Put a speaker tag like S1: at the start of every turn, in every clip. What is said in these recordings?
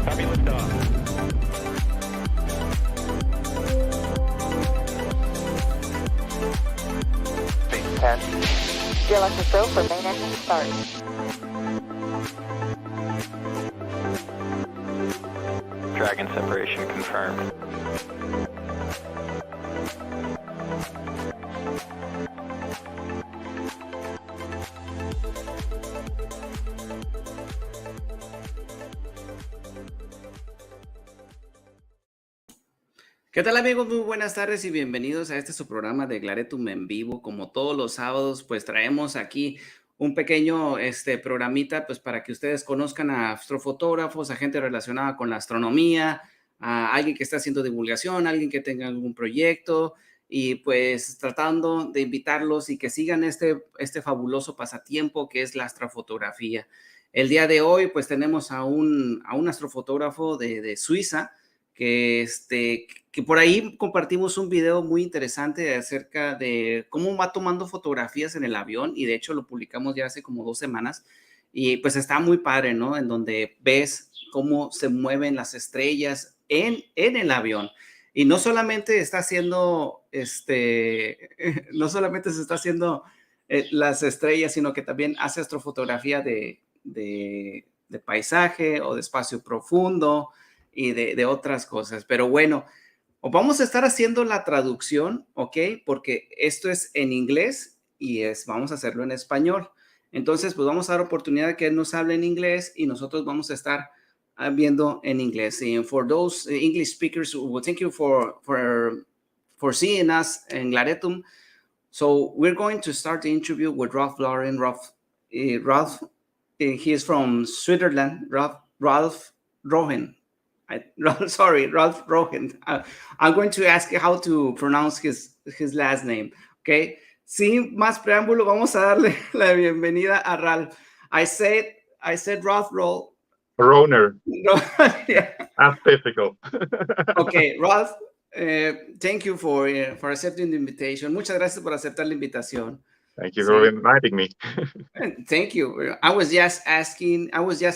S1: Copy liftoff.
S2: 10. GLS go for main engine start.
S1: Dragon separation confirmed.
S3: ¿Qué tal, amigos? Muy buenas tardes y bienvenidos a su programa de Claretum en vivo. Como todos los sábados, pues traemos aquí un pequeño programita pues para que ustedes conozcan a astrofotógrafos, a gente relacionada con la astronomía, a alguien que está haciendo divulgación, a alguien que tenga algún proyecto y pues tratando de invitarlos y que sigan este fabuloso pasatiempo que es la astrofotografía. El día de hoy pues tenemos a un astrofotógrafo de Suiza, que por ahí compartimos un video muy interesante acerca de cómo va tomando fotografías en el avión, y de hecho lo publicamos ya hace como 2 semanas, y pues está muy padre, ¿no? En donde ves cómo se mueven las estrellas en el avión. Y no solamente está haciendo, no solamente se está haciendo las estrellas, sino que también hace astrofotografía de paisaje o de espacio profundo, y de otras cosas. Pero bueno, vamos a estar haciendo la traducción, ¿ok? Porque esto es en inglés y vamos a hacerlo en español. Entonces, pues vamos a dar oportunidad de que él nos hable en inglés y nosotros vamos a estar viendo en inglés. And for those English speakers, well, thank you for seeing us in Claretum. So we're going to start the interview with Ralf Rohner. Ralf, he is from Switzerland. Ralf Rohner. Ralf Rohner. I'm going to ask you how to pronounce his last name, okay? Sin más preámbulo, vamos a darle la bienvenida a Ralf. I said Ralf
S4: Rohner.
S3: Yeah.
S4: That's difficult.
S3: Okay, Ralf, thank you for accepting the invitation. Muchas gracias por aceptar la invitación.
S4: Thank you for inviting me.
S3: Thank you. I was just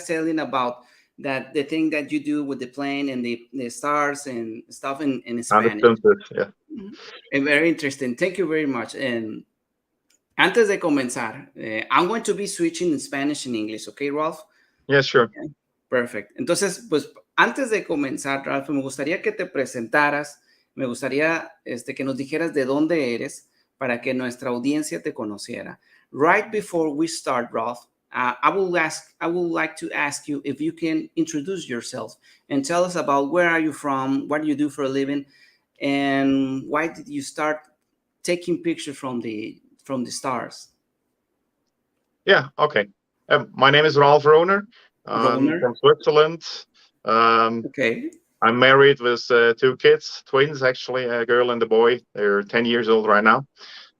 S3: telling about that the thing that you do with the plane and the stars and stuff in Spanish.
S4: Yeah.
S3: And very interesting. Thank you very much. And antes de comenzar, I'm going to be switching in Spanish and English, okay, Ralf?
S4: Yeah, sure.
S3: Okay. Perfect. Entonces, pues antes de comenzar, Ralf, me gustaría que te presentaras, me gustaría que nos dijeras de dónde eres para que nuestra audiencia te conociera. Right before we start, Ralf, I would like to ask you if you can introduce yourself and tell us about where are you from, what do you do for a living, and why did you start taking pictures from the stars?
S4: Yeah, okay. My name is Ralf Rohner. I'm from Switzerland.
S3: Okay.
S4: I'm married with 2 kids, twins actually, a girl and a boy. They're 10 years old right now.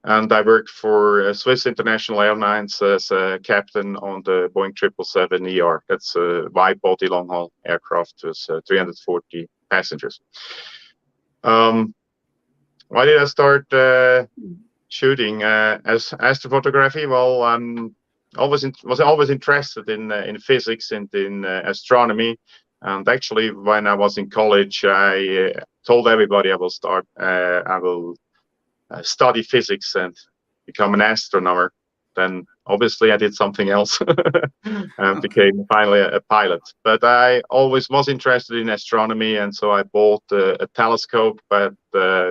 S4: And I work for Swiss International Airlines as a captain on the Boeing 777ER. That's a wide-body long-haul aircraft with 340 passengers. Why did I start shooting as astrophotography? Well, was always interested in physics and in astronomy. And actually, when I was in college, I told everybody I will study physics and become an astronomer. Then obviously I did something else and became finally a pilot. But I always was interested in astronomy, and so I bought a telescope, but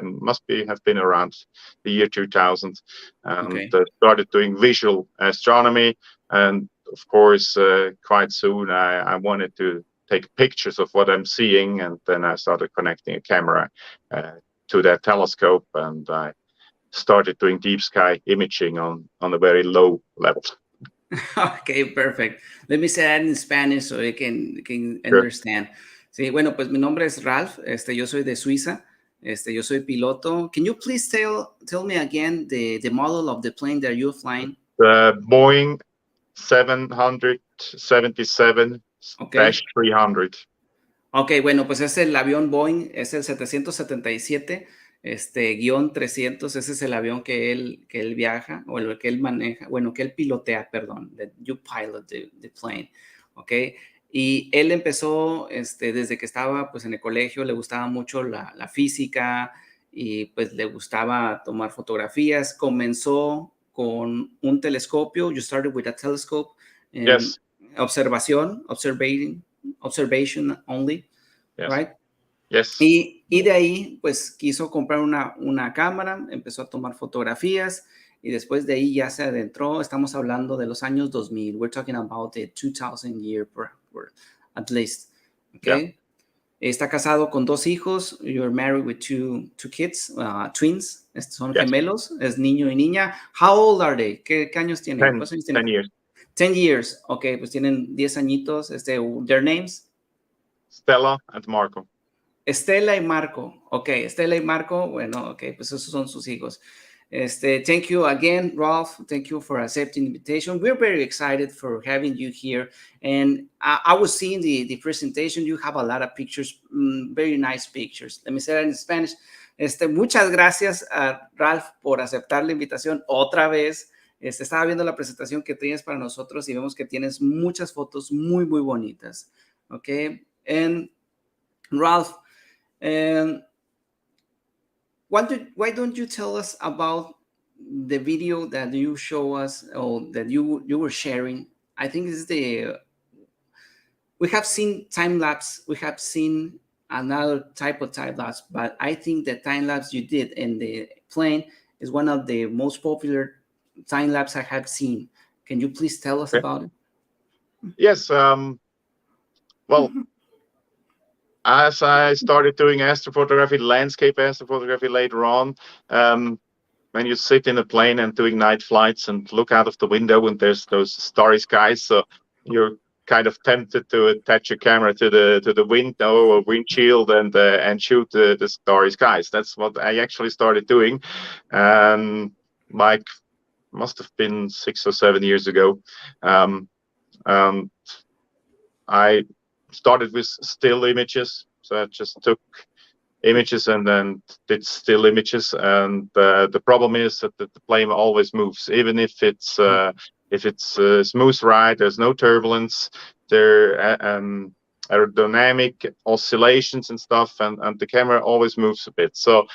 S4: must have been around the year 2000, and started doing visual astronomy. And of course, quite soon I wanted to take pictures of what I'm seeing, and then I started connecting a camera to that telescope, and I started doing deep sky imaging on a very low level.
S3: Okay, perfect. Let me say that in Spanish so you can understand. Sí, bueno, pues mi nombre es Ralf. Yo soy de Suiza. Yo soy piloto. Can you please tell me again the model of the plane that you're flying?
S4: The Boeing 777-300.
S3: Ok, bueno, pues es el avión Boeing, es el 777 guión 300, ese es el avión que él viaja, o el que él maneja, bueno, que él pilotea, perdón, that you pilot the plane, ok. Y él empezó desde que estaba pues en el colegio, le gustaba mucho la física y pues le gustaba tomar fotografías. Comenzó con un telescopio. You started with a telescope and
S4: Yes.
S3: observation only,
S4: Yes.
S3: right?
S4: Yes.
S3: Y de ahí, pues quiso comprar una cámara, empezó a tomar fotografías y después de ahí ya se adentró. Estamos hablando de los años 2000. We're talking about the 2000 year at least.
S4: Yeah.
S3: Okay. Está casado con 2 hijos. You're married with two kids, twins. Son
S4: Yes.
S3: gemelos, es niño y niña. How old are they? ¿Qué años tienen?
S4: 10,
S3: ¿Cuántos años
S4: 10
S3: tienen?
S4: years.
S3: 10 years. Ok, pues tienen 10 añitos. Their names?
S4: Stella and Marco.
S3: Estela y Marco. Ok, Estela y Marco. Bueno, ok, pues esos son sus hijos. Thank you again, Ralf. Thank you for accepting the invitation. We're very excited for having you here. And I was seeing the presentation. You have a lot of pictures, very nice pictures. Let me say that in Spanish. Muchas gracias a Ralf por aceptar la invitación otra vez. Estaba viendo la presentación que tienes para nosotros y vemos que tienes muchas fotos muy, muy bonitas. Ok, and Ralf, why don't you tell us about the video that you show us or that you were sharing? I think this is we have seen time lapse, we have seen another type of time lapse, but I think the time lapse you did in the plane is one of the most popular time lapse I have seen. Can you please tell us about it?
S4: Yes. Well, as I started doing astrophotography, landscape astrophotography later on, when you sit in a plane and doing night flights and look out of the window and there's those starry skies, so you're kind of tempted to attach your camera to the window or windshield and shoot the starry skies. That's what I actually started doing, like must have been 6 or 7 years ago. I started with still images, so I just took images and then did still images. And the problem is that the plane always moves, even if it's smooth ride. There's no turbulence. There aerodynamic oscillations and stuff, and the camera always moves a bit. So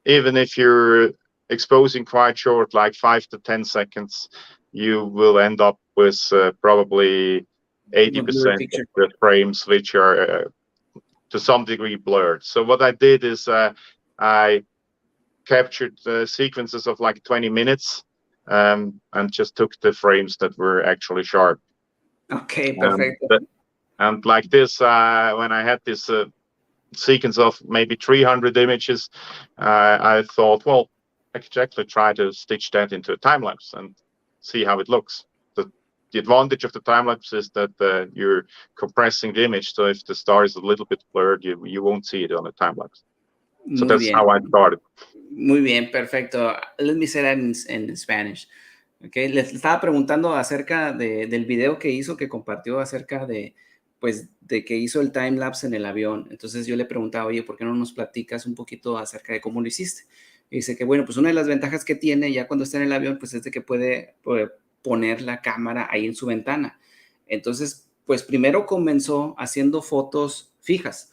S4: even if you're exposing quite short, like 5 to 10 seconds, you will end up with probably 80% of the frames which are to some degree blurred. So what I did is I captured sequences of like 20 minutes and just took the frames that were actually sharp.
S3: Okay, perfect.
S4: And like this, when I had this sequence of maybe 300 images, I thought, well, I could actually try to stitch that into a time lapse and see how it looks. The advantage of the time lapse is that you're compressing the image, so if the star is a little bit blurred, you won't see it on a time lapse. So that's how I started.
S3: Muy bien, perfecto. Let me say that in Spanish. Okay, les estaba preguntando acerca del video que hizo, que compartió acerca de que hizo el time lapse en el avión. Entonces yo le preguntaba, oye, ¿por qué no nos platicas un poquito acerca de cómo lo hiciste? Y dice que, bueno, pues una de las ventajas que tiene ya cuando está en el avión, pues es de que puede poner la cámara ahí en su ventana. Entonces, pues primero comenzó haciendo fotos fijas.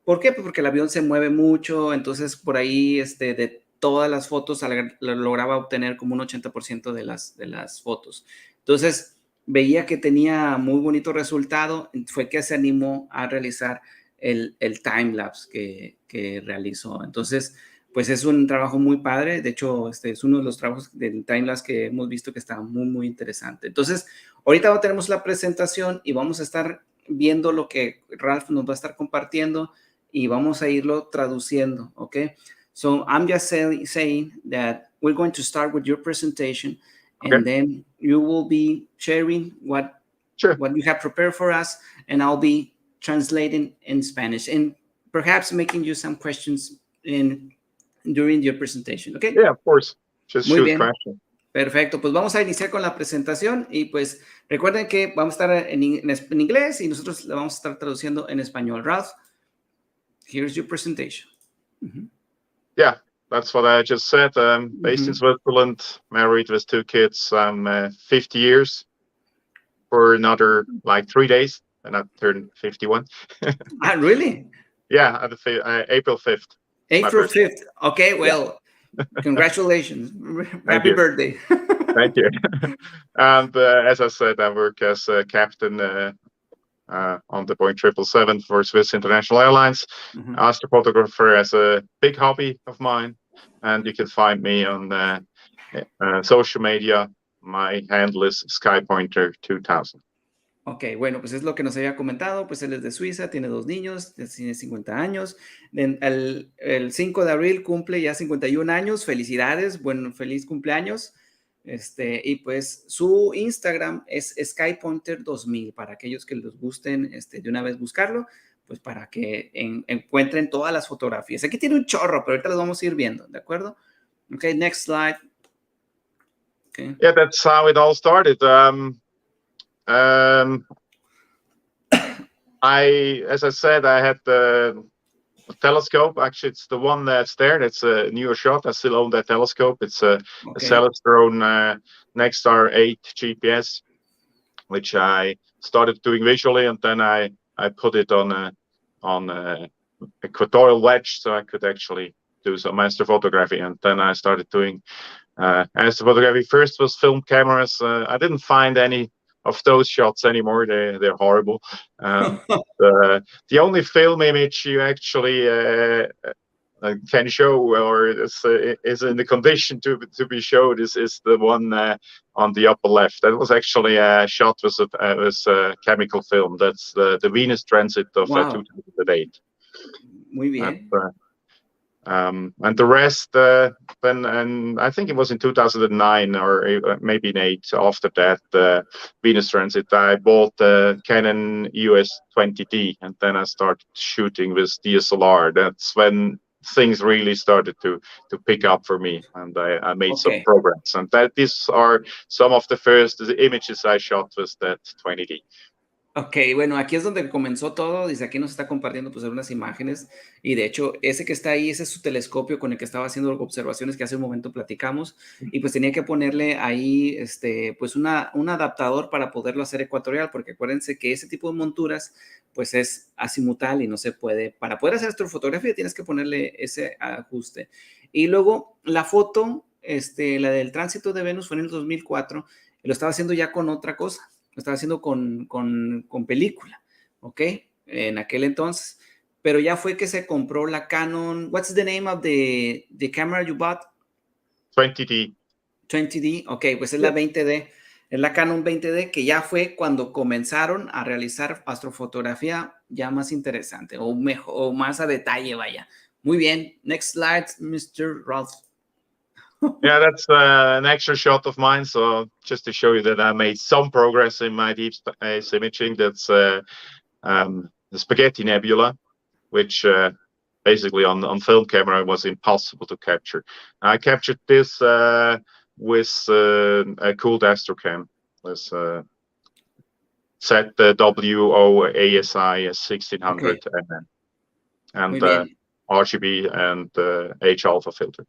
S3: ¿Por qué? Pues porque el avión se mueve mucho, entonces por ahí de todas las fotos lograba obtener como un 80% de las fotos. Entonces, veía que tenía muy bonito resultado, fue que se animó a realizar el time-lapse que realizó. Entonces, pues es un trabajo muy padre. De hecho, es uno de los trabajos del time-lapse que hemos visto que está muy, muy interesante. Entonces, ahorita tenemos la presentación y vamos a estar viendo lo que Ralf nos va a estar compartiendo y vamos a irlo traduciendo, ¿ok? So I'm just saying that we're going to start with your presentation, and then you will be sharing what you have prepared for us, and I'll be translating in Spanish and perhaps making you some questions during your presentation, ¿ok?
S4: Yeah, of course. Just
S3: Muy
S4: shoot
S3: bien.
S4: questions.
S3: Perfecto, pues vamos a iniciar con la presentación y pues recuerden que vamos a estar en inglés y nosotros la vamos a estar traduciendo en español. Ralf, here's your presentation.
S4: Yeah, that's what I just said. Based in Switzerland, married with 2 kids. I'm 50 years for another like 3 days. and I turned 51.
S3: Ah, really?
S4: Yeah, April 5th.
S3: April 5th. Okay, well, congratulations.
S4: Thank
S3: Happy
S4: you.
S3: birthday.
S4: Thank you. And as I said, I work as a captain on the Boeing 777 for Swiss International Airlines.
S3: Mhm.
S4: Astrophotographer as a big hobby of mine, and you can find me on social media. My handle is SkyPointer2000.
S3: Ok, bueno, pues es lo que nos había comentado, pues él es de Suiza, tiene 2 niños, tiene 50 años, el 5 de abril cumple ya 51 años, felicidades, bueno, feliz cumpleaños, y pues su Instagram es SkyPointer2000, para aquellos que les gusten de una vez buscarlo, pues para que encuentren todas las fotografías. Aquí tiene un chorro, pero ahorita las vamos a ir viendo, ¿de acuerdo? Ok, next slide. Okay.
S4: Yeah, that's how it all started. As I said, I had the telescope. Actually, it's the one that's there. That's a newer shot. I still own that telescope. It's a Celestron Nexstar 8 GPS, which I started doing visually, and then I put it on a equatorial wedge, so I could actually do some astrophotography. And then I started doing astrophotography. First was film cameras. I didn't find any of those shots anymore. They're horrible. The only film image you actually can show, or is in the condition to be showed, is the one on the upper left. That was actually a shot was a chemical film. That's the Venus transit of 2008.
S3: Muy bien.
S4: And the rest, then, and I think it was in 2009 or maybe in 8. After that, Venus transit, I bought the Canon EOS 20D, and then I started shooting with DSLR. That's when things really started to pick up for me, and I made some progress. And these are some of the first images I shot with that 20D.
S3: Ok, bueno, aquí es donde comenzó todo. Dice, aquí nos está compartiendo pues unas imágenes, y de hecho ese que está ahí, ese es su telescopio con el que estaba haciendo observaciones que hace un momento platicamos, y pues tenía que ponerle ahí pues un adaptador para poderlo hacer ecuatorial, porque acuérdense que ese tipo de monturas pues es azimutal y no se puede. Para poder hacer astrofotografía tienes que ponerle ese ajuste. Y luego la foto, la del tránsito de Venus fue en el 2004, y lo estaba haciendo ya con otra cosa. Lo estaba haciendo con película, ¿ok? En aquel entonces. Pero ya fue que se compró la Canon. What's the name of the camera you bought?
S4: 20D.
S3: 20D, ok, pues es la 20D. Es la Canon 20D, que ya fue cuando comenzaron a realizar astrofotografía ya más interesante, o mejor, o más a detalle, vaya. Muy bien. Next slide, Mr. Ralf.
S4: Yeah, that's an extra shot of mine. So just to show you that I made some progress in my deep space imaging. That's the Spaghetti Nebula, which basically on film camera was impossible to capture. I captured this with a cooled Astrocam, with ZWO-ASI 1600 and RGB and H-alpha filter.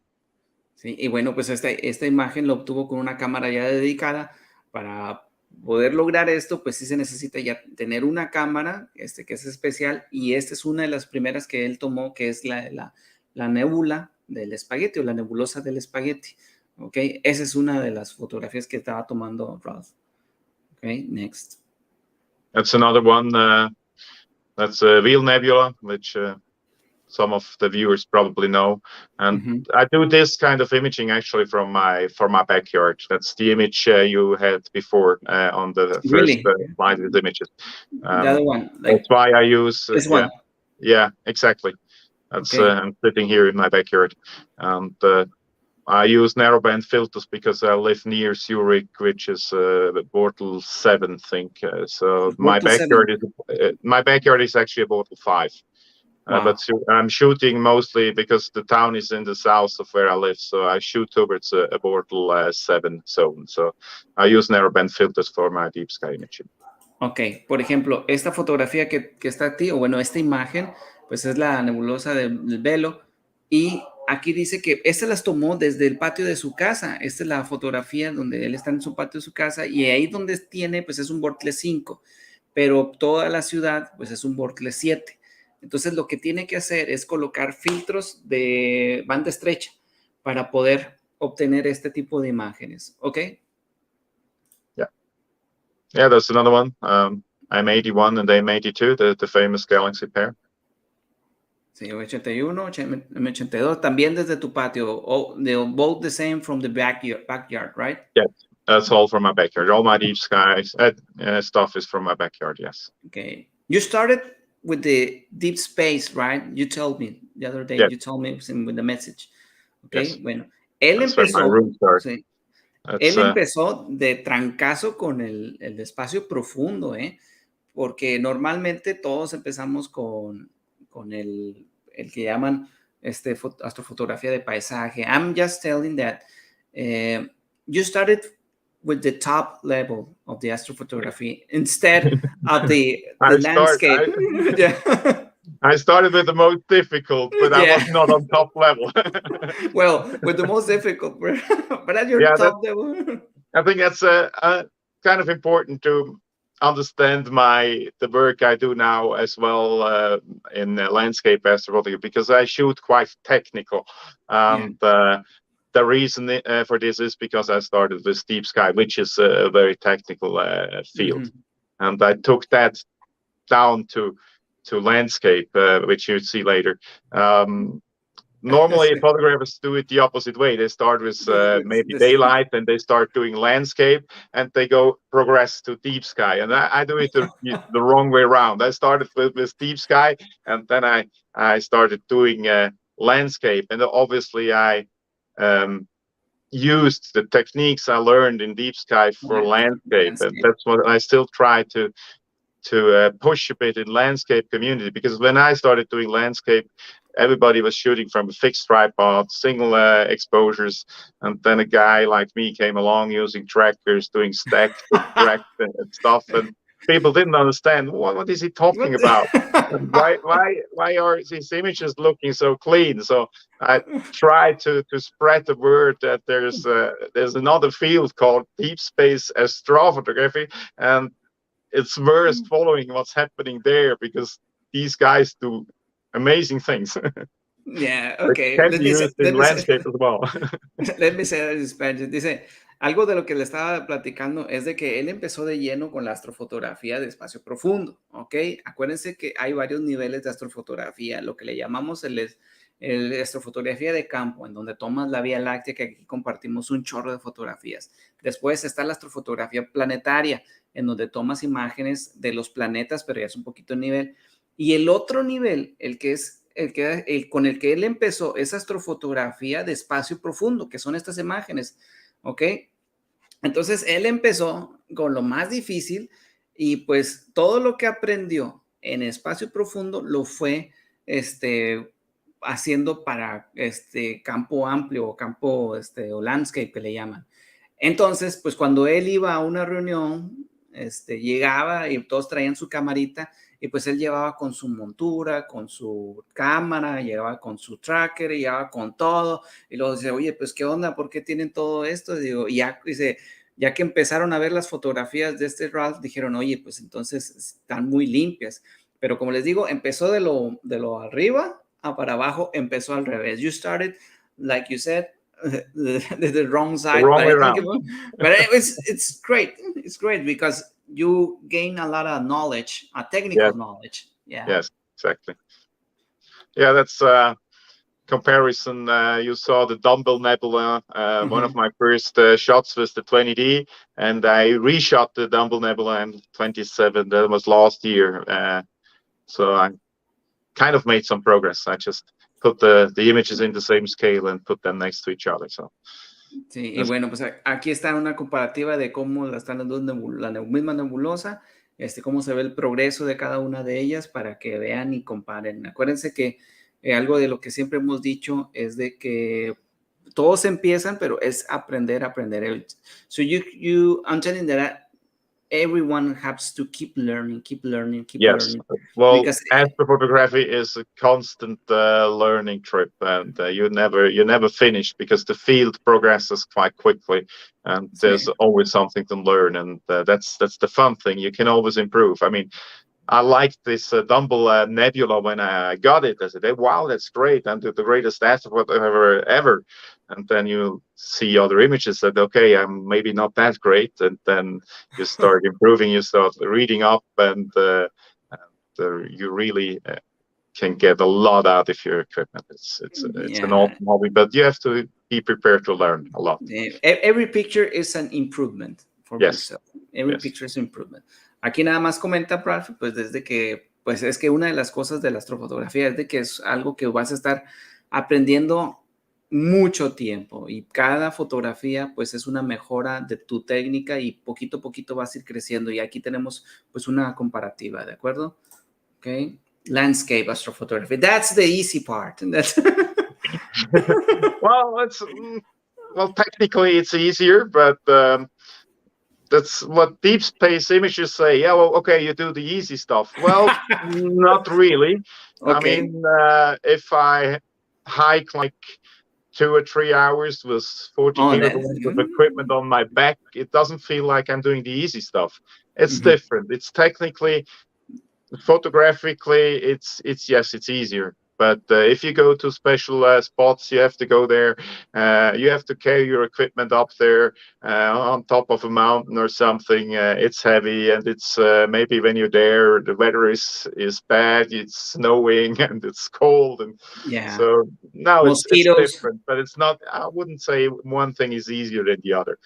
S3: Sí, y bueno, pues esta imagen la obtuvo con una cámara ya dedicada. Para poder lograr esto, pues sí se necesita ya tener una cámara que es especial, y esta es una de las primeras que él tomó, que es la nebula del espagueti, o la nebulosa del espagueti. Ok, esa es una de las fotografías que estaba tomando Ralf. Ok, next.
S4: That's another one. That's a real nebula, which some of the viewers probably know. And I do this kind of imaging actually from my backyard. That's the image you had before on the first slide with images.
S3: The other one.
S4: That's why I use
S3: this one.
S4: Yeah, exactly. That's I'm sitting here in my backyard, and I use narrowband filters because I live near Zurich, which is Bortle 7, I think. So my backyard is actually a Bortle 5. But I'm shooting mostly because the town is in the south of where I live, so I shoot towards a Bortle 7 zone. So I use narrowband filters for my deep sky imaging.
S3: Ok, por ejemplo, esta fotografía que está aquí, o bueno, esta imagen, pues es la nebulosa del velo, y aquí dice que estas las tomó desde el patio de su casa. Esta es la fotografía donde él está en su patio de su casa, y ahí donde tiene, pues es un Bortle 5. pero toda la ciudad pues es un Bortle 7. Entonces lo que tiene que hacer es colocar filtros de banda estrecha para poder obtener este tipo de imágenes, ¿ok?
S4: Yeah, there's another one. M81 and M82, the famous galaxy pair.
S3: Sí, M81, M82, también desde tu patio, both the same from the backyard, right?
S4: Yeah, that's all from my backyard. All my deep skies stuff is from my backyard, yes.
S3: Okay. You started with the deep space, right? You told me the other day,
S4: Yes.
S3: you told me with the message. Okay,
S4: Yes.
S3: bueno, él
S4: That's where my
S3: empezó,
S4: roots are.
S3: sí,
S4: That's,
S3: él empezó de trancazo con el espacio profundo, ¿eh? Porque normalmente todos empezamos con el que llaman astrofotografía de paisaje. I'm just telling that you started with the top level of the astrophotography instead of the landscape. Yeah.
S4: I started with the most difficult, but I was not on top level.
S3: Well, with the most difficult, but at your top level.
S4: I think that's kind of important to understand the work I do now as well in landscape astrophotography, because I shoot quite technical. The reason for this is because I started with deep sky, which is a very technical field, and I took that down to landscape, which you'd see later. Normally, photographers do it the opposite way. They start with maybe daylight, and they start doing landscape, and they progress to deep sky. And I do it the wrong way around. I started with deep sky, and then I started doing landscape. And obviously, I used the techniques I learned in deep sky for landscape, and that's what I still try to push a bit in landscape community, because when I started doing landscape, everybody was shooting from a fixed tripod, single exposures, and then a guy like me came along using trackers, doing stacked tracks and stuff, and people didn't understand what is he talking about. Why are these images looking so clean? So I tried to spread the word that there's another field called deep space astrophotography, and it's worth following what's happening there, because these guys do amazing things.
S3: Yeah, okay.
S4: Can be used in landscape as well.
S3: Let me say that in Spanish. Dice, algo de lo que le estaba platicando es de que él empezó de lleno con la astrofotografía de espacio profundo, ¿ok? Acuérdense que hay varios niveles de astrofotografía, lo que le llamamos el astrofotografía de campo, en donde tomas la Vía Láctea, que aquí compartimos un chorro de fotografías. Después está la astrofotografía planetaria, en donde tomas imágenes de los planetas, pero ya es un poquito de nivel. Y el otro nivel, con el que él empezó, es astrofotografía de espacio profundo, que son estas imágenes, ¿ok? Entonces, él empezó con lo más difícil y pues todo lo que aprendió en espacio profundo lo fue haciendo para campo amplio o campo o landscape que le llaman. Entonces, pues cuando él iba a una reunión, llegaba y todos traían su camarita y pues él llevaba con su montura, con su cámara, llevaba con su tracker, llevaba con todo y luego dice, oye, pues qué onda, ¿por qué tienen todo esto? Y digo, ya que empezaron a ver las fotografías de Ralf, dijeron, oye, pues entonces están muy limpias. Pero como les digo, empezó de lo arriba a para abajo, empezó al revés. You started, like you said, the wrong side.
S4: The wrong way around.
S3: But it's great. It's great because you gain a lot of knowledge, technical knowledge. Yeah.
S4: Yes, exactly. Yeah, that's comparison. You saw the Dumbbell Nebula. One of my first shots was the 20D, and I reshot the Dumbbell Nebula in 27. That was last year. So I kind of made some progress. I just put the images in the same scale and put them next to each other. So.
S3: Sí, y bueno, pues aquí está una comparativa de cómo están las dos la misma nebulosa, cómo se ve el progreso de cada una de ellas para que vean y comparen. Acuérdense que algo de lo que siempre hemos dicho es de que todos empiezan, pero es aprender. So I'm telling that everyone has to keep learning, keep learning, keep
S4: Yes.
S3: learning.
S4: Well,
S3: Because
S4: astrophotography is a constant learning trip, and you never finish because the field progresses quite quickly, and there's always something to learn, and that's the fun thing. You can always improve. I mean, I liked this Dumble Nebula when I got it. I said, hey, wow, that's great. I'm the greatest astrophotographer ever. And then you see other images that, okay, I'm maybe not that great. And then you start improving, you start reading up, and you really can get a lot out of your equipment. It's an
S3: yeah,
S4: awesome hobby, but you have to be prepared to learn a lot.
S3: every picture is an improvement for
S4: Yes,
S3: myself. Every
S4: yes.
S3: picture is improvement. Aquí nada más comenta, Ralf, pues desde que, pues es que una de las cosas de la astrofotografía es de que es algo que vas a estar aprendiendo mucho tiempo y cada fotografía pues es una mejora de tu técnica y poquito a poquito vas a ir creciendo y aquí tenemos pues una comparativa, ¿de acuerdo? Okay. Landscape astrophotography. That's the easy part.
S4: Well, technically it's easier, but that's what deep space images say. Yeah, well, okay, you do the easy stuff. Well, not really.
S3: Okay.
S4: I mean, if I hike like 2 or 3 hours with 40 kilograms of equipment on my back, it doesn't feel like I'm doing the easy stuff. It's different. It's technically, photographically, it's yes, it's easier. But if you go to special spots, you have to go there. You have to carry your equipment up there on top of a mountain or something. It's heavy, and it's maybe when you're there, the weather is bad. It's snowing and it's cold, and so now it's different. But it's not. I wouldn't say one thing is easier than the other.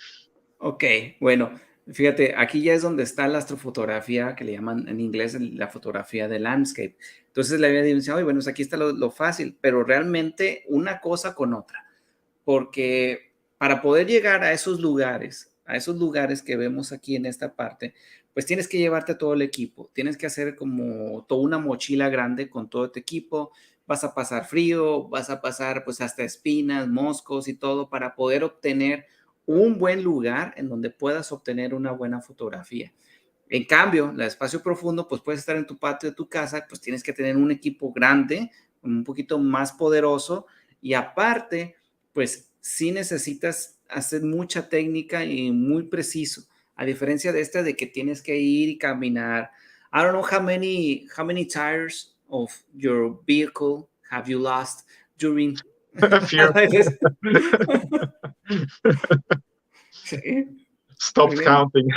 S3: Ok, bueno, fíjate, aquí ya es donde está la astrofotografía, que le llaman en inglés la fotografía de landscape. Entonces le había dicho, oye, bueno, pues aquí está lo fácil, pero realmente una cosa con otra, porque para poder llegar a esos lugares que vemos aquí en esta parte, pues tienes que llevarte todo el equipo, tienes que hacer como toda una mochila grande con todo tu equipo, vas a pasar frío, vas a pasar pues hasta espinas, moscos y todo para poder obtener un buen lugar en donde puedas obtener una buena fotografía. En cambio, la de espacio profundo, pues puedes estar en tu patio de tu casa, pues tienes que tener un equipo grande, un poquito más poderoso y aparte, pues sí necesitas hacer mucha técnica y muy preciso, a diferencia de esta de que tienes que ir y caminar. I don't know how many tires of your vehicle have you lost during
S4: A few.
S3: Sí.
S4: Stopped counting.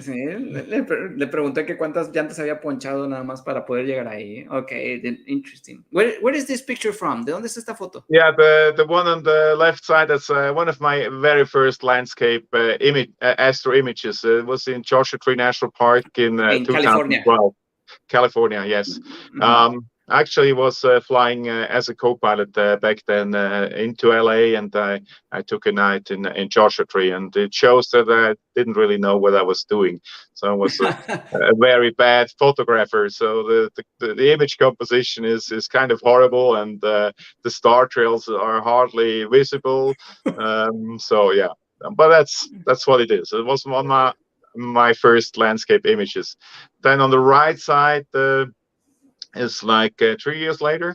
S3: Sí, le pregunté que cuántas llantas había ponchado nada más para poder llegar ahí. Okay, interesting. Where is this picture from? ¿De dónde es esta foto?
S4: Yeah, the one on the left side, that's one of my very first landscape astro images. It was in Joshua Tree National Park in 2012. California, yes. I actually was flying as a co-pilot back then into LA, and I took a night in Joshua Tree, and it shows that I didn't really know what I was doing. So I was a very bad photographer. So the image composition is kind of horrible, and the star trails are hardly visible. So yeah, but that's what it is. It was one of my first landscape images. Then on the right side is like 3 years later.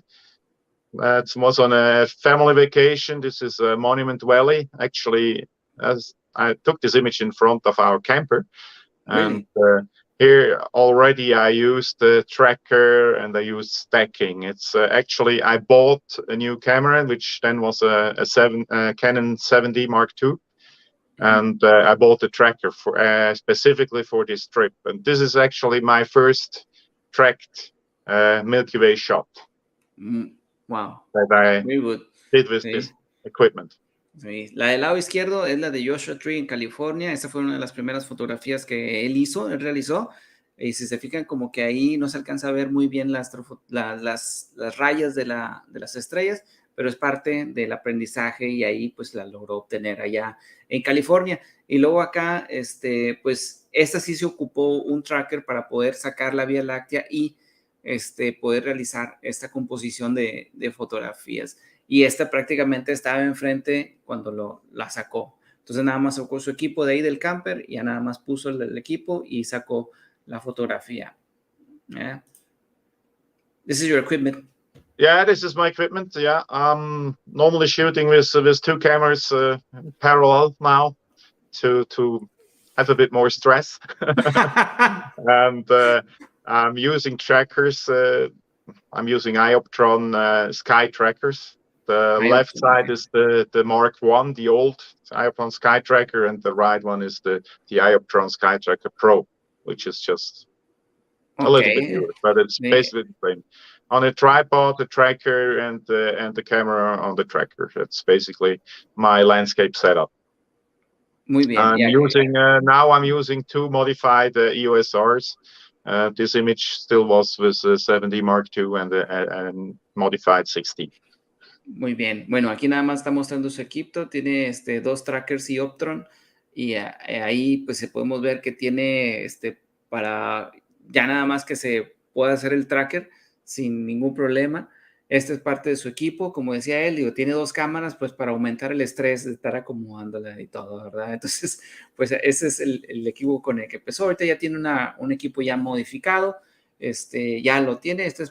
S4: It was on a family vacation. This is Monument Valley. Actually, as I took this image in front of our camper, and here already I used the tracker and I used stacking. It's actually I bought a new camera, which then was a Canon 7D Mark II. And I bought a tracker for specifically for this trip. And this is actually my first tracked Milky Way shot.
S3: Wow.
S4: That I did with this equipment.
S3: Sí. La del lado izquierdo es la de Joshua Tree en California. Esa fue una de las primeras fotografías que él realizó. Y si se fijan, como que ahí no se alcanza a ver muy bien las rayas de las estrellas, pero es parte del aprendizaje y ahí pues la logró obtener allá en California. Y luego acá, pues esta sí se ocupó un tracker para poder sacar la Vía Láctea y poder realizar esta composición de fotografías. Y esta prácticamente estaba enfrente cuando la sacó. Entonces nada más sacó su equipo de ahí del camper y ya nada más puso el equipo y sacó la fotografía. Yeah. This is your equipment.
S4: Yeah, this is my equipment. Yeah, I'm normally shooting with two cameras parallel now to have a bit more stress. And I'm using trackers. I'm using Ioptron Sky trackers. The left side is the Mark I, the old Ioptron Sky Tracker, and the right one is the Ioptron Sky Tracker Pro, which is just a little bit newer, but it's basically the same. On a tripod, the tracker, and the camera on the tracker. That's basically my landscape setup.
S3: Muy bien.
S4: I'm using two modified EOS Rs. This image still was with 7D Mark II and modified 6D.
S3: Muy bien. Bueno, aquí nada más está mostrando su equipo. Tiene dos trackers Ioptron y ahí pues podemos ver que tiene para ya nada más que se pueda hacer el tracker sin ningún problema. Esta es parte de su equipo, como decía él, digo, tiene dos cámaras pues para aumentar el estrés de estar acomodándola y todo, ¿verdad? Entonces, pues ese es el equipo con el que empezó. Ahorita ya tiene un equipo ya modificado, ya lo tiene. Este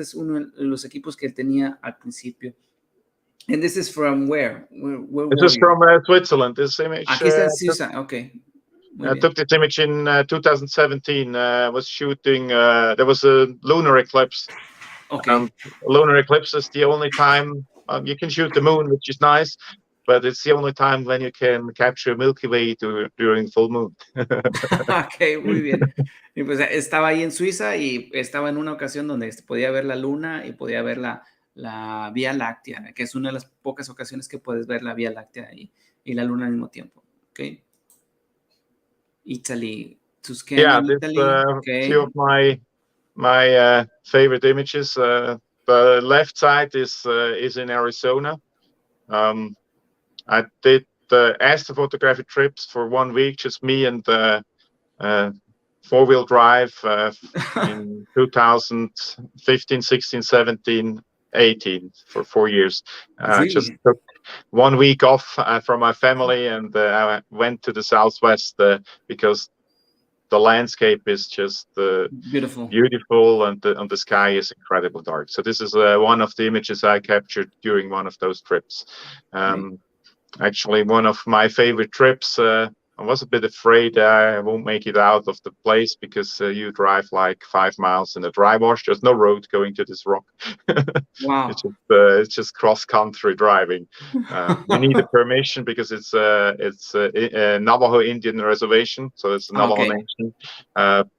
S3: es uno de los equipos que él tenía al principio. And this is from where?
S4: This is from Switzerland. This image.
S3: Aquí está en Suiza. Okay.
S4: I took this image in 2017. Was shooting. There was a lunar eclipse.
S3: Okay.
S4: Lunar eclipse is the only time you can shoot the moon, which is nice, but it's the only time when you can capture Milky Way during full moon.
S3: Okay, muy bien. Y pues estaba ahí en Suiza y estaba en una ocasión donde podía ver la luna y podía ver la Vía Láctea, que es una de las pocas ocasiones que puedes ver la Vía Láctea y la luna al mismo tiempo. Okay. Italy, Tuscany, Italy. Okay.
S4: Few of my favorite images. The left side is in Arizona. I did the astrophotography trips for 1 week, just me and four-wheel drive in 2015, 16, 17, 18 for 4 years. I just took 1 week off from my family and I went to the Southwest because the landscape is just beautiful and the sky is incredibly dark. So this is one of the images I captured during one of those trips. Actually, one of my favorite trips. I was a bit afraid I won't make it out of the place because you drive like 5 miles in a dry wash. There's no road going to this rock.
S3: Wow.
S4: It's just cross-country driving. You need a permission because it's a Navajo Indian reservation, so it's a Navajo nation.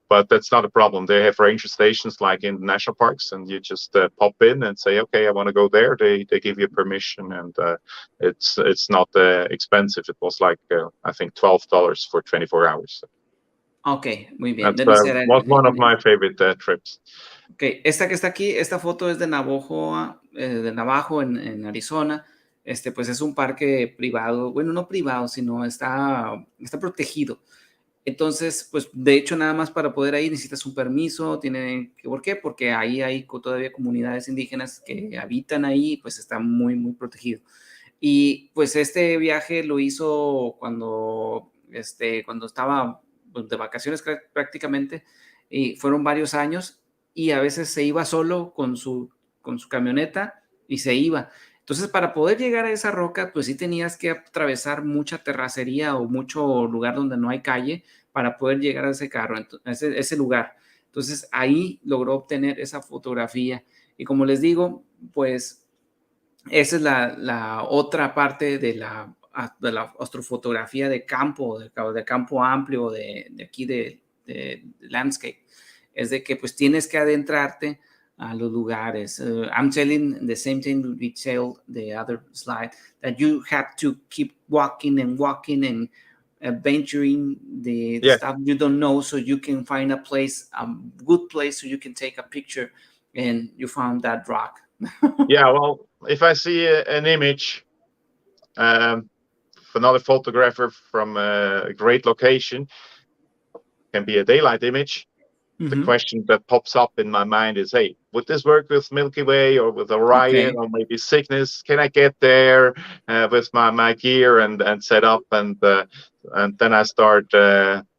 S4: But that's not a problem. They have ranger stations like in national parks, and you just pop in and say, "Okay, I want to go there." They give you permission, and it's not expensive. It was like I think $12 for 24 hours.
S3: Okay, muy bien.
S4: Was one of my favorite trips.
S3: Okay, esta que está aquí, esta foto es de Navajo en Arizona. Pues es un parque privado, bueno, no privado, sino está protegido. Entonces, pues de hecho nada más para poder ir necesitas un permiso. ¿Por qué? Porque ahí hay todavía comunidades indígenas que habitan ahí, pues está muy, muy protegido. Y pues este viaje lo hizo cuando estaba pues, de vacaciones prácticamente, y fueron varios años, y a veces se iba solo con su camioneta y se iba. Entonces, para poder llegar a esa roca, pues sí tenías que atravesar mucha terracería o mucho lugar donde no hay calle para poder llegar a ese lugar. Entonces, ahí logró obtener esa fotografía. Y como les digo, pues esa es la otra parte de la astrofotografía de campo, de campo amplio, de aquí de landscape. Es de que pues tienes que adentrarte a los lugares. I'm telling the same thing we tell the other slide, that you have to keep walking and venturing the stuff you don't know, so you can find a good place so you can take a picture, and you found that rock.
S4: Yeah, well, if I see an image of another photographer from a great location, can be a daylight image, the
S3: Ujú.
S4: question that pops up in my mind is, hey, would this work with Milky Way or with Orion
S3: Ok.
S4: or maybe Cygnus? Can I get there with my gear and set up and then I start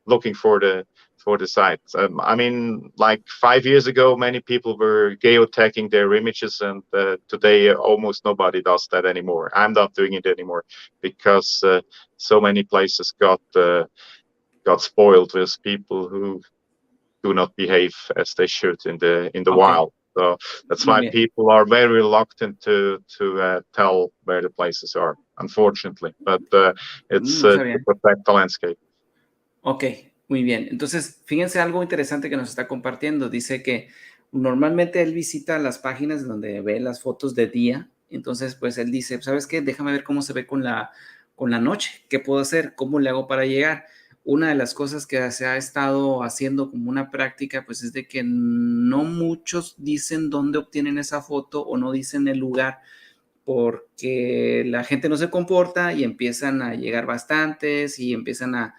S4: looking for the sites. I mean, like 5 years ago, many people were geotagging their images, and today almost nobody does that anymore. I'm not doing it anymore because so many places got spoiled with people who do not behave as they should in the
S3: Ok.
S4: wild. So that's
S3: Muy
S4: why
S3: bien.
S4: people are very reluctant to tell where the places are, unfortunately. But it's
S3: No
S4: to
S3: sabía.
S4: protect the landscape.
S3: Ok, muy bien. Entonces, fíjense algo interesante que nos está compartiendo. Dice que normalmente él visita las páginas donde ve las fotos de día. Entonces, pues él dice, ¿sabes qué? Déjame ver cómo se ve con la noche. ¿Qué puedo hacer? ¿Cómo le hago para llegar? Una de las cosas que se ha estado haciendo como una práctica, pues es de que no muchos dicen dónde obtienen esa foto o no dicen el lugar porque la gente no se comporta y empiezan a llegar bastantes y empiezan a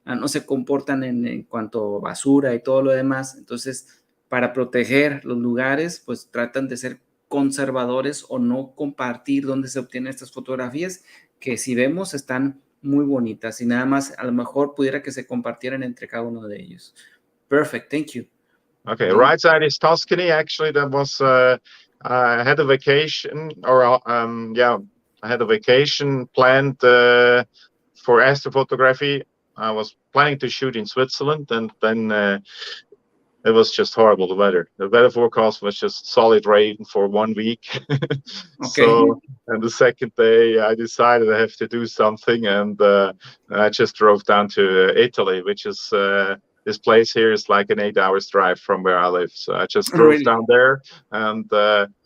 S3: no se comportan en cuanto a basura y todo lo demás. Entonces, para proteger los lugares, pues tratan de ser conservadores o no compartir dónde se obtienen estas fotografías, que si vemos están muy bonitas y nada más a lo mejor pudiera que se compartieran entre cada uno de ellos. Perfect, thank you.
S4: Okay,
S3: Bien.
S4: right side is Tuscany. Actually, that was I had a vacation, or yeah, I had a vacation planned for astrophotography. I was planning to shoot in Switzerland, and then it was just horrible. The weather. The weather forecast was just solid rain for 1 week.
S3: Ok.
S4: So, and the second day, I decided I have to do something, and I just drove down to Italy, which is this place here is like an 8 hours drive from where I live. So I just drove
S3: Really?
S4: down there, and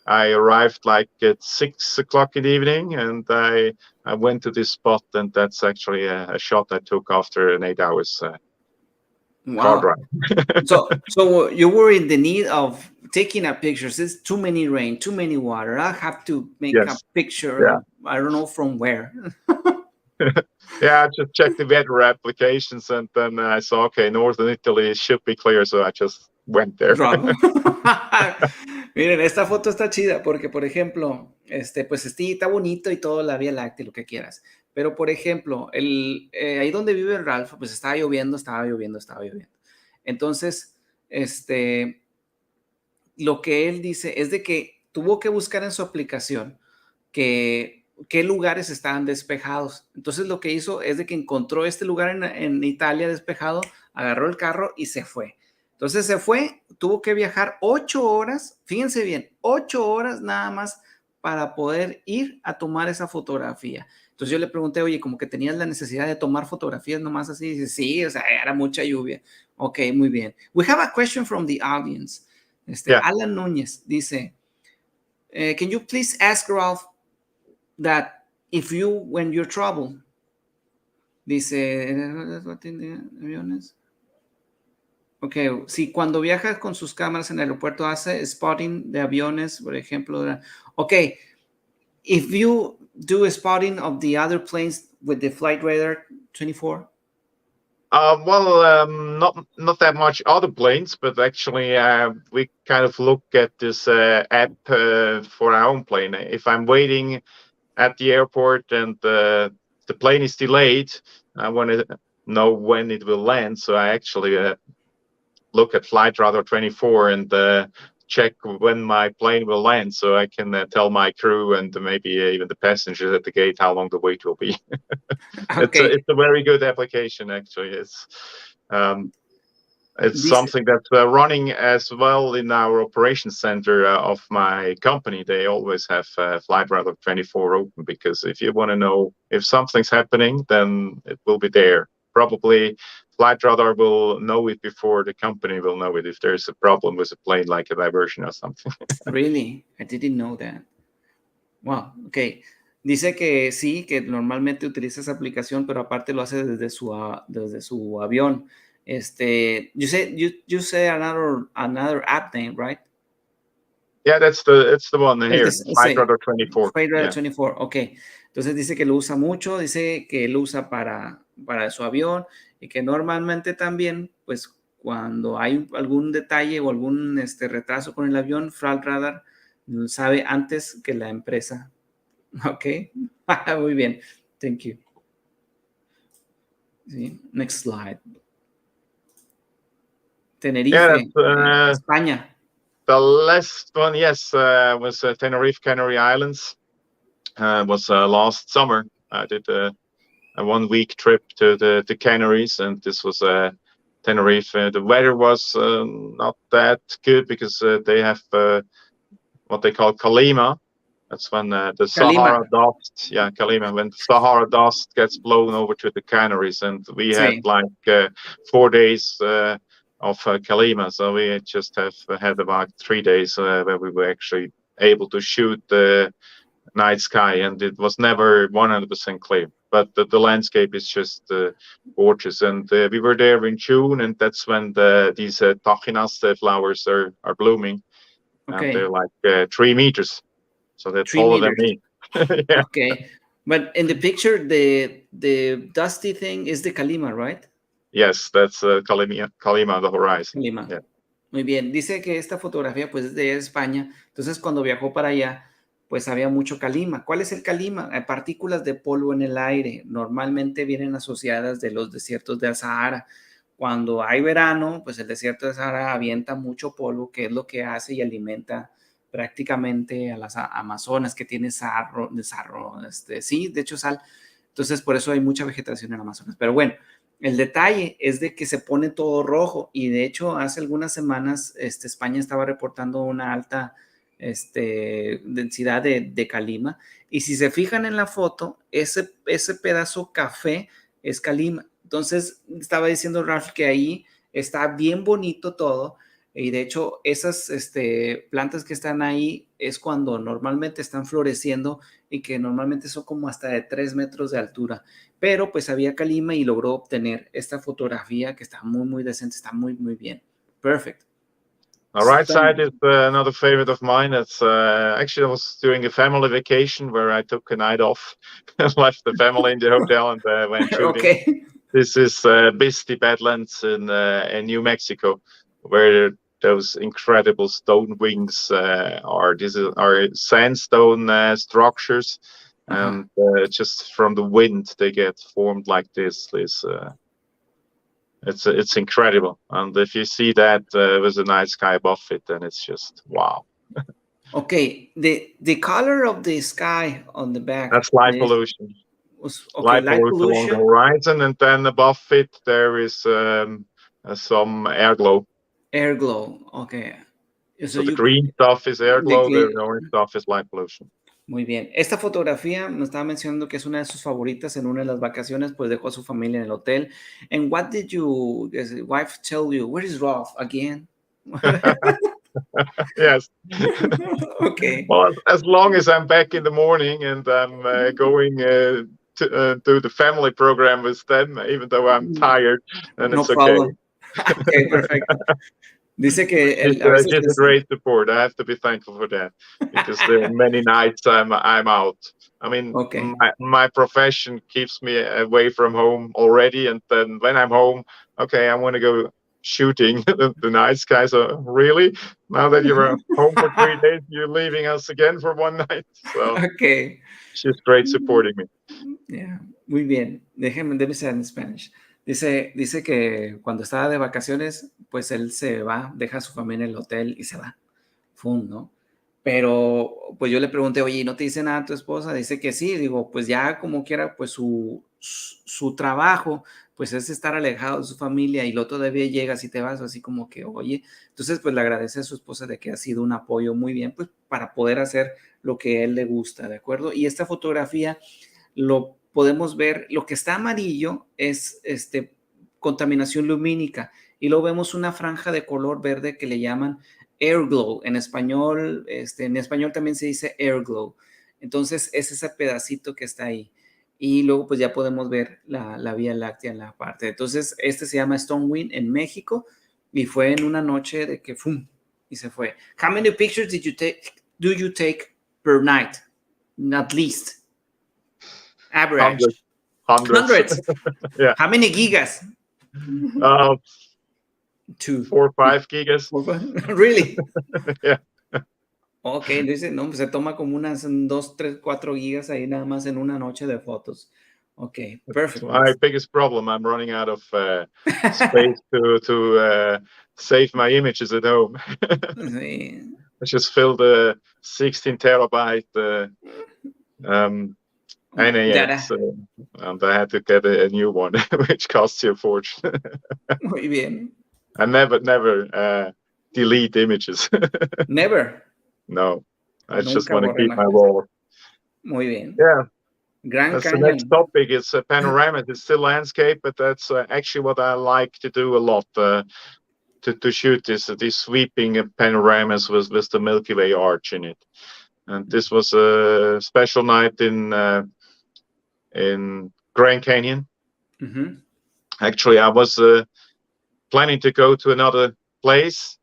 S4: I arrived like at 6 o'clock in the evening, and I went to this spot, and that's actually a shot I took after an 8 hours car
S3: Wow.
S4: drive.
S3: So you were in the need of taking a pictures. It's too many rain, too many water. I have to make a
S4: Yes.
S3: picture
S4: Yeah.
S3: of, I don't know from where.
S4: Yeah, I just checked the weather applications, and then I saw, okay, northern Italy should be clear, so I just went there.
S3: Bravo. Miren, esta foto está chida porque, por ejemplo, pues sí, está bonito y todo, la Vía Láctea, lo que quieras. Pero, por ejemplo, ahí donde vive Ralph, pues estaba lloviendo, estaba lloviendo, estaba lloviendo. Entonces, lo que él dice es de que tuvo que buscar en su aplicación qué lugares estaban despejados. Entonces lo que hizo es de que encontró este lugar en Italia despejado, agarró el carro y se fue. Entonces se fue, tuvo que viajar 8 horas, fíjense bien, 8 horas nada más para poder ir a tomar esa fotografía. Entonces yo le pregunté, oye, como que tenías la necesidad de tomar fotografías nomás así. Dice, sí, o sea, era mucha lluvia. Ok, muy bien. We have a question from the audience.
S4: Yeah.
S3: Alan Núñez dice, can you please ask Ralph that if you, when you're trouble, dice, aviones. Ok, si cuando viaja con sus cámaras en el aeropuerto hace spotting de aviones, por ejemplo. Ok, if you do spotting of the other planes with the flight radar 24.
S4: Well, not that much other planes, but actually we kind of look at this app for our own plane. If I'm waiting at the airport and the plane is delayed, I want to know when it will land. So I actually look at Flight Radar 24 and check when my plane will land, so I can tell my crew and maybe even the passengers at the gate how long the wait will be.
S3: Okay.
S4: It's a very good application, actually. It's
S3: Dice,
S4: something that's running as well in our operations center of my company. They always have Flight Radar 24 open, because if you want to know if something's happening, then it will be there. Probably Flight Radar will know it before the company will know it if there's a problem with a plane, like a diversion or something.
S3: really? I didn't know that. Wow, ok. Dice que sí, que normalmente utiliza esa aplicación, pero aparte lo hace desde su avión. You say another app name, right?
S4: Yeah, it's the one here, Flight
S3: Sí,
S4: Radar 24.
S3: Flight Radar
S4: Yeah.
S3: 24, ok. Entonces dice que lo usa mucho, dice que lo usa para su avión y que normalmente también, pues cuando hay algún detalle o algún retraso con el avión, Flight Radar sabe antes que la empresa. Ok, muy bien, thank you. Sí. Next slide. Tenerife, España.
S4: The last one, yes, was Tenerife, Canary Islands. Was last summer. I did a 1 week trip to the Canaries, and this was Tenerife. The weather was not that good because they have what they call Kalima. That's when the Sahara dust, Kalima, when the Sahara dust gets blown over to the Canaries, and we had like 4 days of Kalima, so we just have had about 3 days where we were actually able to shoot the night sky, and it was never 100% clear. But the landscape is just gorgeous, and we were there in June, and that's when these tachinas flowers are blooming, and they're like 3 meters. So they're taller than me. Yeah.
S3: Okay, but in the picture, the dusty thing is the Kalima, right?
S4: Yes, that's Kalima on the horizon.
S3: Kalima.
S4: Yeah.
S3: Muy bien. Dice que esta fotografía pues es de España. Entonces cuando viajó para allá, pues había mucho calima. ¿Cuál es el calima? Partículas de polvo en el aire. Normalmente vienen asociadas de los desiertos del Sahara. Cuando hay verano, pues el desierto del Sahara avienta mucho polvo, que es lo que hace y alimenta prácticamente a las Amazonas, que tiene sarro, sí, de hecho sal. Entonces por eso hay mucha vegetación en Amazonas. Pero bueno, el detalle es de que se pone todo rojo, y de hecho hace algunas semanas España estaba reportando una alta densidad de calima, y si se fijan en la foto, ese pedazo café es calima. Entonces estaba diciendo Ralf que ahí está bien bonito todo, y de hecho esas plantas que están ahí es cuando normalmente están floreciendo, y que normalmente son como hasta de 3 metros de altura, pero pues había calima y logró obtener esta fotografía que está muy, muy decente, está muy, muy bien. Perfect.
S4: The right side is another favorite of mine. It's actually I was doing a family vacation where I took a night off, left the family in the hotel, and went shooting.
S3: Okay.
S4: This is Bisty Badlands in New Mexico, where those incredible stone wings are. These are sandstone structures, and just from the wind they get formed like this. It's incredible, and if you see that with a night sky above it, then it's just wow.
S3: Okay, the color of the sky on the back.
S4: That's light pollution.
S3: Okay,
S4: light pollution along the horizon, and then above it there is some air glow.
S3: Air glow, okay.
S4: So the green stuff is air glow, the orange stuff is light pollution.
S3: Muy bien. Esta fotografía me estaba mencionando que es una de sus favoritas. En una de las vacaciones, pues dejó a su familia en el hotel. And what did your wife tell you? Where is Ralf again?
S4: Yes.
S3: Okay.
S4: Well, as long as I'm back in the morning and I'm going to the family program with them, even though I'm tired, then
S3: No
S4: it's
S3: problem.
S4: okay.
S3: Okay, perfect. Dice que
S4: it's a great support. I have to be thankful for that, because there are many nights I'm out. I mean, my profession keeps me away from home already, and then when I'm home, okay, I want to go shooting the night sky. So really, now that you're home for 3 days, you're leaving us again for 1 night. So
S3: okay,
S4: she's great supporting me.
S3: Yeah, muy bien. Déjeme ser en Spanish. Dice que cuando estaba de vacaciones, pues él se va, deja a su familia en el hotel y se va. Fum, ¿no? Pero pues yo le pregunté, oye, ¿no te dice nada tu esposa? Dice que sí. Digo, pues ya como quiera, pues su trabajo, pues es estar alejado de su familia, y luego todavía llegas y te vas así como que, oye. Entonces pues le agradece a su esposa de que ha sido un apoyo muy bien, pues para poder hacer lo que a él le gusta, ¿de acuerdo? Y esta fotografía lo podemos ver, lo que está amarillo es contaminación lumínica, y luego vemos una franja de color verde que le llaman air glow. En español también se dice air glow. Entonces es ese pedacito que está ahí, y luego pues ya podemos ver la Vía Láctea en la parte. Entonces se llama Stone Wind en México, y fue en una noche de que ¡fum! Y se fue. How many pictures do you take per night? At least. Average.
S4: Hundreds.
S3: Hundreds.
S4: Yeah.
S3: How many gigas? 2.
S4: 4 or 5 gigas.
S3: Really?
S4: Yeah.
S3: Ok, dice, no, pues se toma como unas 2, 3, 4 gigas ahí nada más en una noche de fotos. Ok,
S4: It's
S3: perfect.
S4: my biggest problem. I'm running out of space to save my images at home.
S3: Sí.
S4: I just filled a 16 terabyte
S3: Ya
S4: NAS, and I had to get a new one, which costs you a fortune.
S3: muy bien.
S4: I never delete images.
S3: Never.
S4: No, I just
S3: Nunca
S4: want to
S3: borré
S4: keep my
S3: imágenes.
S4: wall.
S3: Muy bien.
S4: Yeah,
S3: Grand
S4: that's the next
S3: Canyon.
S4: topic. It's a panorama. It's still landscape, but that's actually what I like to do a lot. To shoot these sweeping panoramas with the Milky Way arch in it. And this was a special night in Grand Canyon.
S3: Ujú.
S4: Actually, I was planning to go to another place,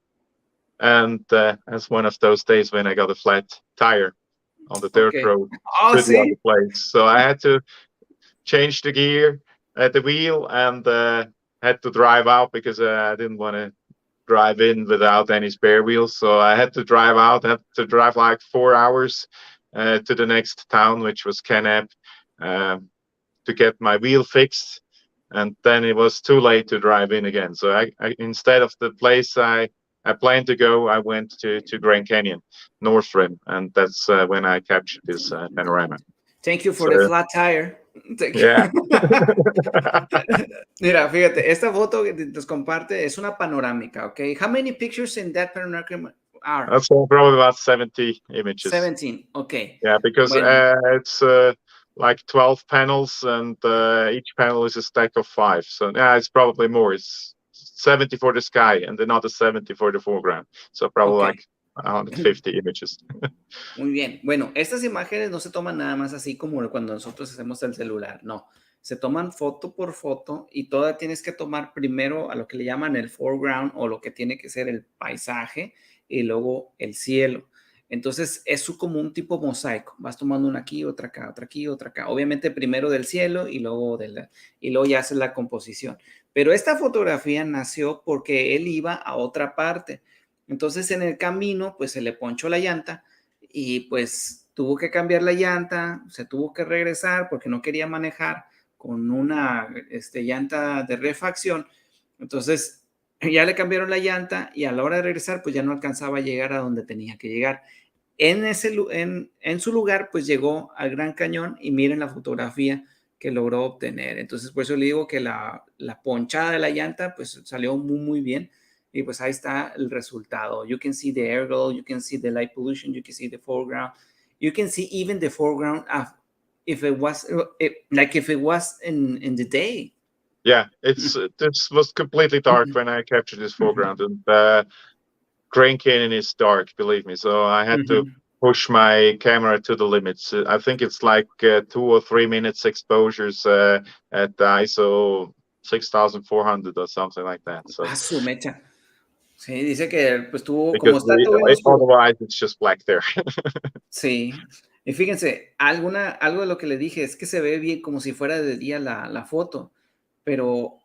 S4: and that's one of those days when I got a flat tire on the dirt
S3: Ok.
S4: road
S3: Oh,
S4: to the other
S3: sí.
S4: place. So I had to change the gear at the wheel and had to drive out because I didn't want to drive in without any spare wheels. So I had to drive out, had to drive like 4 hours to the next town, which was Kenab, to get my wheel fixed. And then it was too late to drive in again. So I instead of the place I planned to go, I went to Grand Canyon, North Rim, and that's when I captured this panorama.
S3: Thank you for
S4: So,
S3: the flat tire. Thank you.
S4: yeah.
S3: Mira, fíjate, esta foto que nos comparte es una panorámica, ¿ok? How many pictures in that panoramic are?
S4: That's probably about 70 images.
S3: 17, ok.
S4: Yeah, because
S3: Bueno.
S4: it's like 12 panels, and each panel is a stack of 5. So yeah, it's probably more. It's 70 for the sky and another 70 for the foreground. So probably
S3: Ok.
S4: like 150 images.
S3: Muy bien. Bueno, estas imágenes no se toman nada más así como cuando nosotros hacemos el celular, no. Se toman foto por foto y toda tienes que tomar primero a lo que le llaman el foreground o lo que tiene que ser el paisaje y luego el cielo. Entonces es como un tipo mosaico. Vas tomando una aquí, otra acá, otra aquí, otra acá. Obviamente primero del cielo y luego ya haces la composición. Pero esta fotografía nació porque él iba a otra parte. Entonces en el camino pues se le ponchó la llanta y pues tuvo que cambiar la llanta, se tuvo que regresar porque no quería manejar con una llanta de refacción. Entonces ya le cambiaron la llanta y a la hora de regresar pues ya no alcanzaba a llegar a donde tenía que llegar. En su lugar pues llegó al Gran Cañón y miren la fotografía que logró obtener. Entonces por eso le digo que la ponchada de la llanta pues salió muy muy bien. Y pues ahí está el resultado. You can see the air glow, you can see the light pollution, you can see the foreground, you can see even the foreground if it was in the day.
S4: Yeah, this was completely dark when I captured this foreground, and Grand Canyon is dark, believe me. So I had to push my camera to the limits. I think it's like 2 or 3 minutes exposures at the ISO 6400 or something like that. So
S3: Su mecha. Sí, dice que pues tuvo, como
S4: because
S3: está todo bien oscuro.
S4: otherwise it's just black there.
S3: Sí. Y fíjense, algo de lo que le dije es que se ve bien como si fuera de día la foto, pero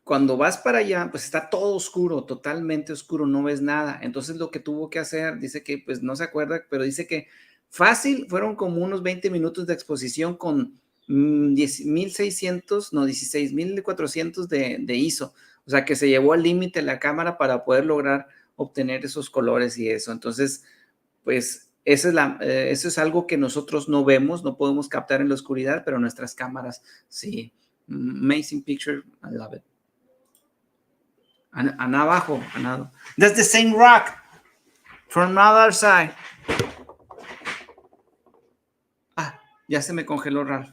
S3: cuando vas para allá, pues está todo oscuro, totalmente oscuro, no ves nada. Entonces lo que tuvo que hacer, dice que pues no se acuerda, pero dice que fácil fueron como unos 20 minutos de exposición con 10,600, no, 16,400 de ISO. O sea que se llevó al límite la cámara para poder lograr obtener esos colores y eso. Entonces, pues eso es algo que nosotros no vemos, no podemos captar en la oscuridad, pero nuestras cámaras sí. Amazing picture, I love it. And abajo, another. That's the same rock from the other side. Ah, ya se me congeló, Ralf.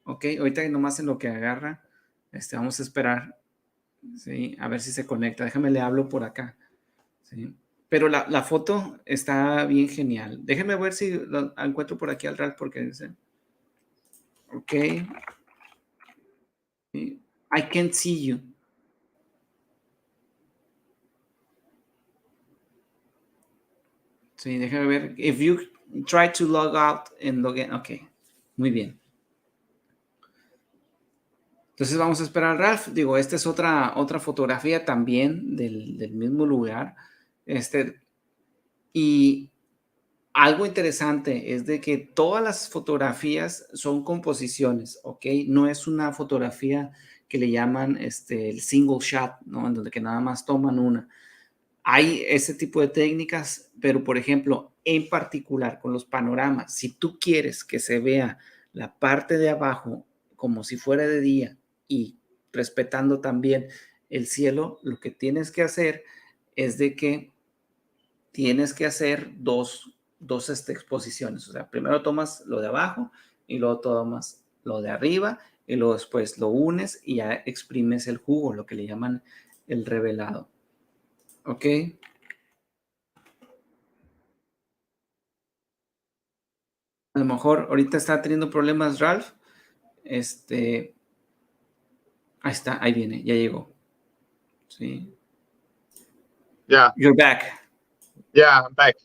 S3: Ok, ahorita nomás en lo que agarra, vamos a esperar, sí, a ver si se conecta. Déjame le hablo por acá, sí. Pero la foto está bien genial. Déjenme ver si lo encuentro por aquí al Ralf porque dice, ok, I can't see you. Sí, déjame ver. If you try to log out and log in. Ok, muy bien. Entonces vamos a esperar al Ralf. Digo, esta es otra fotografía también del mismo lugar. Y algo interesante es de que todas las fotografías son composiciones, ¿ok? No es una fotografía que le llaman el single shot, ¿no? En donde que nada más toman una. Hay ese tipo de técnicas, pero por ejemplo, en particular con los panoramas, si tú quieres que se vea la parte de abajo como si fuera de día y respetando también el cielo, lo que tienes que hacer es de que tienes que hacer dos exposiciones. O sea, primero tomas lo de abajo y luego tomas lo de arriba y luego después lo unes y ya exprimes el jugo, lo que le llaman el revelado. ¿Ok? A lo mejor ahorita está teniendo problemas Ralph. Ahí está, ahí viene, ya llegó. Sí.
S4: Yeah,
S3: You're back.
S4: yeah, I'm back.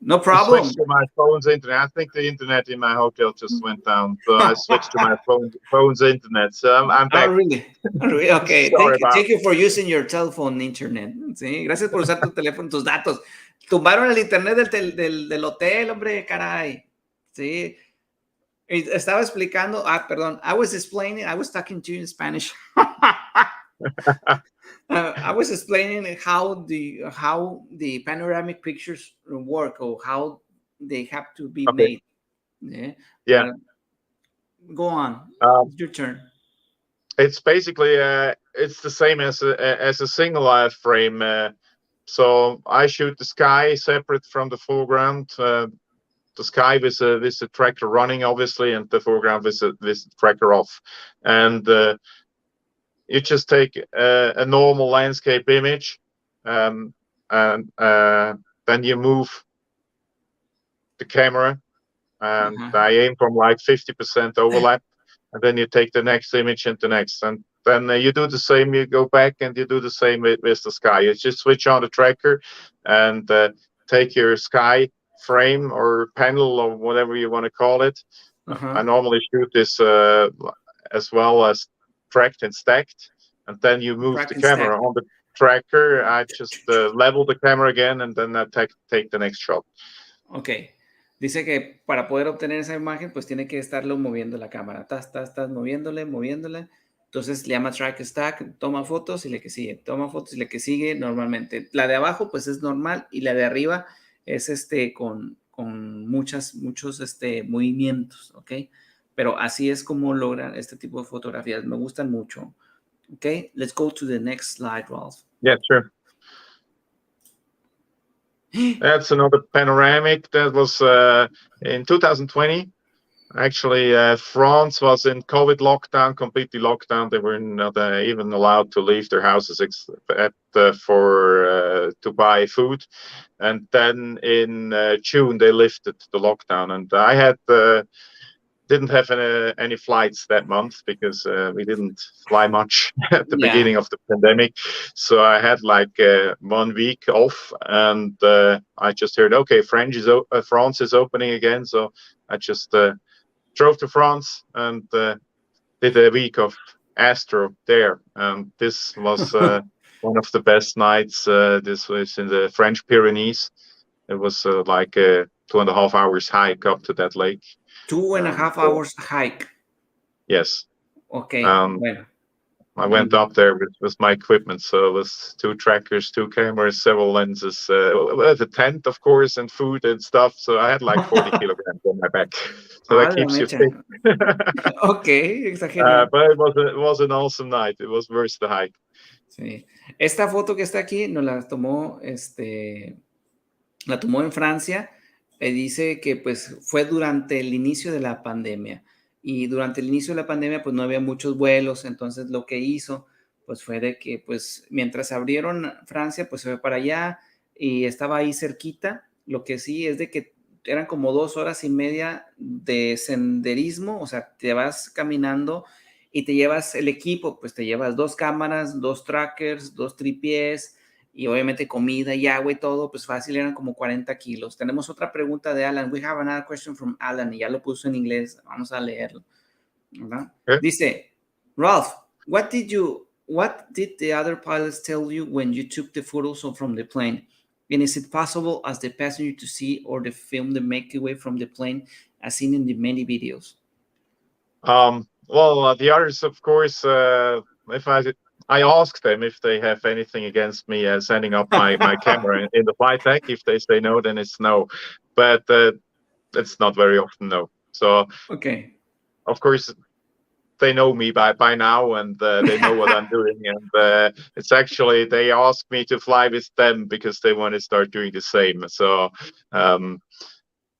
S3: No
S4: I
S3: problem.
S4: switched to my phone's internet. I think the internet in my hotel just went down, so I switched to my phone's internet. So I'm back.
S3: Oh, really? Oh, really? Okay.
S4: Sorry about
S3: Thank you for using your telephone internet. Sí, gracias por usar tu teléfono, tus datos. Tumbaron el internet del hotel, hombre, caray. Sí. Y estaba explicando, perdón, I was talking to you in Spanish. I was explaining how the panoramic pictures work or how they have to be
S4: Okay.
S3: made. Yeah.
S4: Yeah.
S3: Go on. It's your turn.
S4: It's basically it's the same as a single frame. So I shoot the sky separate from the foreground. The sky with a tracker running, obviously, and the foreground with the tracker off. And you just take a normal landscape image, and then you move the camera, and I aim from like 50% overlap, and then you take the next image and the next, and then you do the same. You go back and you do the same with the sky. You just switch on the tracker and take your sky frame or panel or whatever you want to call it. I normally shoot this as well as tracked and stacked, and then you move
S3: Track
S4: the
S3: and
S4: camera
S3: stack.
S4: on the tracker. I just level the camera again, and then I take the next shot.
S3: Ok. Dice que para poder obtener esa imagen, pues tiene que estarlo moviendo la cámara. Estás moviéndole. Entonces le llama track stack, toma fotos y le que sigue, toma fotos y le que sigue normalmente. La de abajo, pues es normal y la de arriba es con muchos movimientos, ¿ok? Pero así es como logran este tipo de fotografías. Me gustan mucho. Ok, let's go to the next slide, Ralph.
S4: Yeah, sure. That's another panoramic. That was in 2020. Actually, France was in COVID lockdown, completely locked down. They were not even allowed to leave their houses except to buy food. And then in June, they lifted the lockdown. And I didn't have any flights that month because we didn't fly much at the beginning of the pandemic. So I had like 1 week off, and I just heard, okay, France is opening again. So I just drove to France and did a week of Astro there. This was one of the best nights. This was in the French Pyrenees. It was like a 2.5 hours hike up to that lake.
S3: 2.5 hours hike.
S4: Yes.
S3: Okay. Bueno.
S4: I went up there with my equipment. So it was 2 trackers, 2 cameras, several lenses, the tent, of course, and food and stuff. So I had like 40 kilograms on my back. So that keeps you fit.
S3: Okay, exagerado.
S4: But it was an awesome night. It was worth the hike.
S3: Sí. Esta foto que está aquí nos la tomó, la tomó en Francia. Dice que pues fue durante el inicio de la pandemia. Y durante el inicio de la pandemia pues no había muchos vuelos, entonces lo que hizo pues fue de que pues mientras abrieron Francia pues se fue para allá y estaba ahí cerquita. Lo que sí es de que eran como 2 horas y media de senderismo, o sea, te vas caminando y te llevas el equipo, pues te llevas 2 cámaras, 2 trackers, 2 tripiés y obviamente comida y agua y todo, pues fácil eran como 40 kilos. Tenemos otra pregunta de Alan. We have another question from Alan y ya lo puso en inglés. Vamos a leerlo, ¿verdad?
S4: Okay.
S3: Dice, Ralph, what did the other pilots tell you when you took the photos from the plane? And is it possible as the passenger to see or the film the Milky Way from the plane as seen in the many videos?
S4: Well, the others, of course, if I ask them if they have anything against me sending up my camera in the flight deck. If they say no, then it's no. But it's not very often no. So,
S3: okay.
S4: Of course, they know me by now, and they know what I'm doing. And it's actually, they ask me to fly with them because they want to start doing the same. So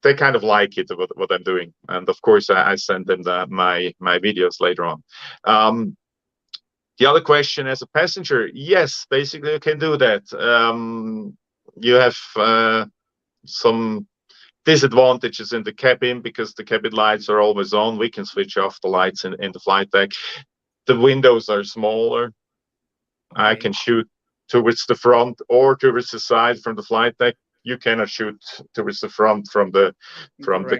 S4: they kind of like it, what I'm doing. And of course, I send them my videos later on. The other question, as a passenger, yes, basically you can do that. You have some disadvantages in the cabin because the cabin lights are always on. We can switch off the lights in the flight deck. The windows are smaller. Okay. I can shoot towards the front or towards the side from the flight deck. You cannot shoot towards the front from the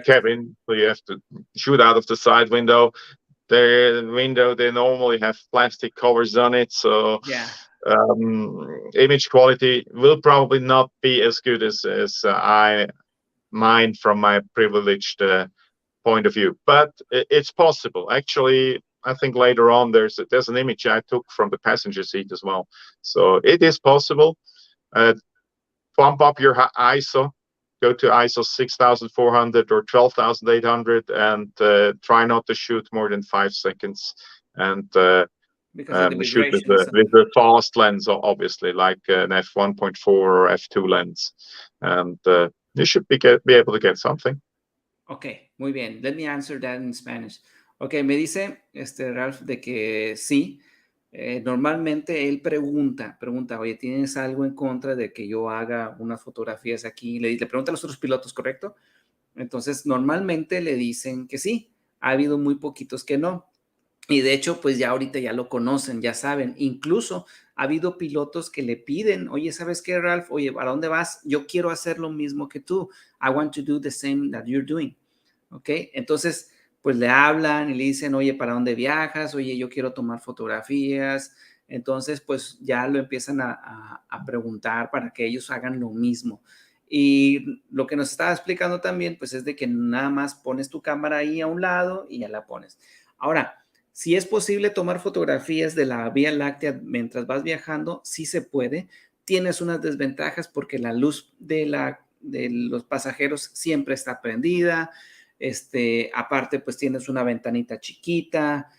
S4: cabin, so you have to shoot out of the side window. The window, they normally have plastic covers on it, so
S3: yeah.
S4: Image quality will probably not be as good as mine from my privileged point of view, but it's possible. Actually, I think later on there's an image I took from the passenger seat as well, so it is possible. Bump up your ISO, go to ISO 6400 or 12800, and try not to shoot more than 5 seconds, and shoot with the fast lens, obviously, like an f1.4 or f2 lens, and you should be able to get something.
S3: Okay, muy bien. Let me answer that in Spanish. Okay, me dice Ralf de que sí. Normalmente él pregunta, oye, ¿tienes algo en contra de que yo haga unas fotografías aquí? Le pregunta a los otros pilotos, ¿correcto? Entonces, normalmente le dicen que sí. Ha habido muy poquitos que no. Y de hecho, pues ya ahorita ya lo conocen, ya saben. Incluso ha habido pilotos que le piden, oye, ¿sabes qué, Ralf? Oye, ¿a dónde vas? Yo quiero hacer lo mismo que tú. I want to do the same that you're doing. ¿Ok? Entonces, pues le hablan y le dicen, oye, ¿para dónde viajas? Oye, yo quiero tomar fotografías. Entonces, pues ya lo empiezan a preguntar para que ellos hagan lo mismo. Y lo que nos estaba explicando también, pues es de que nada más pones tu cámara ahí a un lado y ya la pones. Ahora, si es posible tomar fotografías de la Vía Láctea mientras vas viajando, sí se puede. Tienes unas desventajas porque la luz de los pasajeros siempre está prendida. Aparte, pues tienes una ventanita chiquita.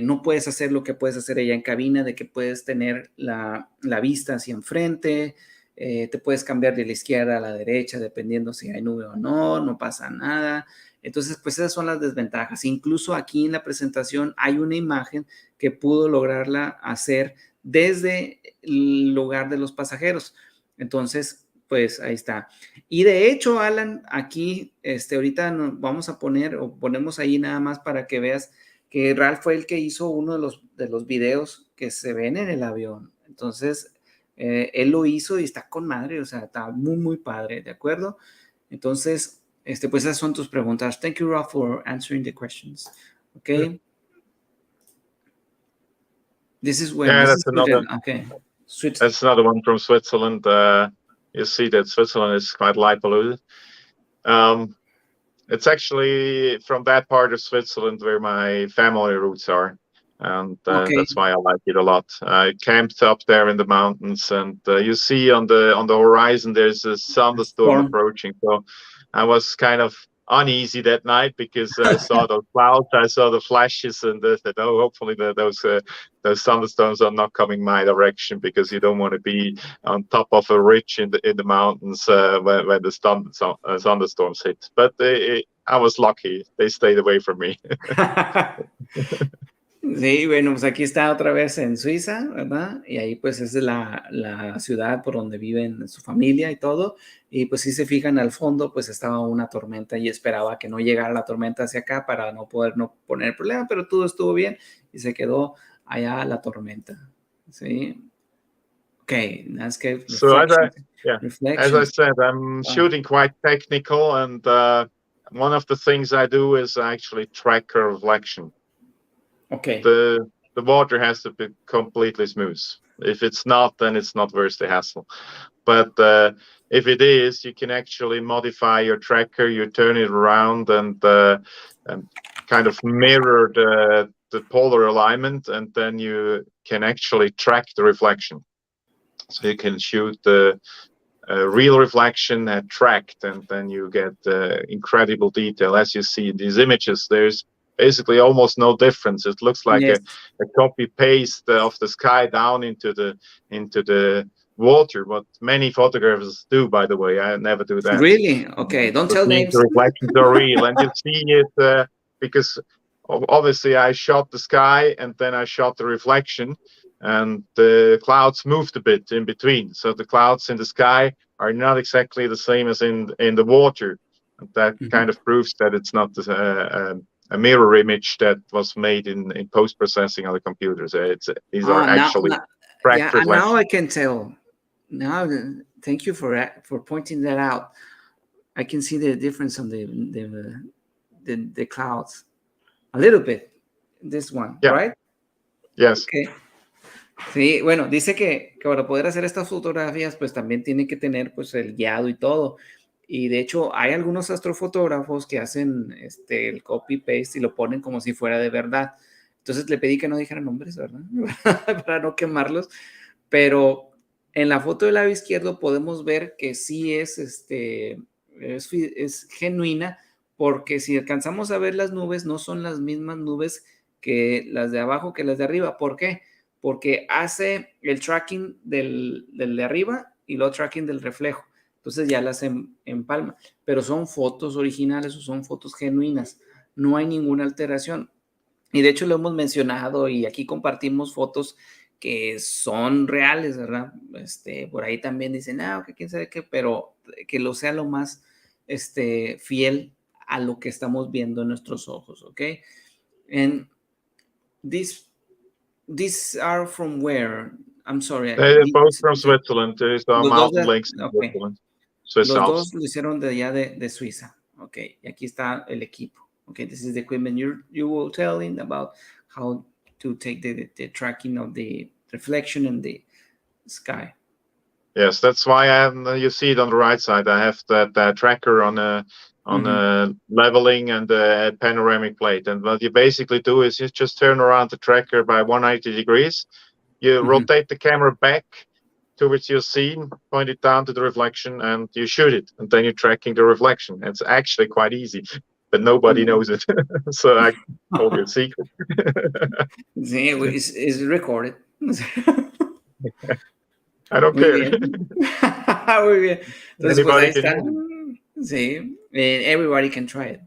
S3: No puedes hacer lo que puedes hacer allá en cabina, de que puedes tener la vista hacia enfrente. Te puedes cambiar de la izquierda a la derecha dependiendo si hay nube o no pasa nada. Entonces, pues esas son las desventajas. Incluso aquí en la presentación hay una imagen que pudo lograrla hacer desde el lugar de los pasajeros. Entonces, pues ahí está. Y de hecho, Alan, aquí ahorita nos vamos a poner, o ponemos ahí nada más para que veas que Ralf fue el que hizo uno de los videos que se ven en el avión. Entonces, él lo hizo y está con madre, o sea, está muy, muy padre, ¿de acuerdo? Entonces, pues esas son tus preguntas. Thank you, Ralf, for answering the questions. Okay.
S4: Sure.
S3: This is when.
S4: Yeah,
S3: this
S4: that's
S3: is
S4: another.
S3: Okay.
S4: That's another one from Switzerland. You see that Switzerland is quite light polluted. It's actually from that part of Switzerland where my family roots are, and
S3: Okay.
S4: that's why I like it a lot. I camped up there in the mountains, and you see on the horizon there's a thunderstorm approaching. So I was kind of uneasy that night because I saw those clouds, I saw the flashes, and I said, "Oh, hopefully those thunderstorms are not coming my direction," because you don't want to be on top of a ridge in the mountains when the thunderstorms hit. But I was lucky; they stayed away from me.
S3: Sí, bueno, pues aquí está otra vez en Suiza, ¿verdad? Y ahí pues es la ciudad por donde viven su familia y todo. Y pues si se fijan al fondo, pues estaba una tormenta y esperaba que no llegara la tormenta hacia acá para no poner problema, pero todo estuvo bien y se quedó allá la tormenta. ¿Sí? Okay, that's good.
S4: So as I said, I'm shooting quite technical, and one of the things I do is actually track reflection.
S3: Okay.
S4: The the water has to be completely smooth. If it's not, then it's not worth the hassle. But if it is, you can actually modify your tracker. You turn it around and kind of mirror the polar alignment, and then you can actually track the reflection. So you can shoot the real reflection tracked, and then you get incredible detail. As you see in these images, there's basically almost no difference. It looks like
S3: Yes.
S4: a copy paste of the sky down into the water. What many photographers do, by the way. I never do that.
S3: Really? Okay, don't
S4: That
S3: tell
S4: means
S3: names.
S4: the reflections are real, and you see it because obviously I shot the sky and then I shot the reflection, and the clouds moved a bit in between. So the clouds in the sky are not exactly the same as in the water. And that kind of proves that it's not a mirror image that was made in post processing on the computers. These are actually tracked
S3: Yeah, now
S4: reflections.
S3: I can tell. Now, thank you for pointing that out. I can see the difference on the clouds a little bit. This one,
S4: Yeah.
S3: right?
S4: Yes.
S3: Okay. Sí, bueno, dice que para poder hacer estas fotografías, pues también tiene que tener pues el guiado y todo. Y de hecho, hay algunos astrofotógrafos que hacen el copy-paste y lo ponen como si fuera de verdad. Entonces le pedí que no dijera nombres, ¿verdad? Para no quemarlos. Pero en la foto del lado izquierdo podemos ver que sí es genuina, porque si alcanzamos a ver las nubes, no son las mismas nubes que las de abajo que las de arriba. ¿Por qué? Porque hace el tracking del de arriba y luego tracking del reflejo. Entonces ya las empalma. Pero son fotos originales o son fotos genuinas. No hay ninguna alteración. Y de hecho lo hemos mencionado y aquí compartimos fotos que son reales, ¿verdad? Por ahí también dicen, que quién sabe qué, pero que lo sea lo más fiel a lo que estamos viendo en nuestros ojos, ¿ok? And these are from where? I'm sorry.
S4: Both from Switzerland. There's
S3: Los dos,
S4: mountain lakes in
S3: okay.
S4: Switzerland. Swiss
S3: Los
S4: Alps.
S3: dos lo hicieron de allá de Suiza. Ok, y aquí está el equipo. Okay, this is the equipment you were telling about how to take the tracking of the reflection in the sky.
S4: Yes, that's why you see it on the right side. I have that tracker on a leveling and a panoramic plate. And what you basically do is you just turn around the tracker by 180 degrees. You rotate the camera back towards your scene, point it down to the reflection, and you shoot it. And then you're tracking the reflection. It's actually quite easy, but nobody knows it. So I told you a secret.
S3: Sí, it's recorded.
S4: I don't
S3: Muy
S4: care.
S3: bien. Muy bien. Entonces, pues ahí está. Sí, everybody can try it.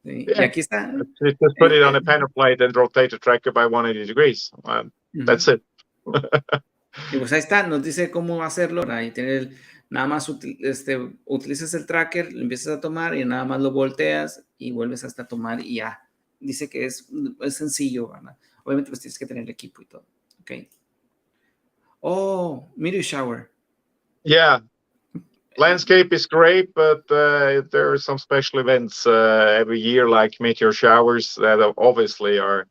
S3: Sí.
S4: Yeah.
S3: Y aquí está.
S4: Just put it on a panel plate and rotate the tracker by 180 degrees. That's it.
S3: Y pues ahí está, nos dice cómo hacerlo. Ahí tiene nada más utilizas el tracker, lo empiezas a tomar y nada más lo volteas y vuelves hasta tomar y ya. Dice que es sencillo, ¿verdad? Obviamente pues tienes que tener el equipo y todo. Ok. Oh, meteor shower.
S4: Yeah. Landscape is great, but there are some special events every year, like meteor showers, that obviously are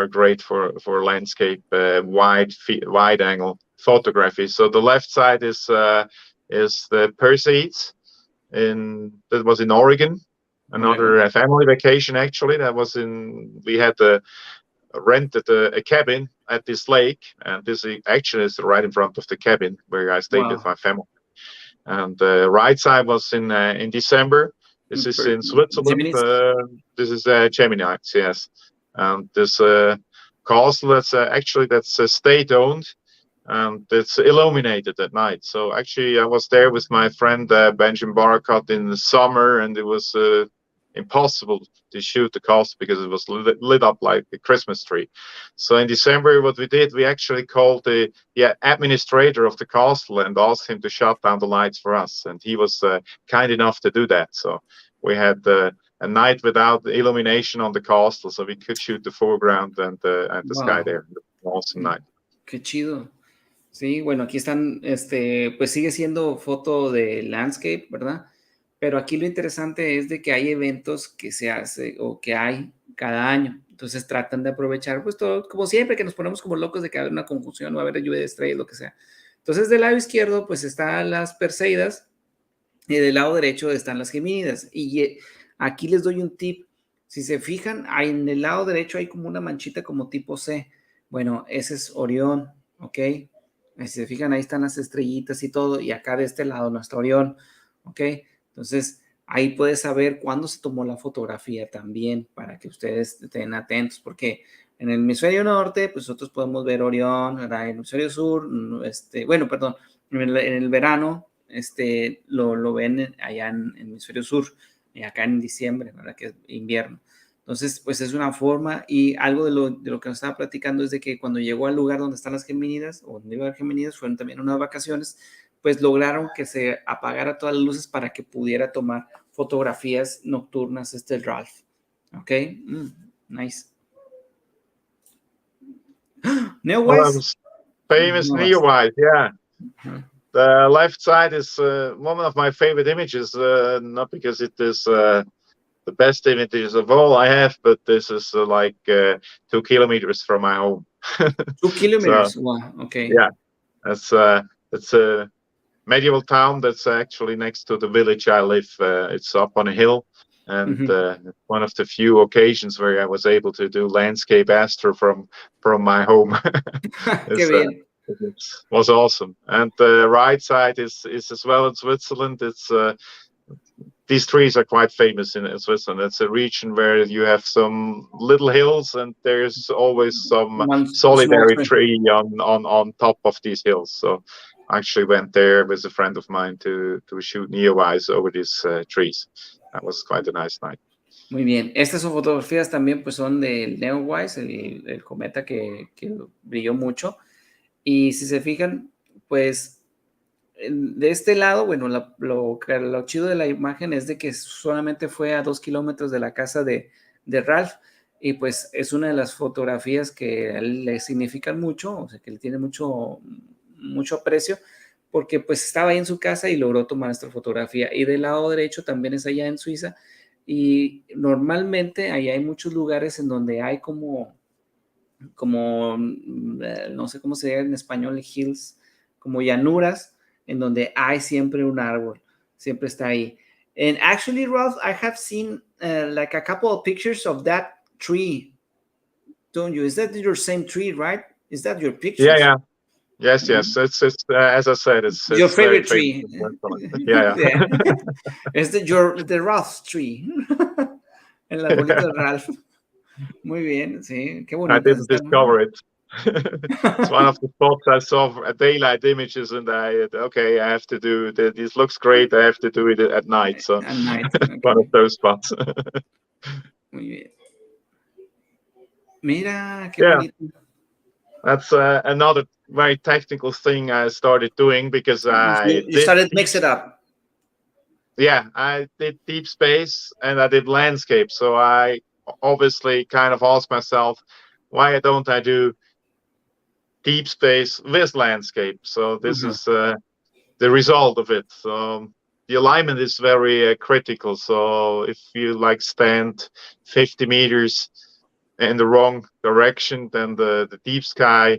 S4: great for landscape wide angle photography. So the left side is the Perseids that was in Oregon, another family vacation actually. We had rented a cabin at this lake, and this actually is right in front of the cabin where I stayed with my family. And the right side was in December. This is in Switzerland. This is Gemini, yes. And this castle that's state owned, and it's illuminated at night. So actually, I was there with my friend Benjamin Barakat in the summer, and it was impossible to shoot the castle because it was lit up like a Christmas tree. So in December, what we did, we actually called the administrator of the castle and asked him to shut down the lights for us, and he was kind enough to do that. So we had a night without the illumination on the castle, so we could shoot the foreground and the sky there. Awesome night.
S3: Qué chido. Sí, bueno, aquí están, pues sigue siendo foto de landscape, ¿verdad? Pero aquí lo interesante es de que hay eventos que se hace o que hay cada año. Entonces tratan de aprovechar, pues todo, como siempre que nos ponemos como locos de que va a haber una confusión, va a haber lluvia de estrellas, lo que sea. Entonces del lado izquierdo pues están las Perseidas y del lado derecho están las Gemínidas. Y aquí les doy un tip. Si se fijan, en el lado derecho hay como una manchita como tipo C. Bueno, ese es Orión, ¿ok? Si se fijan, ahí están las estrellitas y todo, y acá de este lado no está Orión, ¿ok? Entonces, ahí puedes saber cuándo se tomó la fotografía también, para que ustedes estén atentos, porque en el hemisferio norte, pues nosotros podemos ver Orión, ¿verdad? En el hemisferio sur, bueno, perdón, en el verano, lo ven allá en el hemisferio sur, y acá en diciembre, ¿verdad? Que es invierno. Entonces, pues es una forma, y algo de lo que nos estaba platicando es de que cuando llegó al lugar donde están las Gemínidas, o donde iba a haber Gemínidas, fueron también unas vacaciones, pues lograron que se apagara todas las luces para que pudiera tomar fotografías nocturnas Ralf. ¿Ok? Nice. Neowise?
S4: Famous Neowise, yeah. The left side is one of my favorite images, not because it is the best images of all I have, but this is like 2 kilometers from my home.
S3: 2 kilometers,
S4: so,
S3: wow, okay.
S4: Yeah, it's a medieval town that's actually next to the village I live. It's up on a hill, and one of the few occasions where I was able to do landscape astro from my home.
S3: Qué bien.
S4: It was awesome. And the right side is as well in Switzerland. It's these trees are quite famous in Switzerland. It's a region where you have some little hills, and there's always some solitary tree on top of these hills. So I actually went there with a friend of mine to shoot Neowise over these trees. That was quite a nice night.
S3: Muy bien. Estas fotografías también pues son del Neowise, el cometa que brilló mucho. Y si se fijan, pues de este lado, bueno, lo chido de la imagen es de que solamente fue a 2 kilómetros de la casa de Ralf, y pues es una de las fotografías que a él le significan mucho, o sea, que le tiene mucho aprecio, porque pues estaba ahí en su casa y logró tomar esta fotografía. Y del lado derecho también es allá en Suiza, y normalmente ahí hay muchos lugares en donde hay como no sé cómo se dice en español, hills, como llanuras, en donde hay siempre un árbol, siempre está ahí. And actually, Ralph, I have seen like a couple of pictures of that tree, don't you? Is that your same tree, right? Is that your picture?
S4: Yeah. Yes. It's as I said, it's
S3: your favorite tree.
S4: Yeah.
S3: It's the Ralph's tree. El arbolito de Ralph. Muy bien, sí, qué bonito.
S4: I didn't discover it. It's one of the spots I saw at daylight images, and I have to do this. Looks great. I have to do it at night. So
S3: at night. Okay.
S4: One of those spots.
S3: Muy bien. Mira, qué bonito.
S4: That's another very technical thing I started doing because
S3: you started mix it up.
S4: Yeah, I did deep space and I did landscape. So I obviously kind of asked myself, why don't I do deep space with landscape? So this is the result of it. So the alignment is very critical. So if you stand 50 meters in the wrong direction, then the deep sky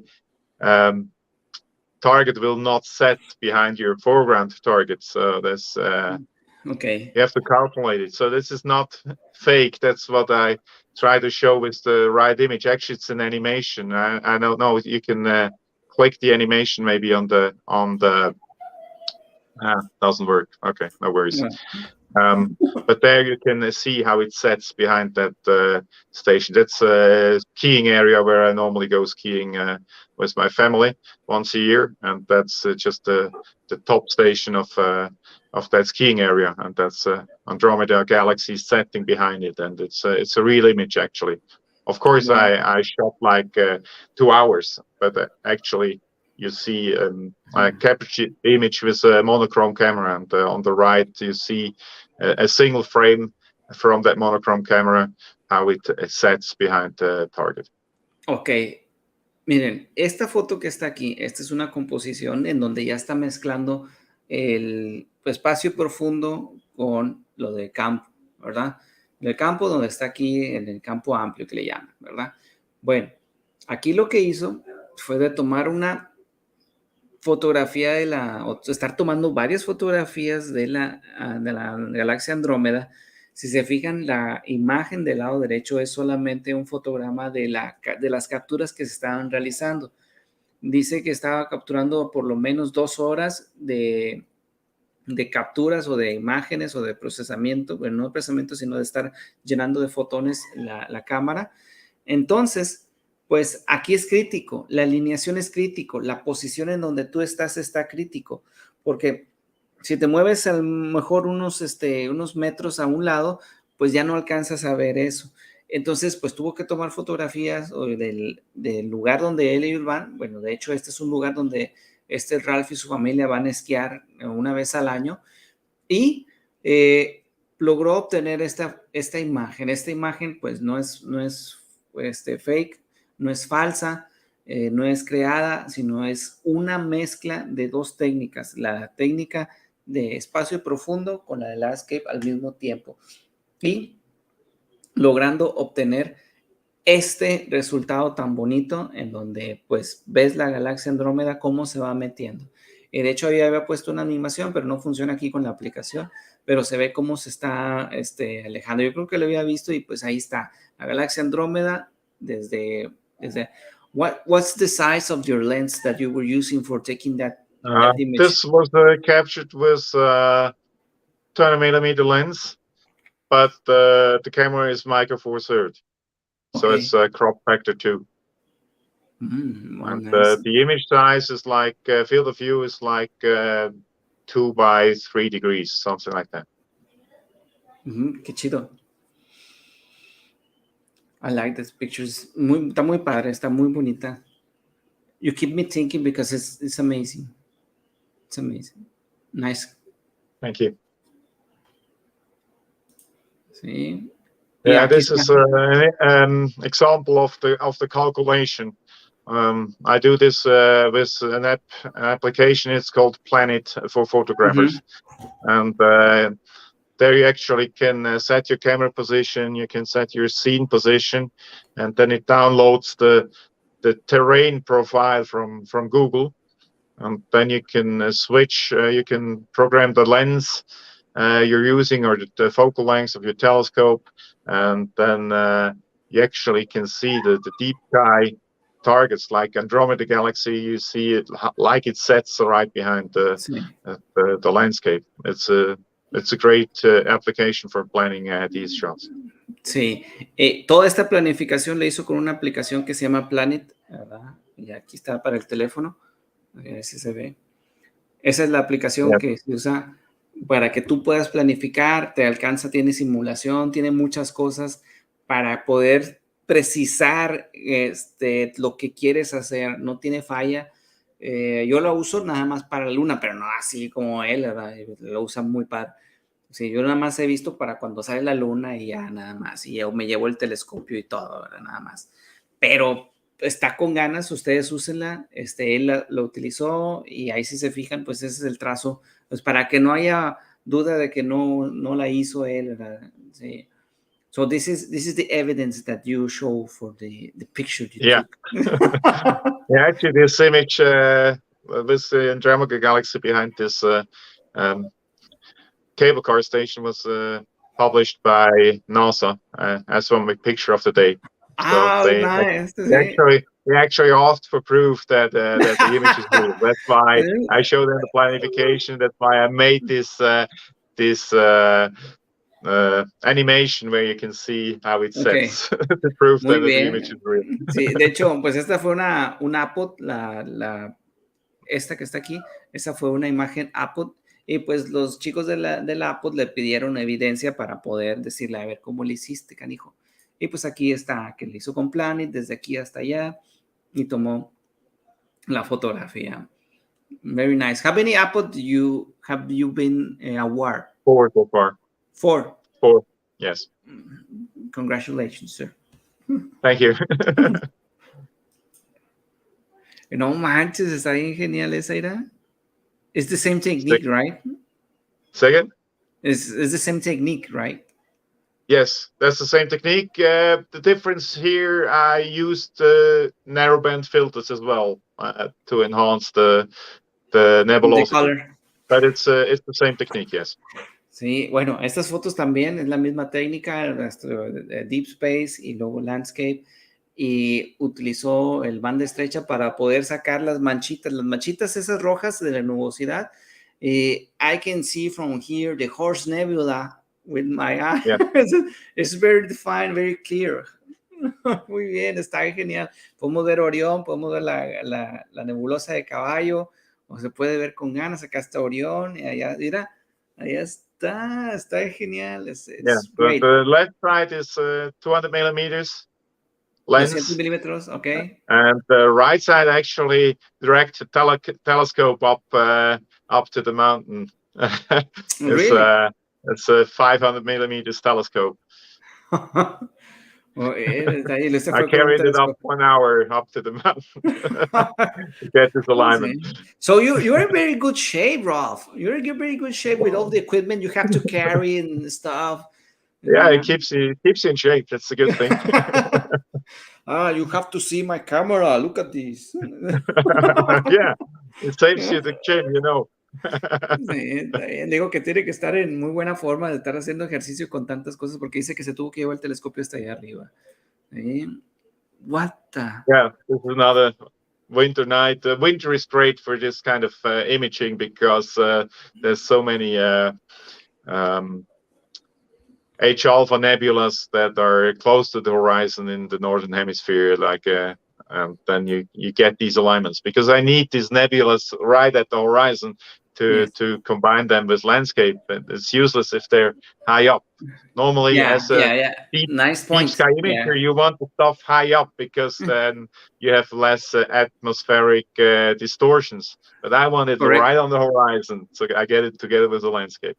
S4: target will not set behind your foreground target. So that's
S3: okay.
S4: You have to calculate it. So this is not fake. That's what I try to show with the right image. Actually, it's an animation. I don't know. You can click the animation maybe on the doesn't work. Okay, no worries. Yeah. But there you can see how it sets behind that station. That's a skiing area where I normally go skiing with my family once a year, and that's just the top station of that skiing area, and that's Andromeda Galaxy setting behind it, and it's a real image actually. Of course, I shot 2 hours, but actually you see I captured the image with a monochrome camera, and on the right you see a single frame from that monochrome camera, how it sets behind the target.
S3: Ok, miren, esta foto que está aquí, esta es una composición en donde ya está mezclando el espacio profundo con lo de campo, ¿verdad? del campo donde está aquí en el campo amplio que le llaman, ¿verdad? Bueno, aquí lo que hizo fue de tomar una fotografía o estar tomando varias fotografías de la galaxia Andrómeda. Si se fijan, la imagen del lado derecho es solamente un fotograma de las capturas que se estaban realizando. Dice que estaba capturando por lo menos 2 horas de capturas o de imágenes o de procesamiento, bueno, no de procesamiento, sino de estar llenando de fotones la cámara. Entonces, pues aquí es crítico, la alineación es crítico, la posición en donde tú estás está crítico, porque si te mueves a lo mejor unos metros a un lado, pues ya no alcanzas a ver eso. Entonces, pues tuvo que tomar fotografías del lugar donde él y ellos van. Bueno, de hecho, este es un lugar donde Ralph y su familia van a esquiar una vez al año y logró obtener esta imagen. Esta imagen, pues, no es fake, no es falsa, no es creada, sino es una mezcla de 2 técnicas, la técnica de espacio profundo con la de landscape al mismo tiempo, y logrando obtener este resultado tan bonito en donde pues ves la galaxia Andrómeda cómo se va metiendo. De hecho, yo había puesto una animación, pero no funciona aquí con la aplicación, pero se ve cómo se está alejando. Yo creo que lo había visto y pues ahí está la galaxia Andrómeda desde what's the size of your lens that you were using for taking that image?
S4: This was captured with 20mm lens, but the camera is micro four third, so
S3: Okay.
S4: it's crop factor 2. And
S3: Nice.
S4: the image size is like field of view is like 2 by 3 degrees, something like that.
S3: Qué chido. I like this picture. Está muy padre, está muy bonita. You keep me thinking because it's amazing. It's amazing. Nice.
S4: Thank you.
S3: Sí.
S4: Yeah, this is an example of the calculation. I do this with an application. It's called Planet for photographers, and there you actually can set your camera position. You can set your scene position, and then it downloads the terrain profile from Google, and then you can switch. You can program the lens you're using or the focal length of your telescope, and then you actually can see the deep sky targets like Andromeda Galaxy. You see it like it sets right behind the landscape. It's a great application for planning these shots.
S3: Sí, toda esta planificación la hizo con una aplicación que se llama Planet, ¿verdad? Y aquí está para el teléfono, a ver si se ve. Esa es la aplicación que se usa para que tú puedas planificar, te alcanza, tiene simulación, tiene muchas cosas para poder precisar lo que quieres hacer, no tiene falla. Yo lo uso nada más para la luna, pero no así como él, ¿verdad? Lo usa muy padre. Sí, yo nada más he visto para cuando sale la luna y ya nada más, y yo me llevo el telescopio y todo, ¿verdad? Nada más. Pero está con ganas, ustedes úsenla, él lo utilizó y ahí si se fijan, pues ese es el trazo, pues para que no haya duda de que no la hizo él, ¿verdad? Sí. So this is the evidence that you show for the picture you took.
S4: Yeah, actually this image with the Andromeda Galaxy behind this cable car station was published by NASA as one picture of the day. So
S3: Nice.
S4: they actually asked for proof that the image is real. That's why I showed them the planification. That's why I made this animation where you can see how it sets to prove that the image is real.
S3: Sí, de hecho, pues esta fue una APOD, esta que está aquí, esa fue una imagen APOD, y pues los chicos de la APOD le pidieron evidencia para poder decirle, a ver, ¿cómo le hiciste, canijo? Y pues aquí está, que le hizo con Planet, desde aquí hasta allá, y tomó la fotografía. Very nice. How many APOD have you been awarded?
S4: 4 so far.
S3: 4?
S4: 4, yes.
S3: Congratulations, sir.
S4: Thank you.
S3: No manches, está bien genial esa, Ira. It's the same technique, right?
S4: Second?
S3: It's the same technique, right?
S4: Yes, that's the same technique. The difference here, I used narrowband filters as well to enhance the
S3: The
S4: nebulosity.
S3: color.
S4: But it's the same technique, yes.
S3: Sí, bueno, estas fotos también es la misma técnica, Deep Space y luego Landscape, y utilizó el banda estrecha para poder sacar las manchitas esas rojas de la nubosidad. I can see from here the Horse Nebula with my eye.
S4: Yeah.
S3: It's very defined, very clear. Muy bien, está genial. Podemos ver Orión, podemos ver la nebulosa de Caballo, o se puede ver con ganas. Acá está Orión, y allá, mira, allá está genial. It's great.
S4: The left side is 200 millimeters
S3: 200
S4: lens,
S3: milímetros, okay.
S4: and the right side actually direct a telescope up to the mountain.
S3: Really?
S4: It's a 500 millimeters telescope.
S3: Well,
S4: I carried it up 1 hour up to the mountain to get this alignment.
S3: So you're in very good shape, Ralf. You're in very good shape with all the equipment you have to carry and stuff.
S4: Yeah, it keeps you in shape. That's a good thing.
S3: You have to see my camera. Look at this.
S4: Yeah, it saves you the gym, you know.
S3: Sí, digo que tiene que estar en muy buena forma de estar haciendo ejercicio con tantas cosas porque dice que se tuvo que llevar el telescopio hasta allá arriba. ¿Sí? What the?
S4: Yeah, this is another winter night. Winter is great for this kind of imaging because there's so many H alpha nebulas that are close to the horizon in the northern hemisphere, like then you get these alignments, because I need these nebulas right at the horizon to combine them with landscape. It's useless if they're high up. Normally, as a deep sky imager, you want the stuff high up because then you have less atmospheric distortions. But I want it right on the horizon, so I get it together with the landscape.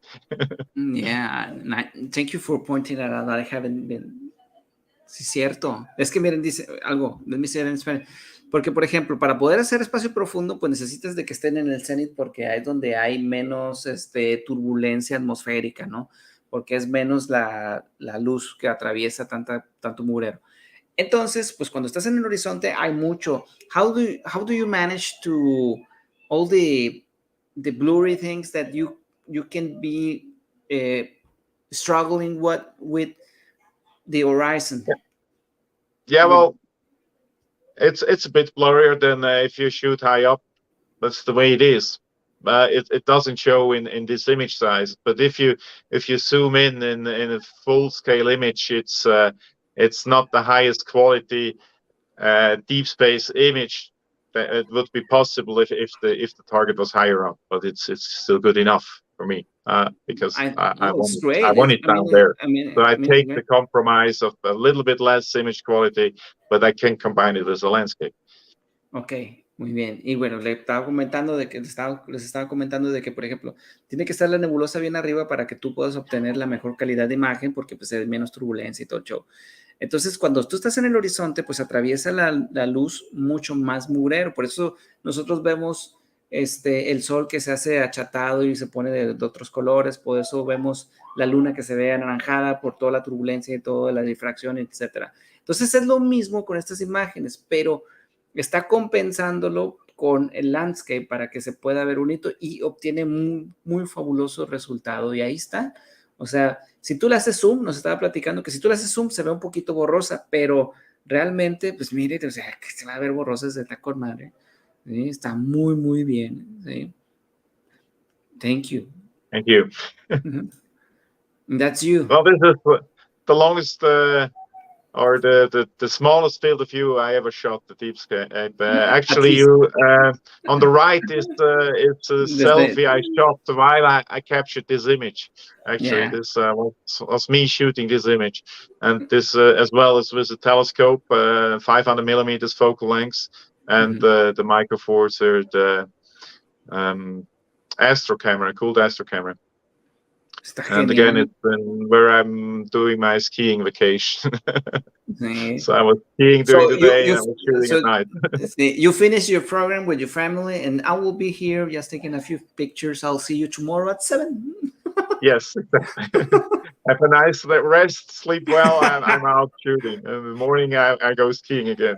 S3: Yeah, thank you for pointing that out. I haven't been. Sí, cierto. Es que miren, dice algo, let me say it in Spanish. Porque, por ejemplo, para poder hacer espacio profundo, pues necesitas de que estén en el cenit porque ahí es donde hay menos turbulencia atmosférica, ¿no? Porque es menos la luz que atraviesa tanto murero. Entonces, pues cuando estás en el horizonte hay mucho. How do you manage to all the blurry things that you can be struggling with the horizon?
S4: Yeah, well, it's a bit blurrier than if you shoot high up. That's the way it is. It doesn't show in this image size. But if you zoom in a full scale image, it's not the highest quality deep space image that it would be possible if the target was higher up. But it's still good enough for me because I want it down there. So I take the compromise of a little bit less image quality, but I can combine it with a landscape.
S3: Okay, muy bien. Y bueno, les estaba comentando de que, por ejemplo, tiene que estar la nebulosa bien arriba para que tú puedas obtener la mejor calidad de imagen porque pues hay menos turbulencia y todo el show. Entonces, cuando tú estás en el horizonte, pues atraviesa la luz mucho más murero. Por eso nosotros vemos el sol que se hace achatado y se pone de otros colores. Por eso vemos la luna que se ve anaranjada por toda la turbulencia y toda la difracción, etcétera. Entonces, es lo mismo con estas imágenes, pero está compensándolo con el landscape para que se pueda ver bonito y obtiene muy, muy fabuloso resultado. Y ahí está. O sea, si tú le haces zoom, nos estaba platicando que si tú le haces zoom se ve un poquito borrosa, pero realmente, pues mire, o sea, que se va a ver borrosa desde la con madre. ¿Sí? Está muy, muy bien. ¿Sí? Thank you.
S4: Thank you.
S3: That's you.
S4: Well, this is the longest or the smallest field of view I ever shot, the deep sky. Actually, you on the right is it's a selfie I shot while I captured this image. Actually, this was me shooting this image, and this as well as with a telescope, 500 millimeters focal length, and the Micro Four Third Astro camera, cooled Astro camera. And again, it's where I'm doing my skiing vacation. So I was skiing during the day and I was shooting at night.
S3: You finish your program with your family, and I will be here just taking a few pictures. I'll see you tomorrow at 7.
S4: Yes, exactly. have a nice rest, sleep well, and I'm out shooting. And in the morning, I go skiing again.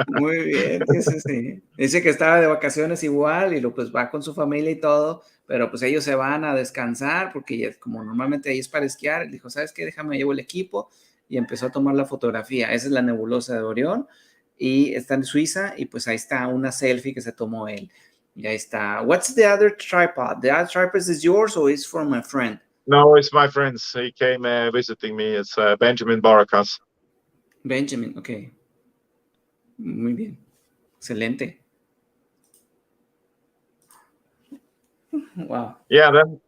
S3: Muy bien, sí, sí, sí. Dice que estaba de vacaciones igual y pues va con su familia y todo, pero pues ellos se van a descansar porque como normalmente ahí es para esquiar, dijo, ¿sabes qué? Déjame llevo el equipo y empezó a tomar la fotografía. Esa es la nebulosa de Orión y está en Suiza y pues ahí está una selfie que se tomó él. Y ahí está. What's the other tripod? The other tripod is yours or is from my friend?
S4: No, it's my friends. He came visiting me. It's Benjamin Barakas.
S3: Benjamin, ok. Muy bien. Excelente. Wow.
S4: Yeah, then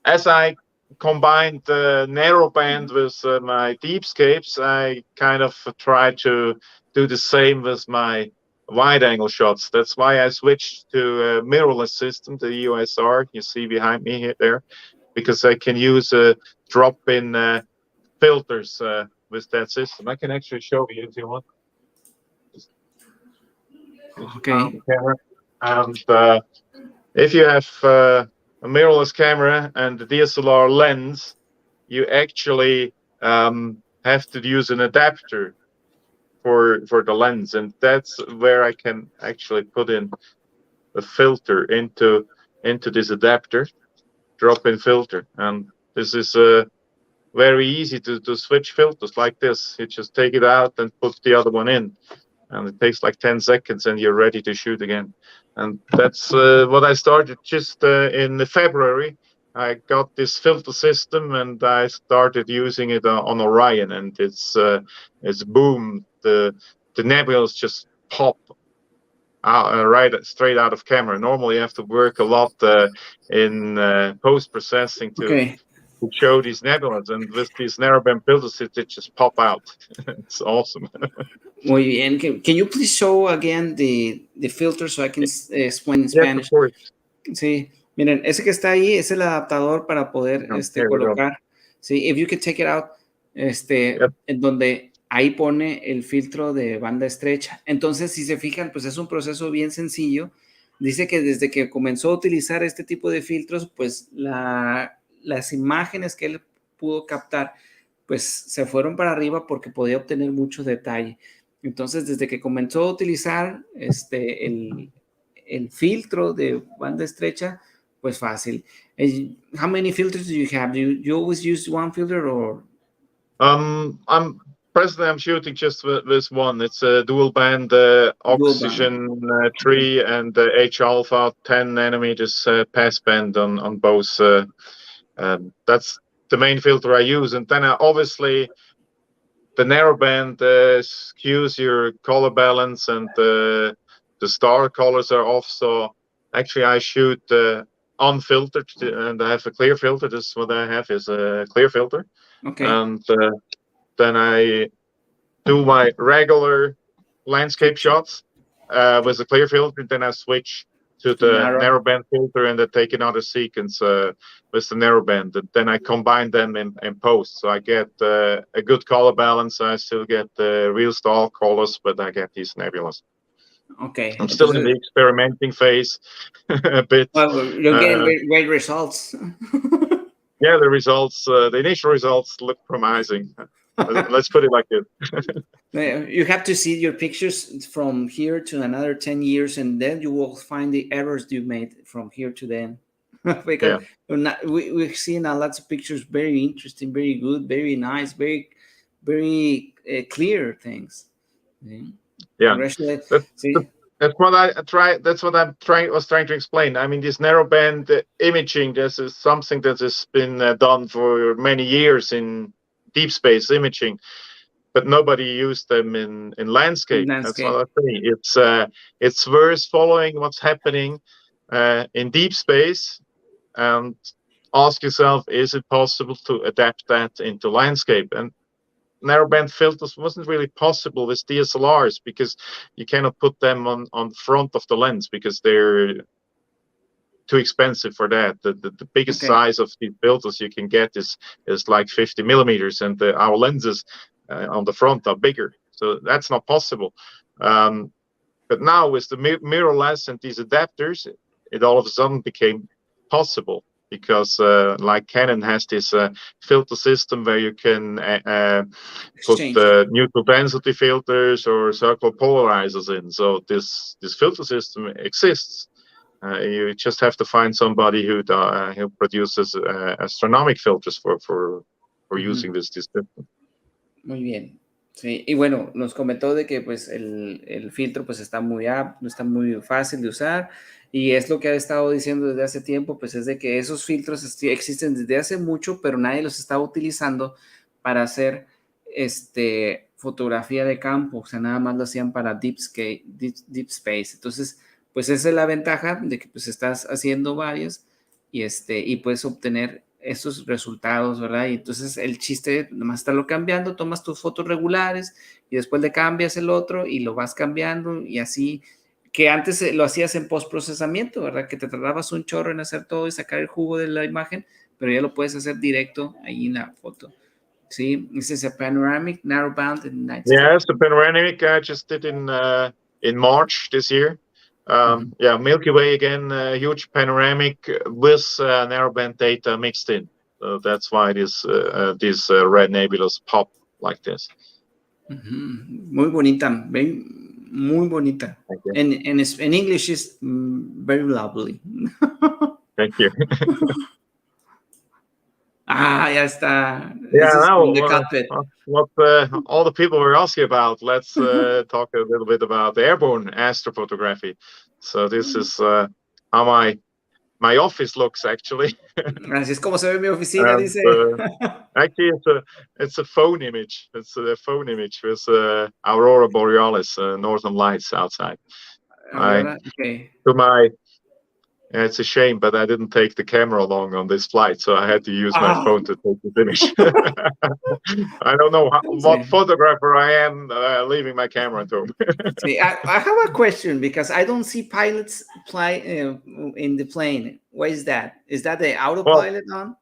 S4: as I combined the narrow band with my deepscapes, I kind of try to do the same with my wide angle shots. That's why I switched to a mirrorless system, the USR you see behind me there, because I can use drop-in filters with that system. I can actually show you if you want.
S3: Okay.
S4: Camera. And if you have a mirrorless camera and the DSLR lens, you actually have to use an adapter for the lens, and that's where I can actually put in a filter into this adapter, drop-in filter, and this is very easy to switch filters like this. You just take it out and put the other one in, and it takes like 10 seconds and you're ready to shoot again. And that's what I started just in February. I got this filter system and I started using it on Orion, and it's boom. The nebulas just pop out, right straight out of camera. Normally you have to work a lot in post-processing to show these nebulas, and with these narrowband filters they just pop out. It's awesome.
S3: Muy bien. Can you please show again the filter so I can explain in Spanish?
S4: Yes, of course.
S3: Sí, miren, ese que está ahí es el adaptador para poder colocar. Sí, if you could take it out, en donde ahí pone el filtro de banda estrecha. Entonces, si se fijan, pues es un proceso bien sencillo. Dice que desde que comenzó a utilizar este tipo de filtros, pues las imágenes que él pudo captar, pues se fueron para arriba porque podía obtener mucho detalle. Entonces, desde que comenzó a utilizar el filtro de banda estrecha, pues fácil. How many filters do you have? Do you always use one filter or?
S4: I'm shooting just with one. It's a dual band oxygen 3 and H alpha 10 nanometers passband on both. That's the main filter I use, and then obviously the narrowband skews your color balance, and the star colors are off. So actually, I shoot unfiltered, and I have a clear filter. This is what I have, is a clear filter.
S3: Okay.
S4: And then I do my regular landscape shots with a clear filter. Then I switch to the narrowband filter, and I take another sequence with the narrowband. And then I combine them in post. So I get a good color balance. I still get the real star colors, but I get these nebulas.
S3: Okay.
S4: I'm still in the experimenting phase a bit.
S3: Well, you're getting great results.
S4: Yeah, the results, the initial results look promising. Let's put it like this.
S3: You have to see your pictures from here to another 10 years, and then you will find the errors you made from here to then. Because we've seen lots of pictures, very interesting, very good, very nice, very, very clear things.
S4: Yeah, that's what I try. That's what was trying to explain. I mean, this narrowband imaging. This is something that has been done for many years in deep space imaging, but nobody used them in landscape. That's what I say. It's worth following what's happening in deep space and ask yourself, is it possible to adapt that into landscape? And narrowband filters wasn't really possible with DSLRs because you cannot put them on front of the lens because they're too expensive for that. The biggest size of these filters you can get is like 50 millimeters, and our lenses on the front are bigger, so that's not possible. But now with the mirrorless and these adapters, it all of a sudden became possible. because like Canon has this filter system where you can put
S3: Exchange.
S4: neutral density filters or circle polarizers in. So this filter system exists. You just have to find somebody who produces astronomic filters for using this system.
S3: Muy bien. Sí, y bueno, nos comentó de que pues el filtro pues está no está muy fácil de usar, y es lo que ha estado diciendo desde hace tiempo, pues es de que esos filtros existen desde hace mucho, pero nadie los estaba utilizando para hacer fotografía de campo, o sea, nada más lo hacían para deep space. Entonces, pues esa es la ventaja de que pues estás haciendo varios y puedes obtener estos resultados, ¿verdad? Y entonces el chiste, nomás estarlo cambiando, tomas tus fotos regulares y después le cambias el otro y lo vas cambiando, y así, que antes lo hacías en postprocesamiento, ¿verdad? Que te tardabas un chorro en hacer todo y sacar el jugo de la imagen, pero ya lo puedes hacer directo ahí en la foto. ¿Sí? This is a panoramic narrowband in the United States.
S4: Yeah, it's the panoramic I just did in March this year. Yeah, Milky Way again, huge panoramic with narrowband data mixed in. So that's why these red nebulas pop like this.
S3: Muy bonita, muy bonita. En English is very lovely.
S4: Thank you.
S3: Ya está.
S4: Yeah, now
S3: what
S4: all the people were asking about. Let's talk a little bit about airborne astrophotography. So this is how my office looks actually.
S3: Así es como se ve mi oficina, dice.
S4: Actually, it's a phone image. It's a phone image with aurora borealis, northern lights outside.
S3: Okay.
S4: It's a shame, but I didn't take the camera along on this flight, so I had to use my phone to take this image. I don't know what photographer I am leaving my camera at home.
S3: See, I have a question, because I don't see pilots fly in the plane. Why is that? Is that the autopilot on?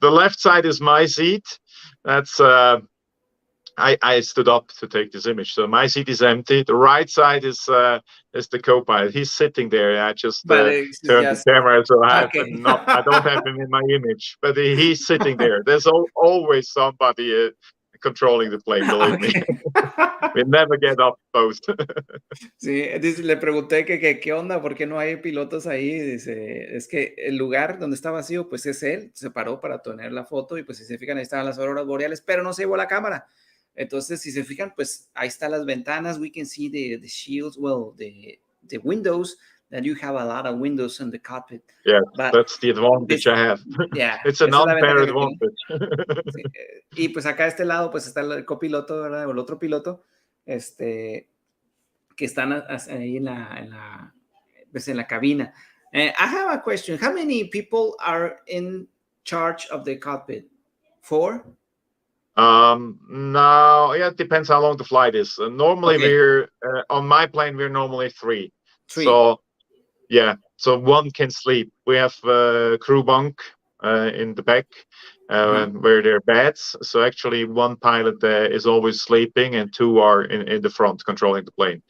S4: The left side is my seat. That's I stood up to take this image, so my seat is empty. The right side is the co-pilot. He's sitting there. I just turned the camera, so I don't have him in my image, but he's sitting there. There's always somebody controlling the plane, believe me. We never get up both.
S3: Sí, le pregunté que qué onda, por qué no hay pilotos ahí. Dice, es que el lugar donde está vacío, pues es él. Se paró para tener la foto, y pues si se fijan, ahí estaban las auroras boreales, pero no se llevó la cámara. Entonces, si se fijan, pues ahí están las ventanas. We can see the shields, well, the windows, that you have a lot of windows in the cockpit.
S4: Yeah, that's the advantage I have.
S3: Yeah,
S4: it's an unfair advantage.
S3: Sí. Y pues acá a este lado, pues está el copiloto, ¿verdad? O el otro piloto, que están ahí en la cabina. I have a question. How many people are in charge of the cockpit? 4?
S4: No, yeah, it depends how long the flight is. Normally we're on my plane, we're normally 3. So yeah, so one can sleep. We have crew bunk in the back where there are beds. So actually one pilot is always sleeping, and 2 are in the front controlling the plane.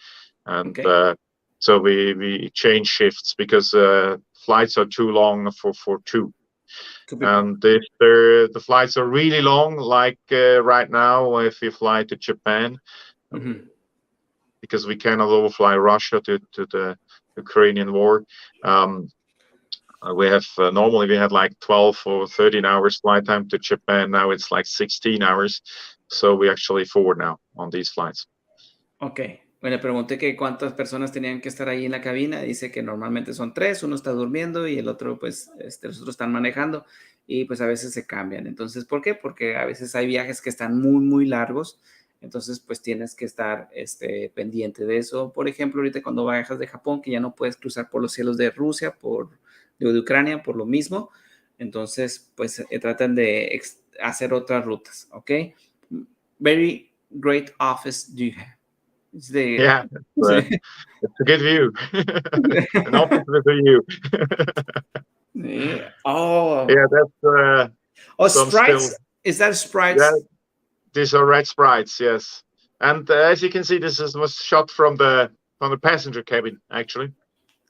S4: And so we change shifts, because flights are too long for 2. And if the flights are really long, like right now, if you fly to Japan, because we cannot overfly Russia to the Ukrainian war, we have normally we had like 12 or 13 hours flight time to Japan. Now it's like 16 hours, so we actually 4 now on these flights.
S3: Okay. Bueno, le pregunté que cuántas personas tenían que estar ahí en la cabina. Dice que normalmente son 3, uno está durmiendo y el otro, pues, los otros están manejando, y pues a veces se cambian. Entonces, ¿por qué? Porque a veces hay viajes que están muy, muy largos. Entonces, pues tienes que estar pendiente de eso. Por ejemplo, ahorita cuando viajas de Japón, que ya no puedes cruzar por los cielos de Rusia, de Ucrania, por lo mismo. Entonces, pues tratan de hacer otras rutas, ¿ok? Very great office do you have. It's
S4: it's a good view. An office with a view.
S3: Yeah. Oh.
S4: Yeah, that's
S3: sprites. Is that sprites?
S4: Yeah, these are red sprites, yes. And as you can see, this was shot from the passenger cabin, actually.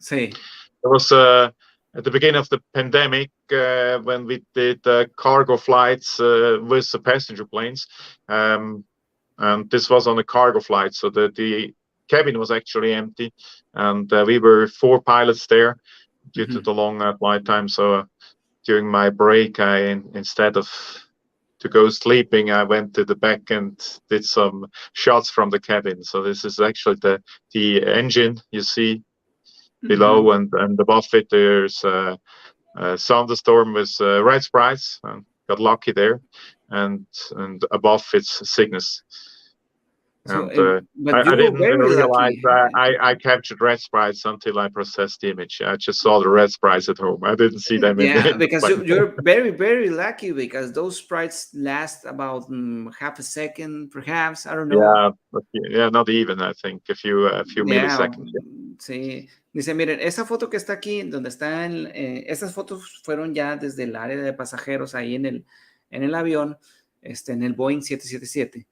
S3: Sí.
S4: It was at the beginning of the pandemic. when we did cargo flights with the passenger planes. And this was on a cargo flight, so the cabin was actually empty, and we were 4 pilots there due to the long flight time. So during my break, instead of to go sleeping, I went to the back and did some shots from the cabin. So this is actually the engine you see below, and above it there's a thunderstorm with red sprites. Got lucky there, and above it's Cygnus.
S3: So,
S4: And
S3: but
S4: I
S3: you were
S4: didn't
S3: very
S4: realize
S3: lucky.
S4: I captured red sprites until I processed the image. I just saw the red sprites at home. I didn't see them in
S3: Yeah,
S4: the
S3: because
S4: plane.
S3: you're very, very lucky, because those sprites last about half a second, perhaps. I don't know.
S4: Yeah, but yeah, not even. I think a few milliseconds.
S3: Sí. Dice, miren, esa foto que está aquí, donde están, esas fotos fueron ya desde el área de pasajeros ahí en el avión, en el Boeing 777.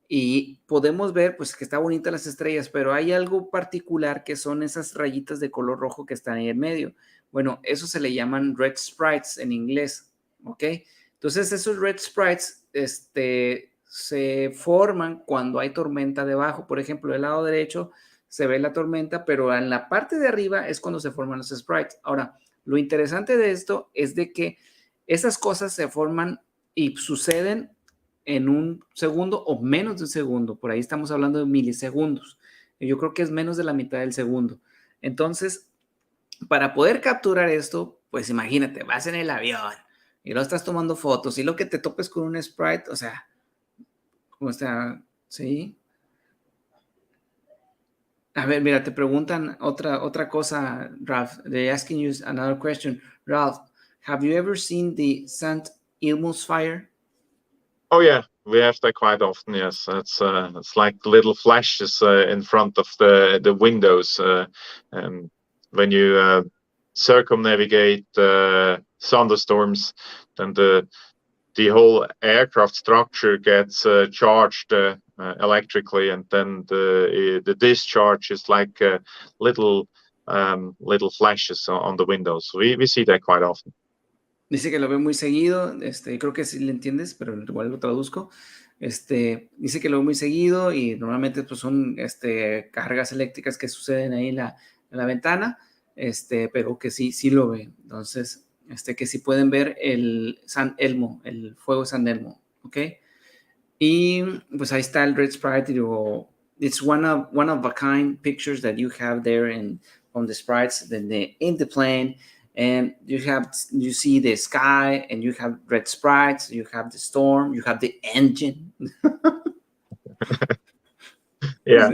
S3: Y podemos ver, pues, que está bonita las estrellas, pero hay algo particular que son esas rayitas de color rojo que están ahí en medio. Bueno, eso se le llaman red sprites en inglés, ¿ok? Entonces, esos red sprites, se forman cuando hay tormenta debajo. Por ejemplo, del lado derecho se ve la tormenta, pero en la parte de arriba es cuando se forman los sprites. Ahora, lo interesante de esto es de que esas cosas se forman y suceden en un segundo o menos de un segundo. Por ahí estamos hablando de milisegundos. Yo creo que es menos de la mitad del segundo. Entonces, para poder capturar esto, pues imagínate, vas en el avión y lo estás tomando fotos y lo que te topes con un sprite, o sea, sí. A ver, mira, te preguntan otra cosa, Ralf. They're asking you another question. Ralf, have you ever seen the St. Elmo's fire?
S4: Oh yeah, we have that quite often. Yes, it's like little flashes in front of the windows, and when you circumnavigate thunderstorms, then the whole aircraft structure gets charged electrically, and then the discharge is like little flashes on the windows. We see that quite often.
S3: Dice que lo ve muy seguido, creo que sí le entiendes, pero igual lo traduzco. Dice que lo ve muy seguido y normalmente pues son cargas eléctricas que suceden ahí en la ventana, pero que sí lo ve. Entonces, que sí pueden ver el San Elmo, el fuego de San Elmo, ¿ok? Y pues ahí está el Red Sprite. Digo, it's one of a kind pictures that you have there on the sprites in the plane. And you see the sky, and you have red sprites, you have the storm, you have the engine.
S4: Yeah.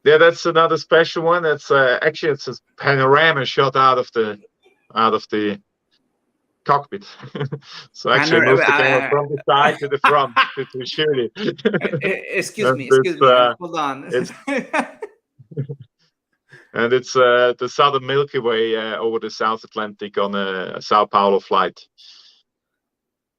S4: Yeah, that's another special one. It's actually it's a panorama shot out of the cockpit. So actually moves the camera from the side to the front to shoot it.
S3: Excuse me, hold on.
S4: And it's the southern Milky Way over the South Atlantic on a Sao Paulo flight.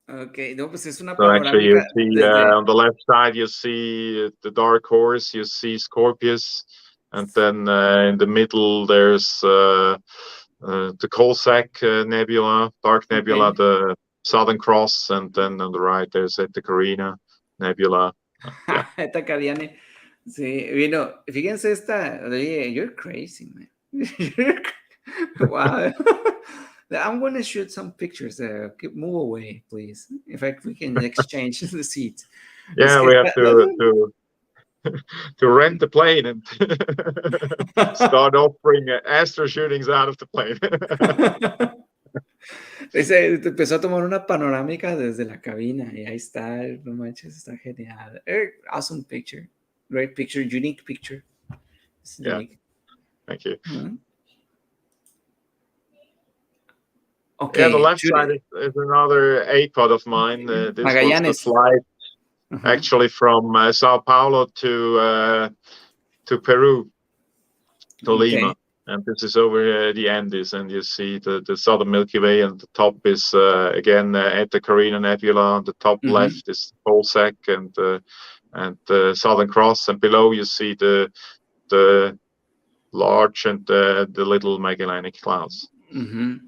S3: Okay, no, pues es una
S4: So actually you see
S3: desde...
S4: on the left side you see the dark horse, you see Scorpius, and then in the middle there's the Coalsack Nebula, Dark Nebula, the Southern Cross, and then on the right there's Eta Carina Nebula. Yeah.
S3: Eta Carina. Sí, vino, fíjense esta, you're crazy, man. Wow. I'm going to shoot some pictures there. Move away, please. In fact, we can exchange the seats.
S4: Yeah, we have to rent the plane and start offering astro shootings out of the plane.
S3: Empezó a tomar una panorámica desde la cabina y ahí está, no manches, está genial. Awesome picture. Great picture, unique picture.
S4: Yeah.
S3: Unique.
S4: Thank you.
S3: Okay.
S4: Yeah, the left side is another A-pod of mine. This
S3: Magallanes.
S4: was the flight actually from Sao Paulo to Peru, to Lima. And this is over the Andes, and you see the southern Milky Way, and the top is again Eta Carina Nebula. On the top left is Coalsack and the Southern Cross, and below you see the large and the little Magellanic Clouds.
S3: Ujú.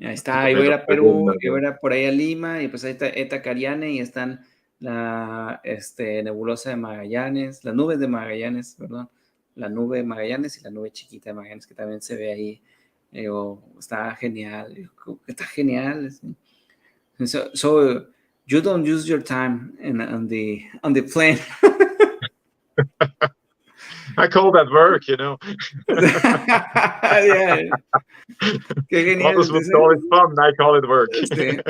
S3: Ahí
S4: In
S3: está,
S4: the
S3: iba a ir
S4: middle,
S3: a
S4: within
S3: Perú, iba a ir a por ahí a Lima, y pues ahí está Eta Cariane, y están la nebulosa de Magallanes, las nubes de Magallanes, perdón, la nube de Magallanes y la nube chiquita de Magallanes, que también se ve ahí. Está genial, está genial. So you don't use your time on the plane.
S4: I call that work, you know.
S3: Yeah. Qué genial.
S4: Others would call it fun. I call it work.
S3: Sí.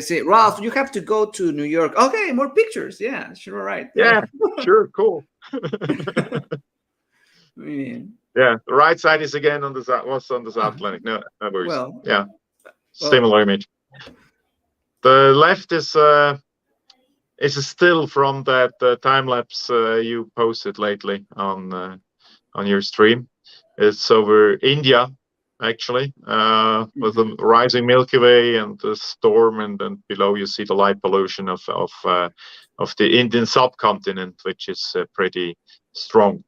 S3: Say, Ralph, you have to go to New York. Okay, more pictures. Yeah, sure, right.
S4: Yeah, sure, cool.
S3: Muy bien.
S4: Yeah, the right side is again on the was on the South Atlantic. No worries.
S3: Well,
S4: Yeah, similar image. The left is a still from that time lapse you posted lately on your stream. It's over India, actually, with the rising Milky Way and the storm, and then below you see the light pollution of the Indian subcontinent, which is pretty strong.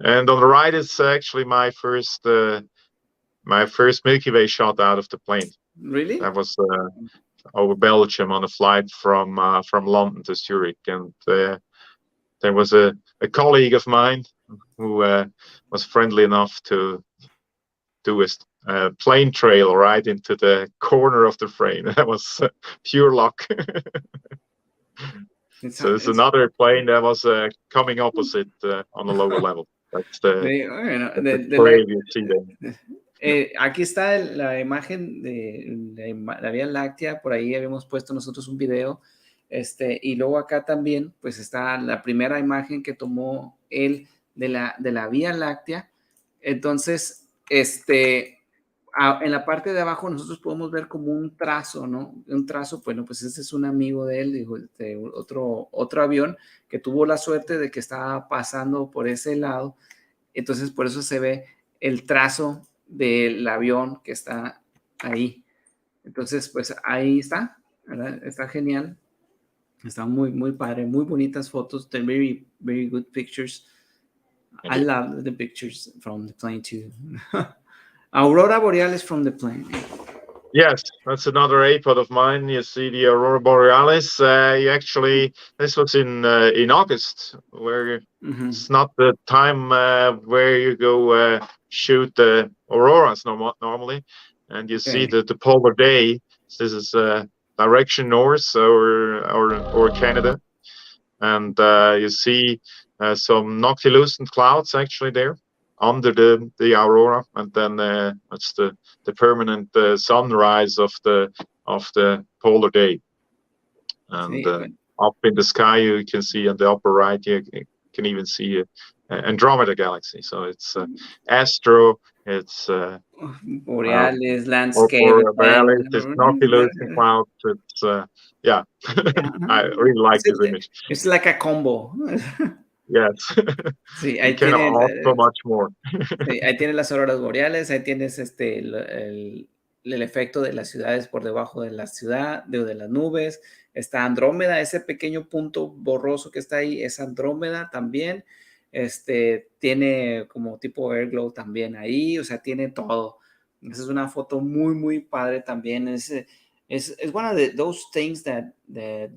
S4: And on the right is actually my first Milky Way shot out of the plane.
S3: Really?
S4: That was over Belgium on a flight from London to Zurich, and there was a colleague of mine who was friendly enough to do a plane trail right into the corner of the frame. That was pure luck. So it's another plane that was coming opposite on a lower level. That's the plane you see there.
S3: Aquí está la imagen de la Vía Láctea, por ahí habíamos puesto nosotros un video, y luego acá también pues está la primera imagen que tomó él de la Vía Láctea. Entonces, en la parte de abajo nosotros podemos ver como un trazo, ¿no? Un trazo, bueno, pues este es un amigo de él, dijo, otro avión que tuvo la suerte de que estaba pasando por ese lado, entonces por eso se ve el trazo del avión que está ahí. Entonces, pues ahí está, ¿verdad? Está genial. Está muy, muy padre, muy bonitas fotos. They're very, very good pictures. I love the pictures from the plane too. Aurora Borealis from the plane.
S4: Yes, that's another apod of mine. You see the Aurora Borealis. This was in August, where it's not the time where you go shoot the auroras normally, and you see the polar day. This is direction north or Canada, and you see some noctilucent clouds actually there under the aurora, and then it's the permanent sunrise of the polar day. And up in the sky you can see on the upper right, you can even see Andromeda galaxy. So it's astro, it's
S3: Borealis, landscape,
S4: Borealis, it's noctilucent clouds. It's I really like this image.
S3: It's like a combo.
S4: Yes.
S3: Sí, ahí
S4: tienes so much more.
S3: Sí, ahí tienes las auroras boreales, ahí tienes el efecto de las ciudades por debajo de la ciudad, de las nubes. Está Andrómeda, ese pequeño punto borroso que está ahí es Andrómeda también. Tiene como tipo airglow también ahí, o sea, tiene todo. Esa es una foto muy, muy padre también. It's one of those things that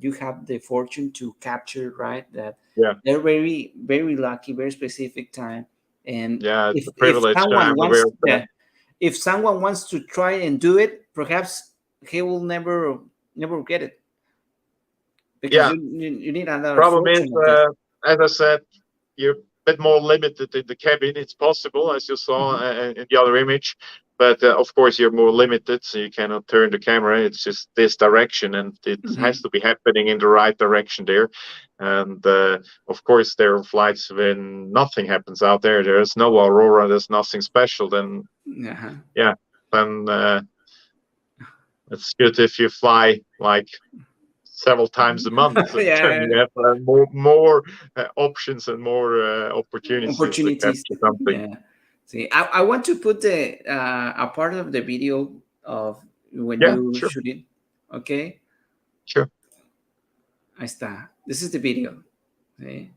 S3: you have the fortune to capture, right? That they're very, very lucky, very specific time. And
S4: it's a privilege to have
S3: if someone wants to try and do it, perhaps he will never get it. Because you need another
S4: problem is,
S3: as
S4: I said, you're a bit more limited in the cabin. It's possible, as you saw in the other image. But of course, you're more limited, so you cannot turn the camera. It's just this direction, and it has to be happening in the right direction there. And of course, there are flights when nothing happens out there. There's no aurora. There's nothing special. Then, then it's good if you fly like several times a month. You have more options and more opportunities to capture something.
S3: Yeah. See, I want to put a part of the video of when you shoot it. Okay.
S4: Sure.
S3: Ahí está. This is the video. Okay.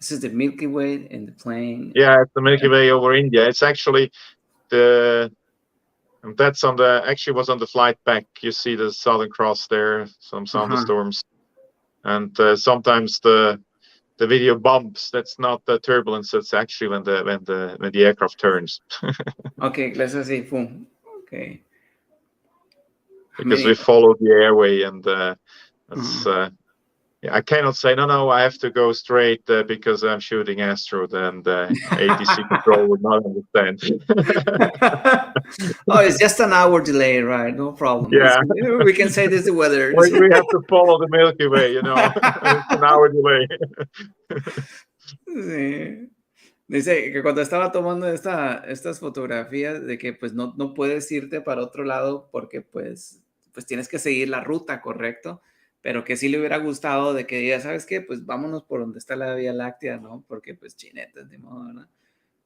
S3: This is the Milky Way and the plane.
S4: Yeah, it's the Milky Way over India. It's actually that's actually was on the flight back. You see the Southern Cross there, some thunderstorms, and sometimes the video bumps. That's not the turbulence. That's actually when the aircraft turns.
S3: Okay, let's see. Boom. Okay.
S4: Because we follow the airway, and that's I cannot say no. I have to go straight because I'm shooting Astro. Then the ATC control would not understand.
S3: Oh, it's just an hour delay, right? No problem.
S4: Yeah,
S3: We can say this is the weather.
S4: we have to follow the Milky Way, you know. It's an hour delay.
S3: Sí. Dice que cuando estaba tomando estas fotografías de que pues no puedes irte para otro lado porque pues tienes que seguir la ruta, ¿correcto? Pero que sí le hubiera gustado de que diga, ¿sabes qué? Pues vámonos por donde está la Vía Láctea, ¿no? Porque pues chinetas, de modo, ¿no?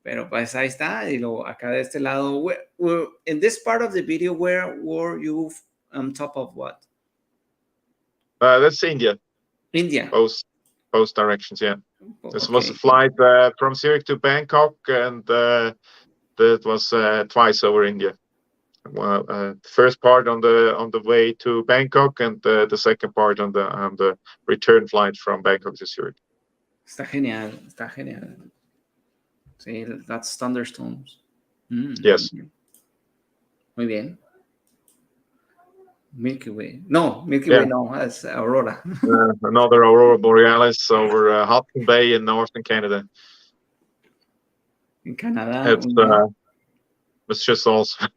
S3: Pero pues ahí está, y luego acá de este lado, in this part of the video, where were you on top of what?
S4: That's India.
S3: India.
S4: Both directions, yeah. This
S3: Okay.
S4: was a flight from Zurich to Bangkok, and that was twice over India. Well, the first part on the way to Bangkok, and the second part on the return flight from Bangkok to Zurich.
S3: Está genial, está genial. Sí, that's thunderstorms.
S4: Yes.
S3: Muy bien. Milky Way. No, Milky Way no, that's Aurora.
S4: Another Aurora Borealis over Hudson Bay in northern Canada.
S3: En Canadá.
S4: It's just awesome.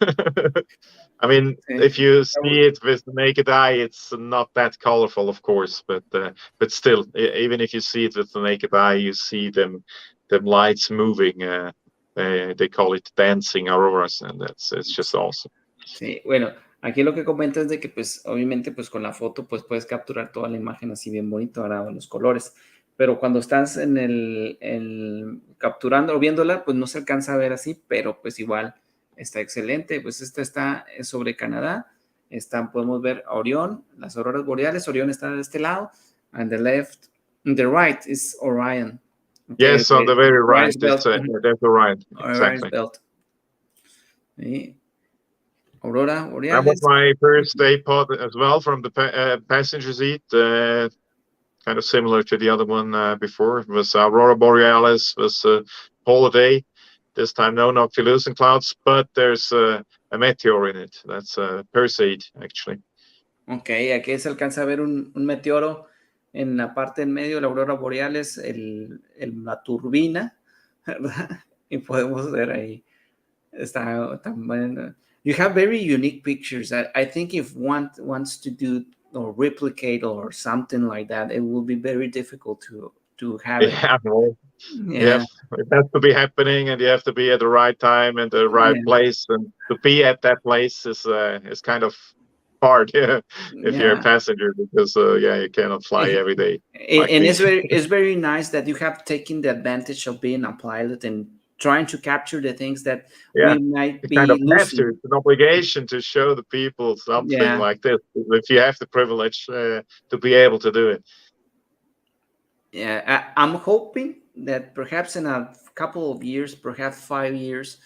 S4: I mean, if you see it with the naked eye, it's not that colorful, of course, but still, even if you see it with the naked eye, you see them lights moving. They call it dancing auroras, and it's just awesome.
S3: Sí, bueno, aquí lo que comenta es de que, pues, obviamente, pues, con la foto, pues, puedes capturar toda la imagen así bien bonito, ahora los colores, pero cuando estás capturando o viéndola, pues, no se alcanza a ver así, pero, pues, igual está excelente. Pues, esta está sobre Canadá, podemos ver a Orión, las auroras boreales. Orión está de este lado, and the right is Orion.
S4: Okay, yes, on the very right, there's Orion. Exactly.
S3: Belt. Sí. Aurora Borealis.
S4: That was my first day pod as well, from the passenger seat, kind of similar to the other one before. It was Aurora Borealis, was holiday. This time no nocturnos and clouds, but there's a meteor in it. That's Perseid, actually.
S3: Ok, aquí se alcanza a ver un meteoro en la parte en medio de la Aurora Borealis, la turbina, ¿verdad? Y podemos ver ahí. Está bueno. You have very unique pictures. I think if one wants to do or replicate or something like that, it will be very difficult to have it.
S4: Well, yeah, it has to be happening, and you have to be at the right time and the right place, and to be at that place is kind of hard if you're a passenger, because you cannot fly every day.
S3: And it's very nice that you have taken the advantage of being a pilot and trying to capture the things that we might be
S4: kind of
S3: losing.
S4: It's an obligation to show the people something like this, if you have the privilege to be able to do it.
S3: Yeah, I'm hoping that perhaps in a couple of years, perhaps 5 years,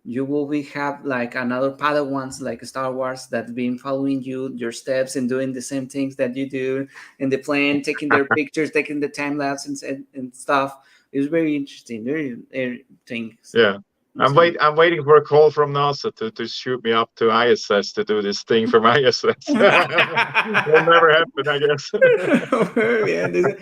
S3: you will have like another Padawans like Star Wars that's been following your steps and doing the same things that you do in the plane, taking their pictures, taking the time lapse and stuff. It's very interesting. Very things.
S4: Yeah. I'm waiting for a call from NASA to shoot me up to ISS to do this thing from ISS. Will never happen, I guess.
S3: Muy bien.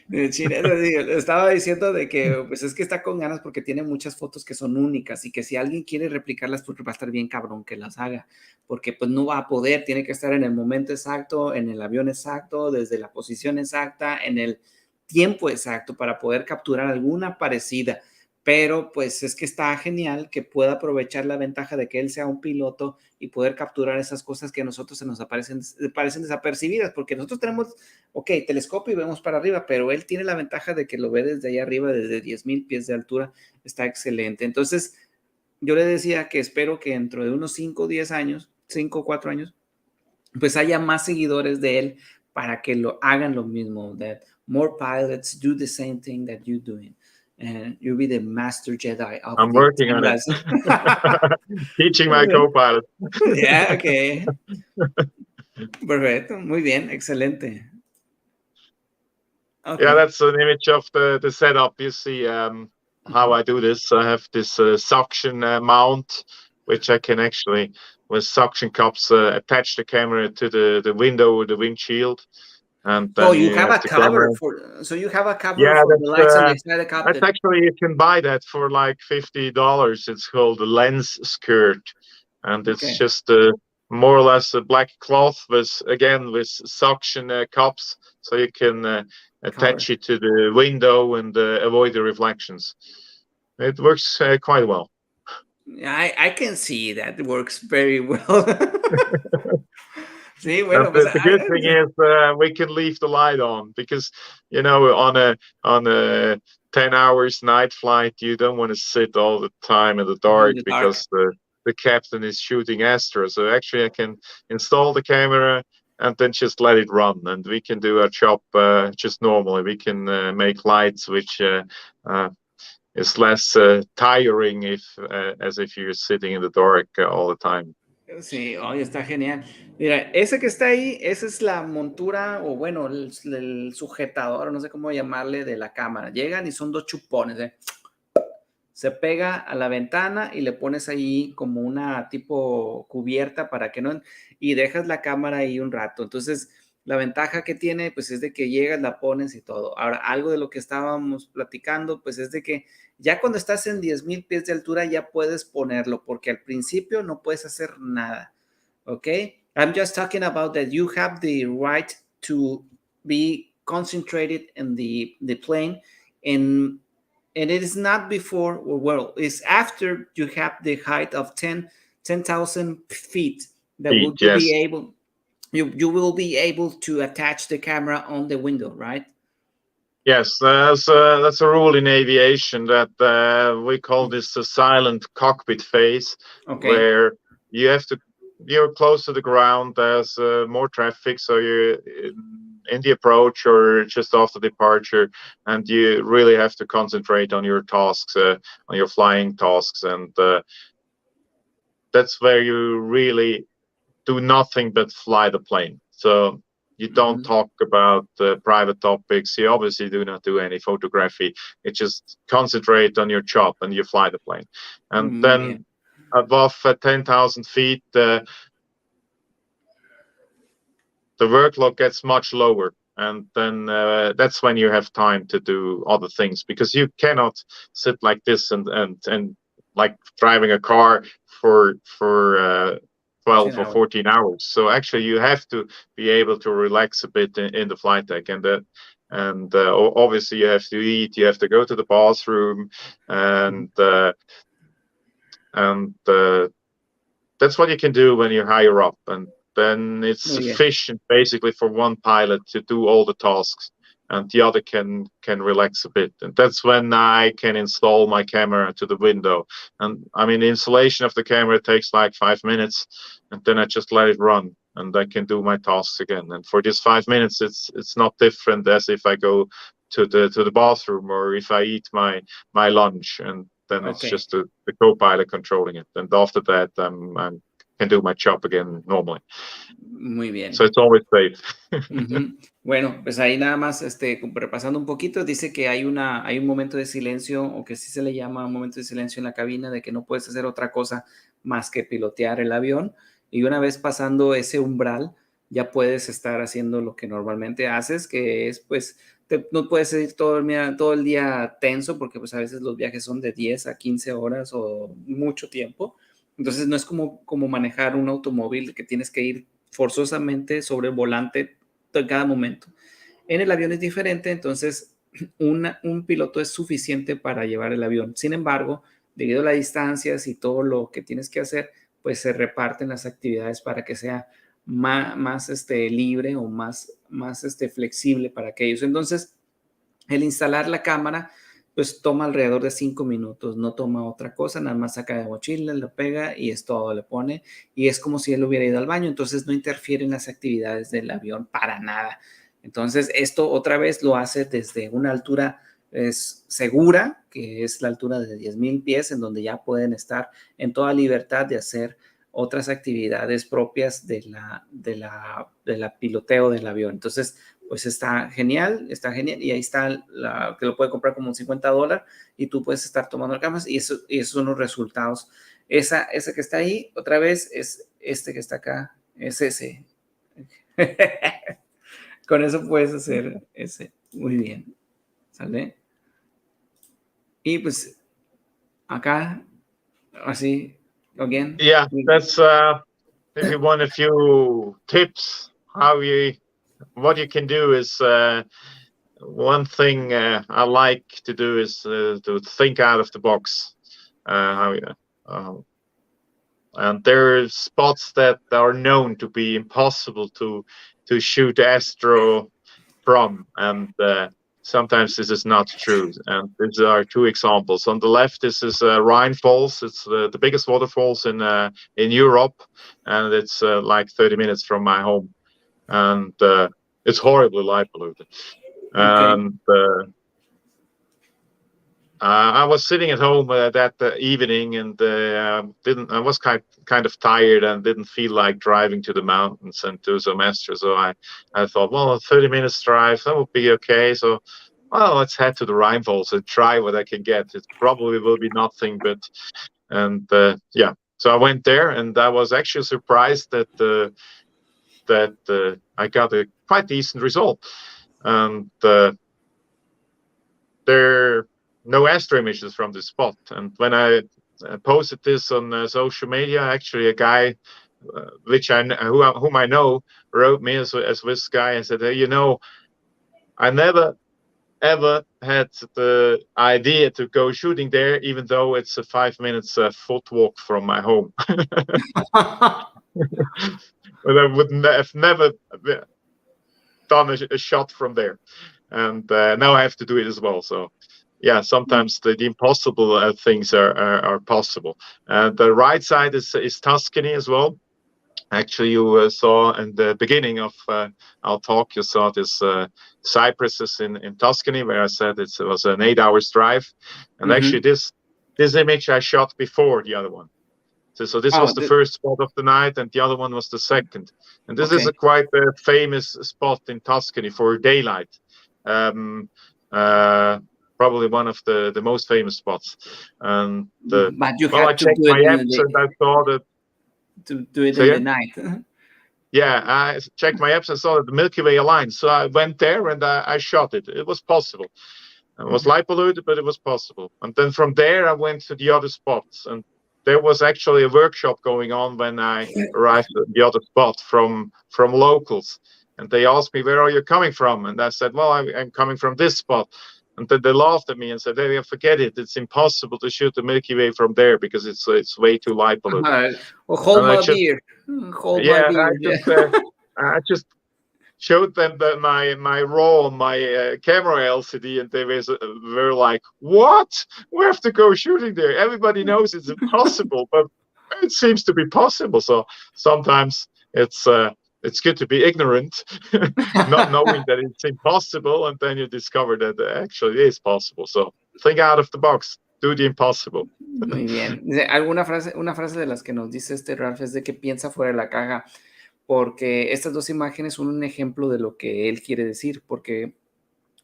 S3: Estaba diciendo de que pues es que está con ganas porque tiene muchas fotos que son únicas y que si alguien quiere replicarlas, pues va a estar bien cabrón que las haga, porque pues no va a poder, tiene que estar en el momento exacto, en el avión exacto, desde la posición exacta, en el tiempo exacto para poder capturar alguna parecida. Pero pues es que está genial que pueda aprovechar la ventaja de que él sea un piloto y poder capturar esas cosas que a nosotros se nos parecen desapercibidas, porque nosotros tenemos, telescopio y vemos para arriba, pero él tiene la ventaja de que lo ve desde allá arriba, desde 10,000 pies de altura. Está excelente. Entonces, yo le decía que espero que dentro de unos 5 o 10 años, 5 o 4 años, pues haya más seguidores de él para que lo hagan lo mismo, more pilots do the same thing that you're doing. And you'll be the master Jedi of
S4: I'm
S3: the
S4: working on it.
S3: timeless.
S4: Teaching my co-pilot.
S3: Yeah, okay. Perfecto, muy bien, excelente. Okay.
S4: Yeah, that's an image of the setup. You see how I do this. I have this suction mount, which I can actually, with suction cups, attach the camera to the window or the windshield. And
S3: So
S4: then
S3: you
S4: you
S3: have
S4: have
S3: a
S4: the
S3: cover
S4: camera.
S3: for, so you have a cover
S4: Yeah,
S3: for the lights on the side of the cup.
S4: that's actually, you can buy that for like $50. It's called a lens skirt, and it's
S3: Okay.
S4: just more or less a black cloth with suction cups, so you can attach it to the window and avoid the reflections. It works quite well.
S3: I can see that it works very well. Sí,
S4: And
S3: bueno, pues
S4: the good thing is we can leave the light on, because on a 10 hours night flight you don't want to sit all the time in the dark,
S3: in the dark.
S4: because the captain is shooting Astro. So actually I can install the camera and then just let it run, and we can do our job just normally. We can make lights which is less tiring as if you're sitting in the dark all the time.
S3: Sí, oye, está genial. Mira, ese que está ahí, esa es la montura, o bueno, el sujetador, no sé cómo llamarle, de la cámara. Llegan y son dos chupones, ¿eh? Se pega a la ventana y le pones ahí como una tipo cubierta para que no, y dejas la cámara ahí un rato. Entonces, la ventaja que tiene, pues es de que llegas, la pones y todo. Ahora, algo de lo que estábamos platicando, pues es de que ya cuando estás en 10,000 pies de altura ya puedes ponerlo, porque al principio no puedes hacer nada, ¿ok? I'm just talking about that you have the right to be concentrated in the plane, and it is not before, well, it's after you have the height of 10,000 feet that will you
S4: Yes.
S3: be able, you will be able to attach the camera on the window, right?
S4: Yes, that's a rule in aviation that we call this a silent cockpit phase,
S3: Okay.
S4: where you're close to the ground. There's more traffic, so you're in the approach or just after departure, and you really have to concentrate on your tasks, on your flying tasks, and that's where you really do nothing but fly the plane. So you don't talk about private topics. You obviously do not do any photography. You just concentrate on your job and you fly the plane. And then above 10,000 feet, the workload gets much lower. And then that's when you have time to do other things, because you cannot sit like this and like driving a car for 12 or 14 hours. So actually you have to be able to relax a bit in the flight deck, and obviously you have to eat, you have to go to the bathroom, and that's what you can do when you're higher up, and then it's sufficient basically for one pilot to do all the tasks, and the other can relax a bit. And that's when I can install my camera to the window. And I mean, the installation of the camera takes like 5 minutes, and then I just let it run, and I can do my tasks again. And for this 5 minutes, it's not different as if I go to the bathroom or if I eat my lunch, and then it's just the co-pilot controlling it. And after that, I can do my job again normally.
S3: Muy bien.
S4: So it's always safe.
S3: Bueno, pues ahí nada más, repasando un poquito, dice que hay un momento de silencio, o que sí se le llama un momento de silencio en la cabina, de que no puedes hacer otra cosa más que pilotear el avión, y una vez pasando ese umbral, ya puedes estar haciendo lo que normalmente haces, que es, pues, no puedes ir todo el día tenso, porque pues a veces los viajes son de 10 a 15 horas o mucho tiempo. Entonces no es como manejar un automóvil que tienes que ir forzosamente sobre el volante en cada momento. En el avión es diferente, entonces un piloto es suficiente para llevar el avión. Sin embargo, debido a las distancias y todo lo que tienes que hacer, pues se reparten las actividades para que sea más libre o más flexible para aquellos. Entonces, el instalar la cámara, pues toma alrededor de 5 minutos, no toma otra cosa, nada más saca de mochila, lo pega y es todo, le pone, y es como si él hubiera ido al baño, entonces no interfiere en las actividades del avión para nada. Entonces, esto otra vez lo hace desde una altura segura, que es la altura de 10,000 pies, en donde ya pueden estar en toda libertad de hacer otras actividades propias de la piloteo del avión. Entonces, pues está genial, y ahí está que lo puede comprar como un $50 y tú puedes estar tomando cámaras y esos son los resultados. Esa que está ahí, otra vez, es este que está acá, es ese. Con eso puedes hacer ese. Muy bien. ¿Sale? Y pues acá, así, again.
S4: Yeah, that's if you want a few tips what you can do is one thing I like to do is to think out of the box. And there are spots that are known to be impossible to shoot astro from, and sometimes this is not true. And these are two examples. On the left, this is Rhine Falls. It's the biggest waterfalls in Europe, and it's like 30 minutes from my home, and it's horribly light polluted.
S3: Okay.
S4: And I was sitting at home that evening, and I was kind of tired and didn't feel like driving to the mountains and do some astro. So I thought, well, a 30 minutes drive, that would be okay. So, well, let's head to the Rhine Falls and try what I can get. It probably will be nothing, yeah. So I went there, and I was actually surprised that I got a quite decent result. And there are no astro images from this spot. And when I posted this on social media, actually a guy whom I know wrote me as this guy and said, hey, I never ever had the idea to go shooting there, even though it's a 5 minutes foot walk from my home. But I would have never done a shot from there, and now I have to do it as well. So yeah, sometimes the impossible things are possible. The right side is Tuscany as well. Actually, you saw in the beginning of our talk, you saw this cypresses in Tuscany, where I said it was an 8 hours drive. And actually this image I shot before the other one. So this was the first spot of the night, and the other one was the second. And this is a quite famous spot in Tuscany for daylight. Probably one of the most famous spots. And
S3: but you
S4: I
S3: had to
S4: checked
S3: do
S4: my
S3: it
S4: apps, and I saw that.
S3: To do it in the night.
S4: Yeah, I checked my apps and saw that the Milky Way aligned. So I went there and I shot it. It was possible. It was light polluted, but it was possible. And then from there, I went to the other spots. And there was actually a workshop going on when I arrived at the other spot from locals. And they asked me, where are you coming from? And I said, well, I'm coming from this spot. And then they laughed at me and said, hey, forget it. It's impossible to shoot the Milky Way from there because it's way too light polluted.
S3: Hold my beer. Hold my beer.
S4: I just showed them my RAW, my camera LCD, and they were like, what? We have to go shooting there. Everybody knows it's impossible, but it seems to be possible. So sometimes it's good to be ignorant, not knowing that it's impossible, and then you discover that actually it is possible. So think out of the box, do the impossible.
S3: Muy bien. Una frase de las que nos dice Ralf es de que piensa fuera de la caja, porque estas dos imágenes son un ejemplo de lo que él quiere decir, porque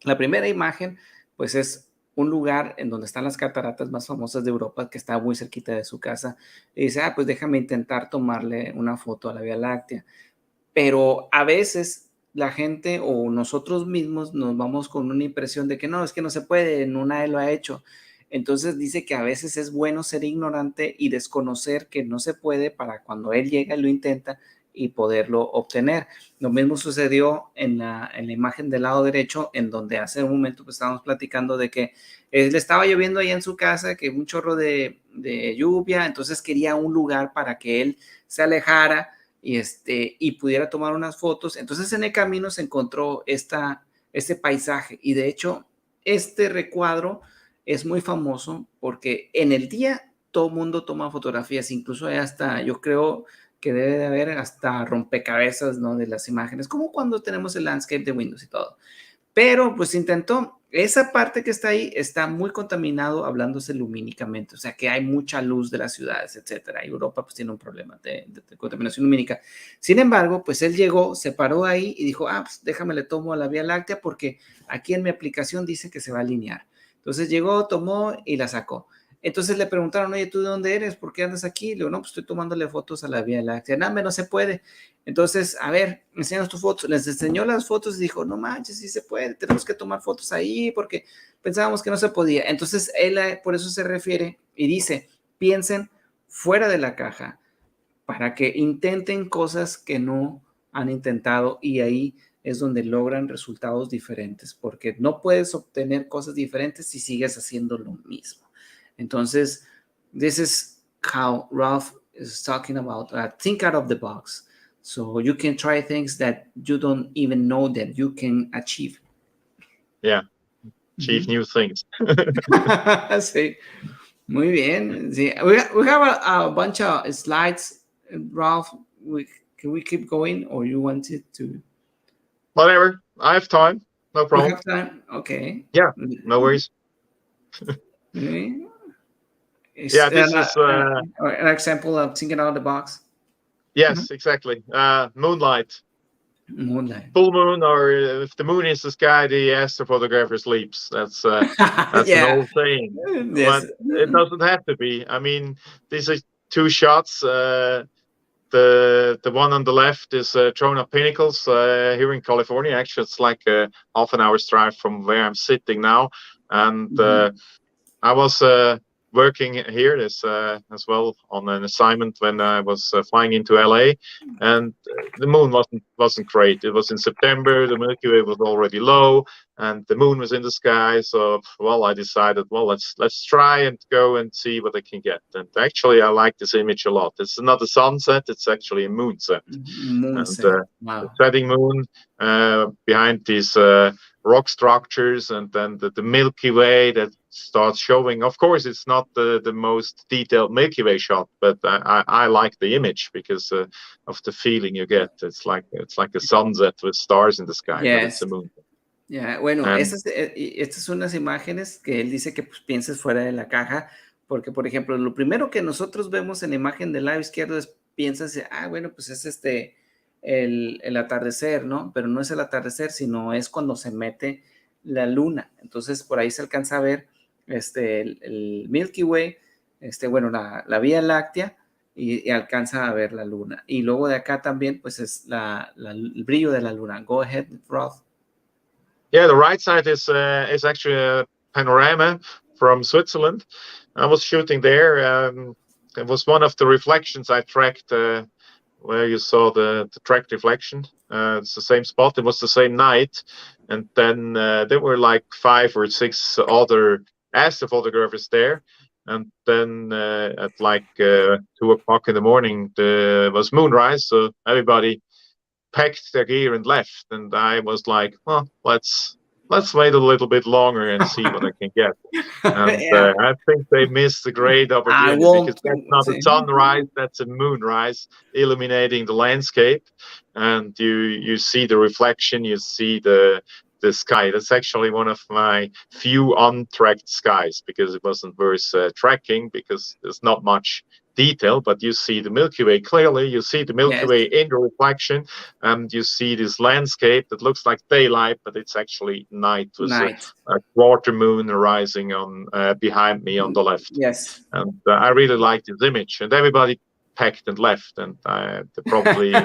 S3: la primera imagen, pues es un lugar en donde están las cataratas más famosas de Europa, que está muy cerquita de su casa, y dice, pues déjame intentar tomarle una foto a la Vía Láctea. Pero a veces la gente o nosotros mismos nos vamos con una impresión de que no, es que no se puede, nadie lo ha hecho. Entonces dice que a veces es bueno ser ignorante y desconocer que no se puede para cuando él llega y lo intenta y poderlo obtener. Lo mismo sucedió en la imagen del lado derecho, en donde hace un momento pues, estábamos platicando de que le estaba lloviendo ahí en su casa, que un chorro de lluvia, entonces quería un lugar para que él se alejara y pudiera tomar unas fotos. Entonces en el camino se encontró este paisaje, y de hecho este recuadro es muy famoso porque en el día todo el mundo toma fotografías, incluso hay hasta, yo creo que debe de haber hasta rompecabezas, ¿no? De las imágenes, como cuando tenemos el landscape de Windows y todo. Pero pues intentó, esa parte que está ahí está muy contaminado hablándose lumínicamente, o sea que hay mucha luz de las ciudades, etcétera. Y Europa pues tiene un problema de contaminación lumínica. Sin embargo, pues él llegó, se paró ahí y dijo, pues déjame le tomo a la Vía Láctea porque aquí en mi aplicación dice que se va a alinear. Entonces llegó, tomó y la sacó. Entonces le preguntaron, oye, ¿tú de dónde eres? ¿Por qué andas aquí? Le digo, no, pues estoy tomándole fotos a la Vía Láctea. Nada, no se puede. Entonces, a ver, enséñanos tus fotos. Les enseñó las fotos y dijo, no manches, sí se puede, tenemos que tomar fotos ahí porque pensábamos que no se podía. Entonces, él por eso se refiere y dice, piensen fuera de la caja para que intenten cosas que no han intentado y ahí es donde logran resultados diferentes, porque no puedes obtener cosas diferentes si sigues haciendo lo mismo. Entonces, this is how Ralph is talking about, think out of the box. So you can try things that you don't even know that you can achieve.
S4: Yeah, achieve new things.
S3: Sí, muy bien. Sí. We have a bunch of slides, Ralph. Can we keep going or you wanted to?
S4: Whatever, I have time, no
S3: We
S4: problem.
S3: have time? Okay.
S4: Yeah, no worries. Yeah, this is
S3: an example of thinking out of the box.
S4: yes, exactly. Moonlight.
S3: Moonlight.
S4: Full moon, or if the moon is the sky, the astrophotographer sleeps. That's an
S3: Yeah.
S4: old saying.
S3: Yes.
S4: But it doesn't have to be. I mean, these are two shots. The one on the left is Trona Pinnacles here in California. Actually, it's like a half an hour's drive from where I'm sitting now. And I was working here as well on an assignment when I was flying into LA, and the moon wasn't great. It was in September. The Milky Way was already low, and the moon was in the sky. So, well, I decided, well, let's try and go and see what I can get. And actually, I like this image a lot. It's not a sunset; it's actually a moonset.
S3: Moonset. Wow.
S4: The setting moon behind these rock structures, and then the Milky Way that starts showing. Of course, it's not the most detailed Milky Way shot, but I like the image because of the feeling you get. It's like a sunset with stars in the sky, but it's
S3: Yes.
S4: a moon.
S3: Yeah. Bueno,
S4: And
S3: estas son unas imágenes que él dice que pues, pienses fuera de la caja, porque, por ejemplo, lo primero que nosotros vemos en la imagen del lado izquierdo es, piensas, bueno, pues es el atardecer, ¿no? Pero no es el atardecer, sino es cuando se mete la luna. Entonces, por ahí se alcanza a ver el Milky Way, bueno, la Vía Láctea, y alcanza a ver la luna. Y luego de acá también, pues es el brillo de la luna. Go ahead, Roth.
S4: yeah, the right side is actually a panorama from Switzerland. I was shooting there. It was one of the reflections I tracked where you saw the tracked reflection. It's the same spot. It was the same night. And then there were like 5 or 6 other astrophotographers there. And then at like 2 o'clock in the morning, there was moonrise. So everybody packed their gear and left. And I was like, well, let's wait a little bit longer and see what I can get. And
S3: Yeah.
S4: I think they missed a great opportunity because that's not a sunrise, that's a moonrise illuminating the landscape. And you see the reflection, you see the sky. That's actually one of my few untracked skies because it wasn't worth tracking because there's not much detail, but you see the Milky Way clearly. You see the Milky Way in the reflection, and you see this landscape that looks like daylight, but it's actually night with a quarter moon rising on behind me on the left.
S3: Yes.
S4: And I really like this image, and everybody packed and left, and probably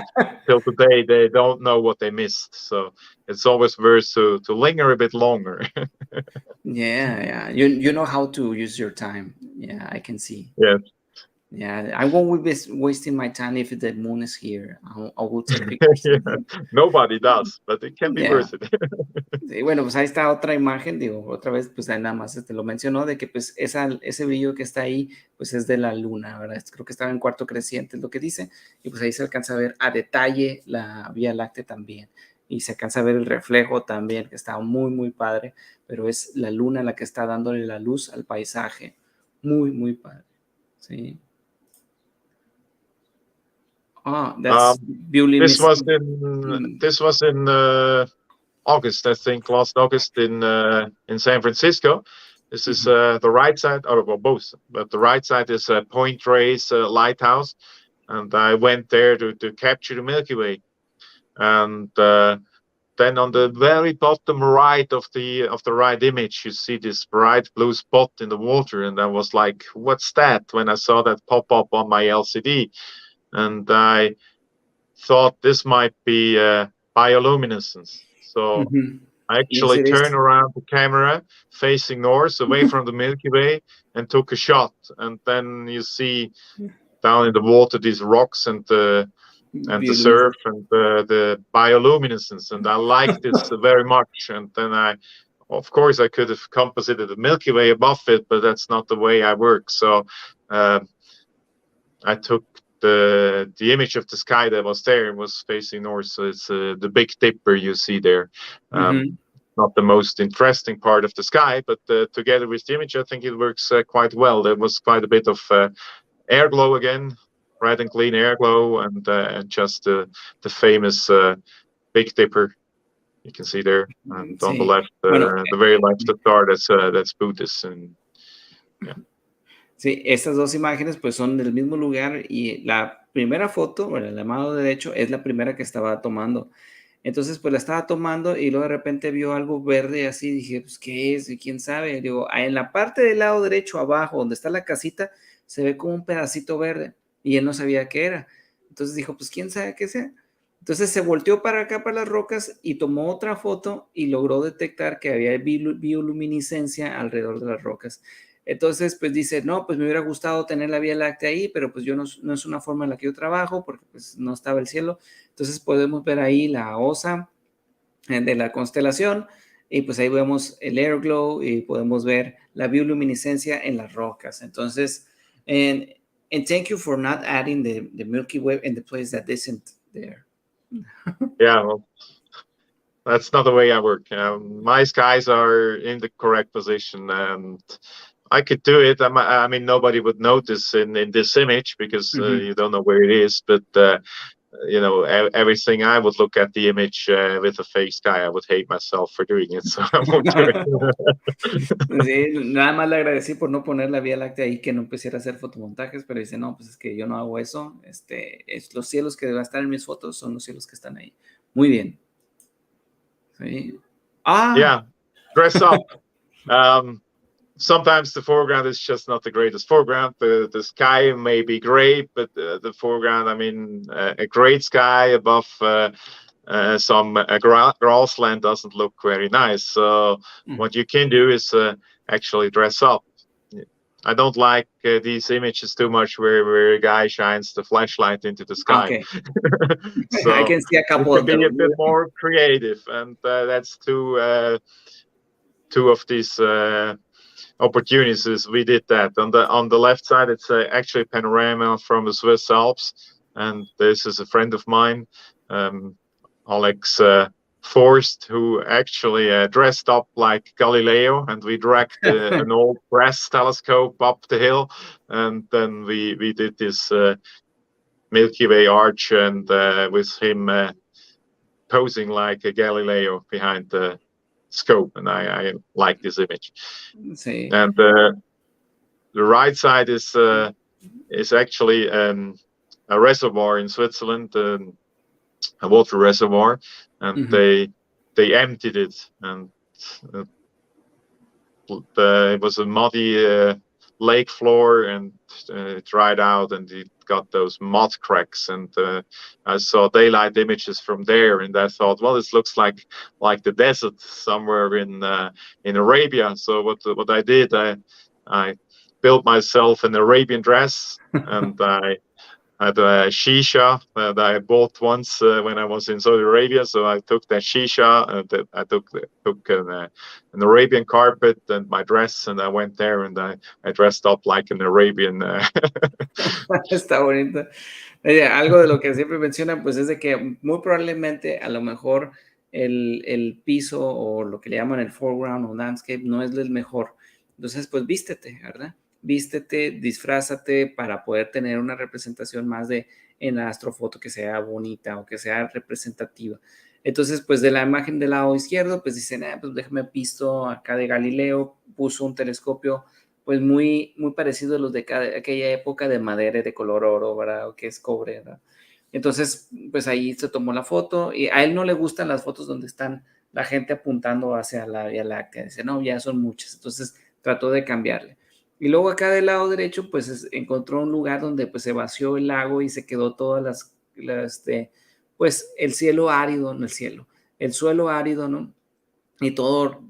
S4: till today they don't know what they missed. So it's always worth to linger a bit longer.
S3: Yeah. You know how to use your time. Yeah, I can see.
S4: Yes.
S3: Yeah, I won't be wasting my time if the moon is here. I will take pictures.
S4: Yeah, nobody does, but it can be worth it.
S3: Sí, bueno, pues ahí está otra imagen, digo, otra vez, pues ahí nada más lo mencionó, de que pues ese brillo que está ahí, pues es de la luna, ¿verdad? Creo que estaba en cuarto creciente, es lo que dice, y pues ahí se alcanza a ver a detalle la Vía Láctea también, y se alcanza a ver el reflejo también, que está muy, muy padre, pero es la luna la que está dándole la luz al paisaje, muy, muy padre, ¿sí? Oh, that's
S4: This was
S3: bioluminescent.
S4: in August, I think, last August in San Francisco. This is the right side, or well, both, but the right side is Point Reyes Lighthouse, and I went there to capture the Milky Way. And then on the very bottom right of the right image, you see this bright blue spot in the water, and I was like, "What's that?" When I saw that pop up on my LCD, and I thought this might be bioluminescence. So I
S3: Yes,
S4: actually
S3: it is.
S4: turned around the camera facing north, away from the Milky Way, and took a shot. And then you see down in the water these rocks and the surf and the bioluminescence, and I liked this very much. And then of course, I could have composited the Milky Way above it, but that's not the way I work. So I took the image of the sky that was there and was facing north. So it's the Big Dipper you see there. Not the most interesting part of the sky, but together with the image, I think it works quite well. There was quite a bit of air glow again, bright and clean air glow, and just the famous Big Dipper you can see there. And on the left,
S3: Bueno,
S4: the very left star, that's Buddhist. And yeah.
S3: sí, estas dos imágenes pues son del mismo lugar y la primera foto, bueno, el mano derecho es la primera que estaba tomando. Entonces pues la estaba tomando y luego de repente vio algo verde así, dije, pues ¿qué es? ¿Y quién sabe? Digo, en la parte del lado derecho abajo, donde está la casita, se ve como un pedacito verde y él no sabía qué era. Entonces dijo, pues quién sabe qué sea. Entonces se volteó para acá, para las rocas y tomó otra foto y logró detectar que había bioluminiscencia alrededor de las rocas. Entonces, pues dice, no, pues me hubiera gustado tener la Vía Láctea ahí, pero pues yo no es una forma en la que yo trabajo porque pues no estaba el cielo. Entonces podemos ver ahí la osa de la constelación y pues ahí vemos el air glow y podemos ver la bioluminiscencia en las rocas. Entonces, and thank you for not adding the Milky Way in the place that isn't there.
S4: Yeah, well, that's not the way I work. My skies are in the correct position, and I could do it. I mean, nobody would notice in this image because you don't know where it is. But you know, everything I would look at the image with a fake sky, I would hate myself for doing it. So I won't do it.
S3: Sí, nada más le agradecí por no poner la Vía Láctea ahí, que no empezara a hacer fotomontajes, pero dice, no, pues es que yo no hago eso. Los cielos que van a estar en mis fotos son los cielos que están ahí. Muy bien. Sí.
S4: Yeah, dress up. Sometimes the foreground is just not the greatest foreground. The sky may be great, but the foreground, I mean, a great sky above some grassland doesn't look very nice. So what you can do is actually dress up. I don't like these images too much where a guy shines the flashlight into the sky.
S3: Okay.
S4: So
S3: I can see a couple
S4: you
S3: of
S4: can be
S3: them.
S4: a bit more creative, and that's two of these opportunities. We did that. On the left side, it's actually a panorama from the Swiss Alps, and this is a friend of mine, Alex Forst, who actually dressed up like Galileo, and we dragged an old brass telescope up the hill, and then we did this Milky Way arch, and with him posing like a Galileo behind the scope, and I like this image.
S3: Sí.
S4: And the right side is actually a reservoir in Switzerland, a water reservoir, and they emptied it, and it was a muddy lake floor, and it dried out, and it got those mud cracks, and I saw daylight images from there, and I thought, well, this looks like the desert somewhere in Arabia. So what I did, I built myself an Arabian dress, and I had a shisha that I bought once when I was in Saudi Arabia. So I took that shisha, and I took an Arabian carpet and my dress, and I went there, and I dressed up like an Arabian.
S3: Está bonito. Oye, algo de lo que siempre mencionan, pues es de que muy probablemente a lo mejor el piso o lo que le llaman el foreground o landscape no es el mejor. Entonces, pues vístete, ¿verdad? Vístete, disfrázate para poder tener una representación más de en la astrofoto que sea bonita o que sea representativa. Entonces, pues de la imagen del lado izquierdo, pues dicen, pues déjame visto acá de Galileo, puso un telescopio pues muy, muy parecido a los de aquella época de madera de color oro, ¿verdad? O que es cobre, ¿verdad? Entonces, pues ahí se tomó la foto y a él no le gustan las fotos donde están la gente apuntando hacia la Vía Láctea. Dice, no, ya son muchas. Entonces trató de cambiarle. Y luego acá del lado derecho, pues encontró un lugar donde pues se vació el lago y se quedó todas pues el cielo árido, no el cielo, el suelo árido, ¿no? Y todo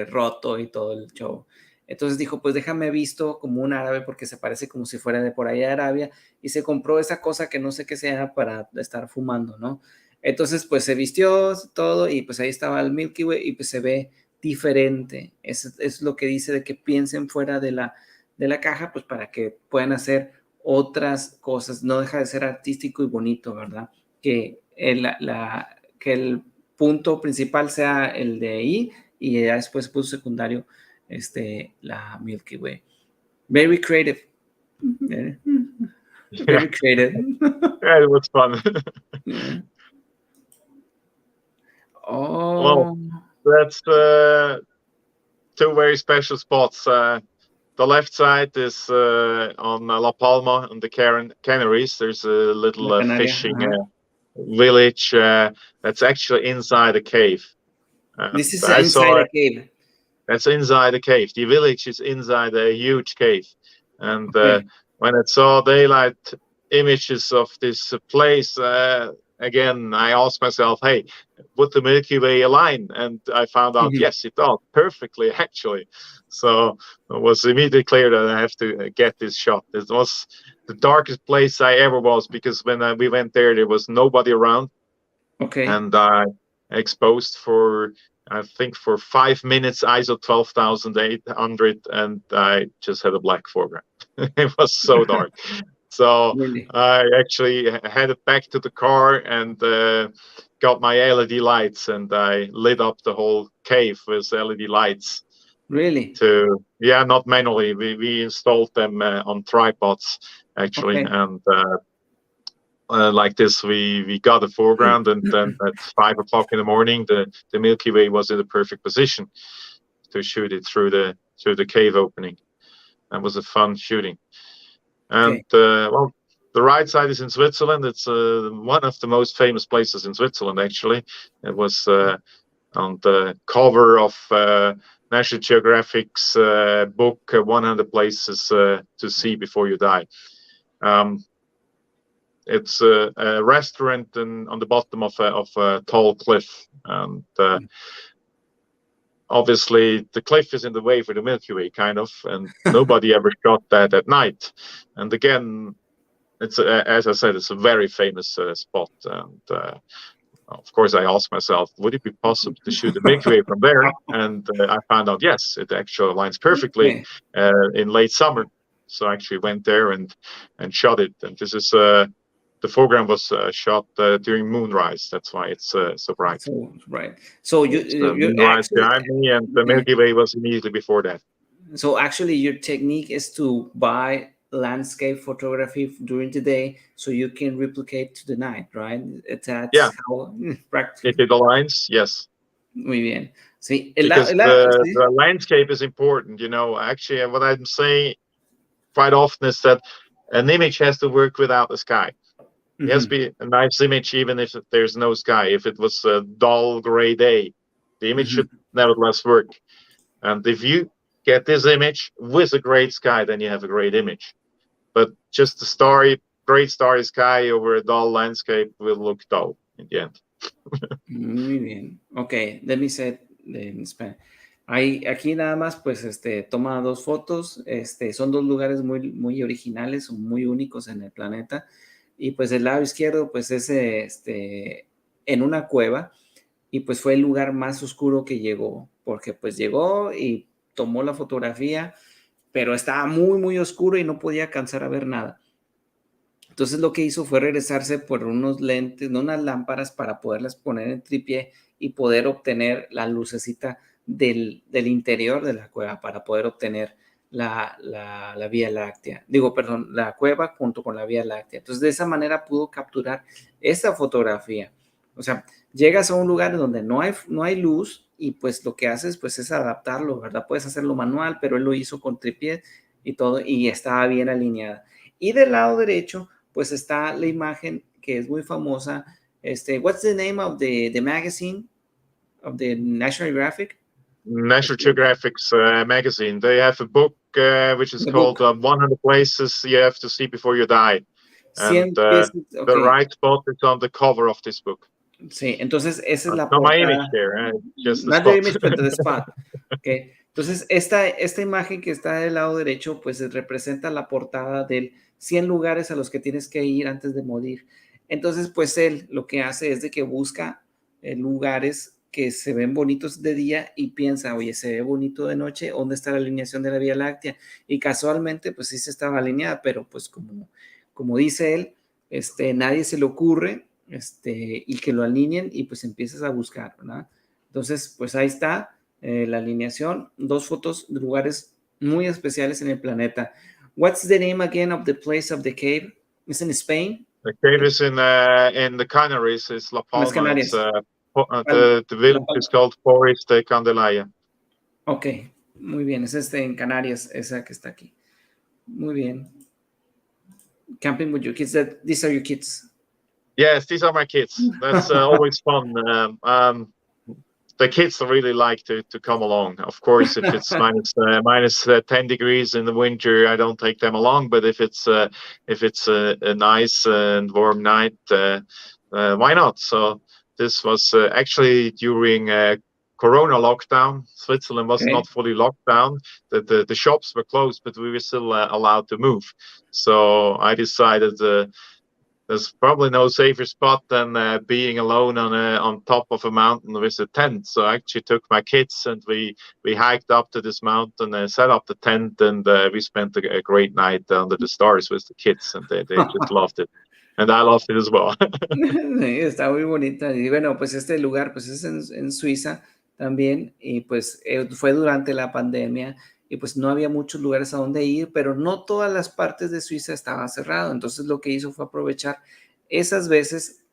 S3: roto y todo el show. Entonces dijo, pues déjame visto como un árabe porque se parece como si fuera de por allá de Arabia y se compró esa cosa que no sé qué sea para estar fumando, ¿no? Entonces pues se vistió todo y pues ahí estaba el Milky Way y pues se ve diferente. Es lo que dice de que piensen fuera de la caja pues para que puedan hacer otras cosas. No deja de ser artístico y bonito, ¿verdad? Que que el punto principal sea el de ahí y ya después punto secundario la Milky Way. Very creative. Very
S4: Yeah,
S3: creative.
S4: yeah, it was fun.
S3: Yeah.
S4: Well,
S3: Oh,
S4: that's two very special spots. The left side is on La Palma on the Canaries. There's a
S3: la
S4: little
S3: Canaria.
S4: fishing
S3: Uh-huh.
S4: village that's actually inside a cave. And
S3: This is
S4: I
S3: inside
S4: saw
S3: a cave.
S4: that's inside a cave. The village is inside a huge cave. And
S3: Okay.
S4: when I saw daylight images of this place, again, I asked myself, hey, would the Milky Way align? And I found out,
S3: Mhm.
S4: yes, it does perfectly, actually. So it was immediately clear that I have to get this shot. It was the darkest place I ever was because when we went there was nobody around.
S3: Okay.
S4: And I exposed for I think for 5 minutes ISO 12,800 and I just had a black foreground. It was so dark. So
S3: Really?
S4: I actually headed back to the car and got my LED lights and I lit up the whole cave with LED lights.
S3: Really?
S4: Not manually. We installed them on tripods actually,
S3: Okay.
S4: and like this, we got a foreground, and then at 5 o'clock in the morning, the Milky Way was in the perfect position to shoot it through the cave opening. That was a fun shooting. And
S3: Okay.
S4: well, the right side is in Switzerland. It's one of the most famous places in Switzerland. Actually, it was on the cover of National Geographic's book 100 Places to See Before You Die. It's a restaurant on the bottom of a tall cliff, and obviously the cliff is in the way for the Milky Way, kind of, and nobody ever shot that at night. And again, it's as I said, it's a very famous spot, and of course, I asked myself, would it be possible to shoot the Milky Way from there? And I found out, yes, it actually aligns perfectly
S3: Okay.
S4: in late summer. So I actually went there and shot it. And this is the foreground was shot during moonrise. That's why it's so bright.
S3: So, right. So
S4: It's
S3: you
S4: moonrise
S3: actually,
S4: behind me, and the
S3: yeah.
S4: Milky Way was immediately before that.
S3: So actually, your technique is to buy landscape photography during the day so you can replicate to the night, right?
S4: Yeah,
S3: That's how practically.
S4: if it aligns, yes.
S3: Muy bien. Sí,
S4: Because
S3: sí.
S4: the landscape is important. Actually, what I'm saying quite often is that an image has to work without the sky. It has to be a nice image, even if there's no sky. If it was a dull gray day, the image should nevertheless work. And if you get this image with a great sky, then you have a great image. But just a great starry sky over a dull landscape will look dull in the end.
S3: Muy bien. Ok, let me say it in Spanish. Aquí nada más, pues, toma dos fotos. Son dos lugares muy, muy originales, o muy únicos en el planeta. Y pues el lado izquierdo, pues, es en una cueva. Y pues fue el lugar más oscuro que llegó, porque pues llegó y tomó la fotografía, pero estaba muy, muy oscuro y no podía alcanzar a ver nada. Entonces lo que hizo fue regresarse por unos lentes, no unas lámparas para poderlas poner en tripié y poder obtener la lucecita del interior de la cueva para poder obtener la Vía Láctea. Digo, perdón, la cueva junto con la Vía Láctea. Entonces, de esa manera pudo capturar esta fotografía. O sea, llegas a un lugar donde no hay luz y pues lo que haces pues es adaptarlo, ¿verdad? Puedes hacerlo manual, pero él lo hizo con tripié y todo y estaba bien alineada. Y del lado derecho pues está la imagen que es muy famosa. What's the name of the magazine of the National Geographic?
S4: National Geographic's magazine. They have a book which is
S3: The
S4: called
S3: book.
S4: 100 Places You Have to See Before You Die. And
S3: 100 piezas,
S4: the
S3: okay.
S4: right spot is on the cover of this book.
S3: Sí, entonces esa es la
S4: Not my image
S3: portada.
S4: there, just the
S3: Not the
S4: spot.
S3: image, but the spot. Okay. Entonces, esta imagen que está del lado derecho, pues representa la portada del 100 lugares a los que tienes que ir antes de morir. Entonces, pues él lo que hace es de que busca lugares que se ven bonitos de día y piensa, oye, se ve bonito de noche, ¿dónde está la alineación de la Vía Láctea? Y casualmente, pues sí se estaba alineada, pero pues como dice él, nadie se le ocurre y que lo alineen y pues empiezas a buscar, ¿verdad? Entonces, pues ahí está la alineación, 2 fotos de lugares muy especiales en el planeta. What's the name again of the place of the cave? It's in Spain?
S4: The cave is in the Canaries. It's La
S3: En las
S4: Palma. It's
S3: Canarias.
S4: the village is called Forest de Candelaria.
S3: Ok, muy bien. Es en Canarias, esa que está aquí. Muy bien. Camping with your kids. These are your kids.
S4: Yes, these are my kids. That's always fun. The kids really like to come along. Of course, if it's minus 10 degrees in the winter, I don't take them along. But if it's a nice and warm night, why not? So this was actually during Corona lockdown. Switzerland was
S3: Okay.
S4: not fully locked down. The shops were closed, but we were still allowed to move. So I decided there's probably no safer spot than being alone on top of a mountain with a tent. So I actually took my kids and we hiked up to this mountain and set up the tent, and we spent a great night under the stars with the kids, and they just loved it. And I loved it as well.
S3: Sí, está muy bonita. Y bueno, pues este lugar pues es en Suiza también y pues fue durante la pandemia y pues no había muchos lugares a donde ir, pero no todas las partes de Suiza estaban cerradas. Entonces lo que hizo fue aprovechar esas veces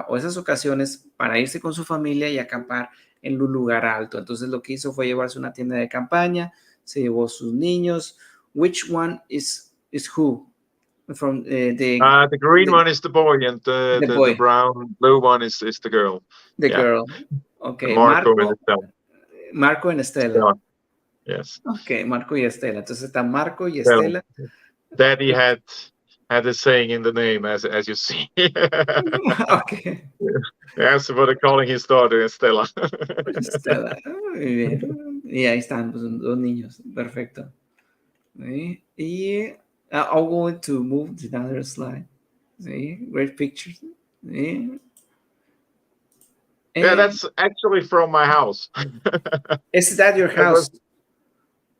S3: o esas ocasiones para irse con su familia y acampar en un lugar alto. Entonces lo que hizo fue llevarse una tienda de campaña, se llevó sus niños. Which one is who? From
S4: The green one is the boy, and
S3: the
S4: the
S3: boy.
S4: brown blue one is the girl.
S3: The
S4: Yeah.
S3: girl. Okay,
S4: Marco and Estela.
S3: Marco and Estela.
S4: Estela. Yes.
S3: Okay, Marco y Estela. Entonces está Marco y
S4: Estela.
S3: Estela.
S4: Daddy had a saying in the name, as you see.
S3: Okay.
S4: Yes, for calling his daughter Estela.
S3: Estela. Muy bien. Y ahí están pues, 2 niños. Perfecto. ¿Sí? Y I'll go to move to another slide. ¿Sí? Great pictures. ¿Sí?
S4: Yeah, that's actually from my house.
S3: Is that your house?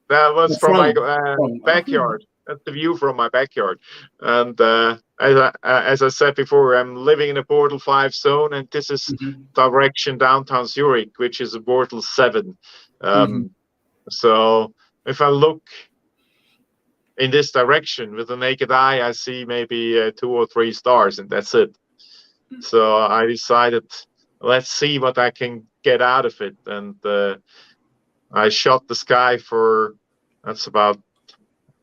S4: That was from my
S3: From.
S4: backyard. That's the view from my backyard. And as I said before, I'm living in a Portal 5 zone, and this is direction downtown Zurich, which is a Portal 7. So if I look in this direction with the naked eye, I see maybe 2 or 3 stars, and that's it. So I decided, let's see what I can get out of it. And I shot the sky for, that's about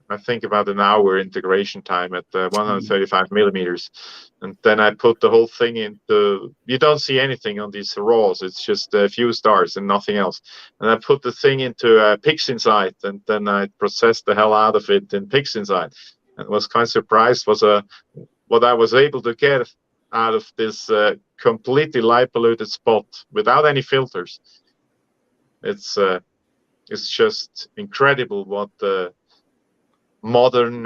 S4: an hour integration time at 135 millimeters. And then I put the whole thing into, you don't see anything on these RAWs. It's just a few stars and nothing else. And I put the thing into PixInsight, and then I processed the hell out of it in PixInsight. And was kind of surprised what I was able to get out of this completely light polluted spot without any filters. It's just incredible what the modern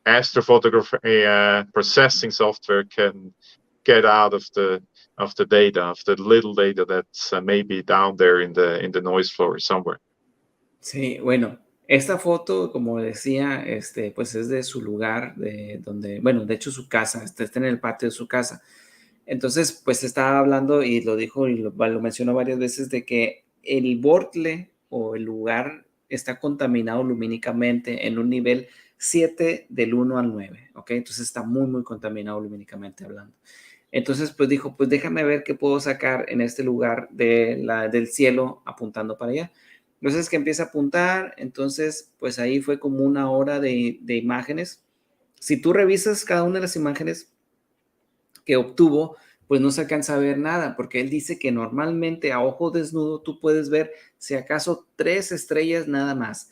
S4: astrophotography processing software can get out of the data, of the little data that's maybe down there in the noise floor somewhere.
S3: Sí, bueno, esta foto, como decía, pues es de su lugar, de donde, bueno, de hecho su casa, está en el patio de su casa. Entonces, pues estaba hablando y lo dijo y lo mencionó varias veces de que el Bortle o el lugar está contaminado lumínicamente en un nivel 7 del 1 al 9, ¿ok? Entonces está muy, muy contaminado lumínicamente hablando. Entonces, pues dijo, pues déjame ver qué puedo sacar en este lugar del cielo apuntando para allá. Entonces que empieza a apuntar, entonces pues ahí fue como una hora de imágenes. Si tú revisas cada una de las imágenes que obtuvo, pues no se alcanza a ver nada, porque él dice que normalmente a ojo desnudo tú puedes ver si acaso 3 estrellas nada más,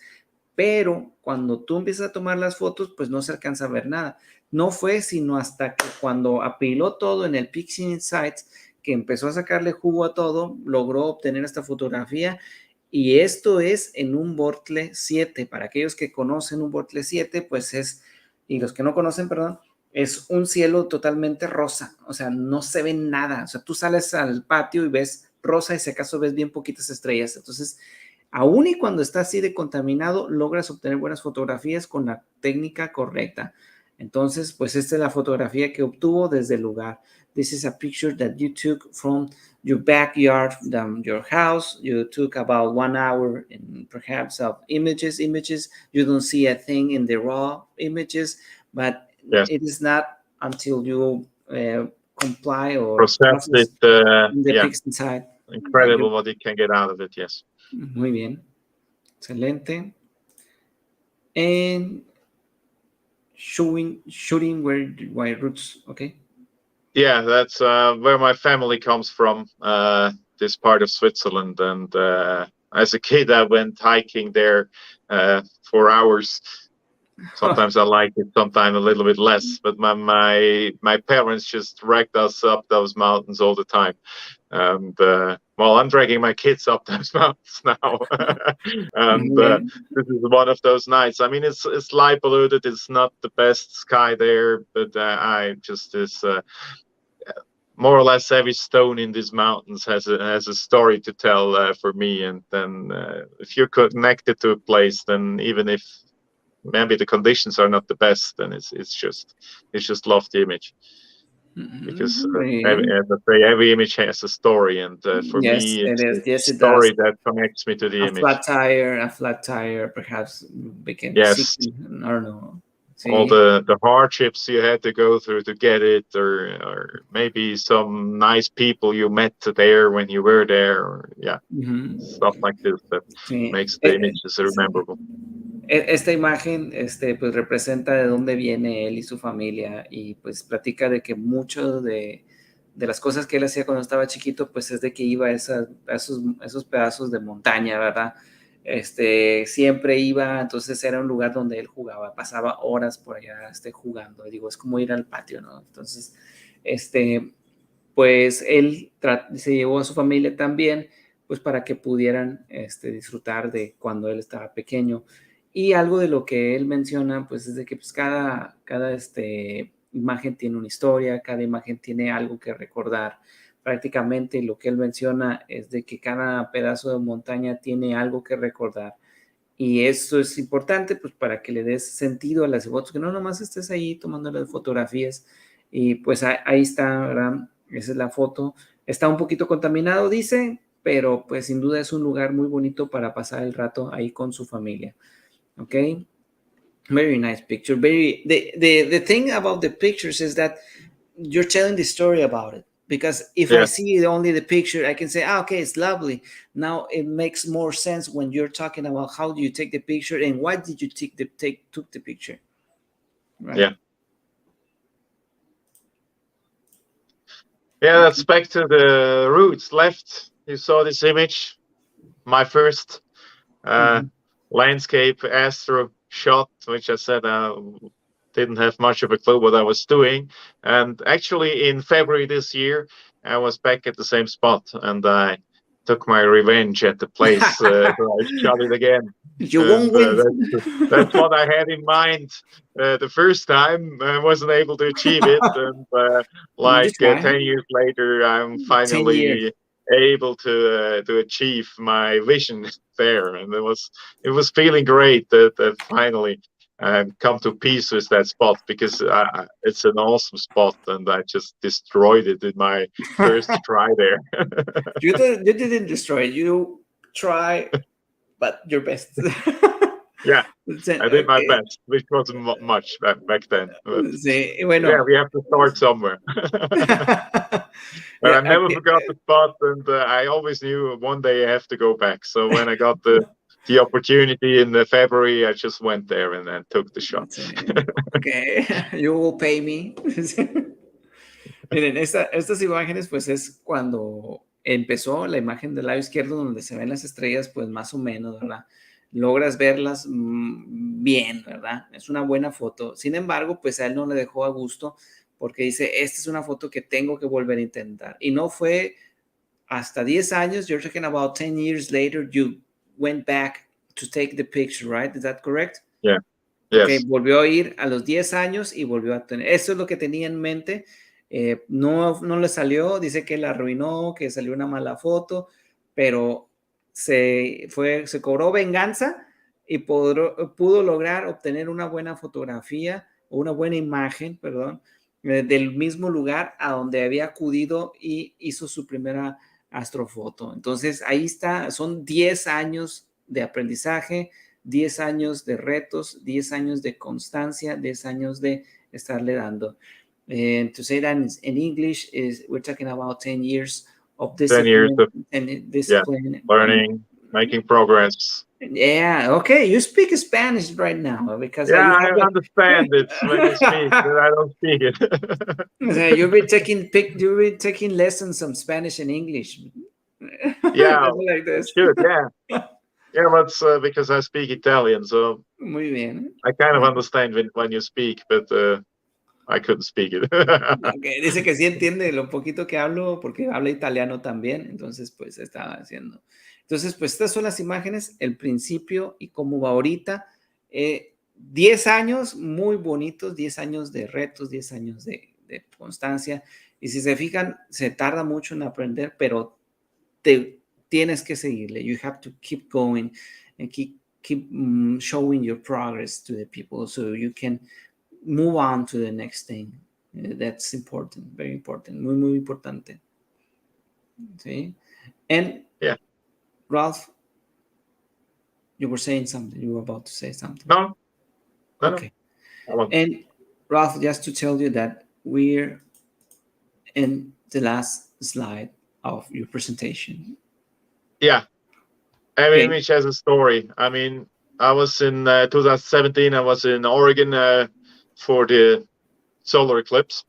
S3: pero cuando tú empiezas a tomar las fotos, pues no se alcanza a ver nada. No fue sino hasta que cuando apiló todo en el Pixel Insights, que empezó a sacarle jugo a todo, logró obtener esta fotografía. Y esto es en un Bortle 7. Para aquellos que conocen un Bortle 7, pues es, y los que no conocen, perdón, es un cielo totalmente rosa. O sea, no se ve nada. O sea, tú sales al patio y ves rosa y si acaso ves bien poquitas estrellas. Entonces, aún y cuando está así de contaminado, logras obtener buenas fotografías con la técnica correcta. Entonces, pues esta es la fotografía que obtuvo desde el lugar. This is a picture that you took from your backyard, your house. You took about 1 hour and perhaps of images. You don't see a thing in the raw images, but
S4: Yes.
S3: it is not until you comply or
S4: Process it.
S3: in the
S4: Yeah.
S3: pixel side.
S4: Incredible what you can get out of it. Yes.
S3: Muy bien. Excelente. And shooting where roots, okay.
S4: Yeah, that's where my family comes from, this part of Switzerland. And as a kid, I went hiking there for hours. Sometimes I like it, sometimes a little bit less. But my parents just dragged us up those mountains all the time. And well, I'm dragging my kids up those mountains now. And this is one of those nights. I mean, it's light polluted. It's not the best sky there, but I just more or less every stone in these mountains has a story to tell for me. And then if you're connected to a place, then even if maybe the conditions are not the best, then it's just love the image. Because every image has a story, and for
S3: yes,
S4: me,
S3: it
S4: it's
S3: is.
S4: a
S3: Yes, it
S4: story
S3: does.
S4: that connects me to the
S3: A
S4: image.
S3: flat tire, perhaps we can
S4: Yes.
S3: see, I don't know. See?
S4: All the hardships you had to go through to get it, or maybe some nice people you met there when you were there, or stuff like this that makes the images rememberable.
S3: Esta imagen pues representa de dónde viene él y su familia y pues platica de que mucho de las cosas que él hacía cuando estaba chiquito pues es de que iba a esos pedazos de montaña, ¿verdad? Siempre iba, entonces era un lugar donde él jugaba, pasaba horas por allá jugando, digo, es como ir al patio, ¿no? Entonces, pues él se llevó a su familia también, pues para que pudieran disfrutar de cuando él estaba pequeño. Y algo de lo que él menciona, pues es de que pues, cada imagen tiene una historia, cada imagen tiene algo que recordar. Prácticamente lo que él menciona es de que cada pedazo de montaña tiene algo que recordar. Y eso es importante pues para que le des sentido a las fotos, que no nomás estés ahí tomando las fotografías. Y pues ahí está, ¿verdad? Esa es la foto. Está un poquito contaminado, dice, pero pues sin duda es un lugar muy bonito para pasar el rato ahí con su familia. Okay, very nice picture. The thing about the pictures is that you're telling the story about it, because if I see only the picture, I can say, okay, it's lovely. Now it makes more sense when you're talking about how do you take the picture and why did you took the picture, right?
S4: Yeah, that's back to the roots. Left, you saw this image, my first landscape astro shot, which I said didn't have much of a clue what I was doing. And actually in February this year, I was back at the same spot and I took my revenge at the place where I shot it again.
S3: You won't win.
S4: That's what I had in mind the first time. I wasn't able to achieve it. And 10 years later, I'm finally able to achieve my vision there, and it was feeling great that finally come to peace with that spot, because it's an awesome spot and I just destroyed it in my first try there.
S3: You didn't destroy it. You try but your best.
S4: Yeah, I did my
S3: Okay.
S4: best, which wasn't much back then. But
S3: Sí, y
S4: yeah,
S3: bueno.
S4: we have to start somewhere. But I never
S3: Aquí,
S4: forgot the spot, and I always knew one day I have to go back. So when I got the opportunity in February, I just went there and then took the shot.
S3: sí, okay, you will pay me. Miren, estas imágenes, pues es cuando empezó la imagen del lado izquierdo, donde se ven las estrellas, pues más o menos, ¿verdad? Logras verlas bien, ¿verdad? Es una buena foto. Sin embargo, pues a él no le dejó a gusto porque dice, esta es una foto que tengo que volver a intentar. Y no fue hasta 10 años, you're talking about 10 years later, you went back to take the picture, right? Is that correct?
S4: Yeah.
S3: Ok,
S4: Yes.
S3: volvió a ir a los 10 años y volvió a tener. Eso es lo que tenía en mente. No le salió, dice que la arruinó, que salió una mala foto, pero se cobró venganza y pudo lograr obtener una buena fotografía o una buena imagen, perdón, del mismo lugar a donde había acudido y hizo su primera astrofoto. Entonces, ahí está, son 10 años de aprendizaje, 10 años de retos, 10 años de constancia, 10 años de estarle dando. And to say that in English is we're talking about 10 years of
S4: 10 years
S3: discipline
S4: of
S3: and discipline.
S4: learning, making progress.
S3: Yeah, okay, you speak Spanish right now because
S4: Yeah,
S3: you
S4: I
S3: have
S4: understand it when you speak, but I don't speak it.
S3: you've been taking lessons of Spanish and English.
S4: Yeah,
S3: Something like
S4: I
S3: this.
S4: should. Yeah, yeah, but because I speak Italian, so
S3: Muy bien.
S4: I kind of understand when you speak, but I couldn't speak it.
S3: Okay, dice que sí entiende lo poquito que hablo porque habla italiano también, entonces pues estaba haciendo. Entonces pues estas son las imágenes, el principio y cómo va ahorita. 10 años muy bonitos, 10 años de retos, 10 años de constancia. Y si se fijan, se tarda mucho en aprender, pero tienes que seguirle. You have to keep going and keep showing your progress to the people so you can move on to the next thing. That's important, very important, muy, muy importante. ¿Sí? And
S4: Yeah.
S3: Ralph, you were saying something. You were about to say something.
S4: No.
S3: Okay.
S4: No.
S3: And Ralph, just to tell you that we're in the last slide of your presentation.
S4: Yeah. Every
S3: Okay.
S4: image has a story. I mean, I was in 2017, I was in Oregon for the solar eclipse.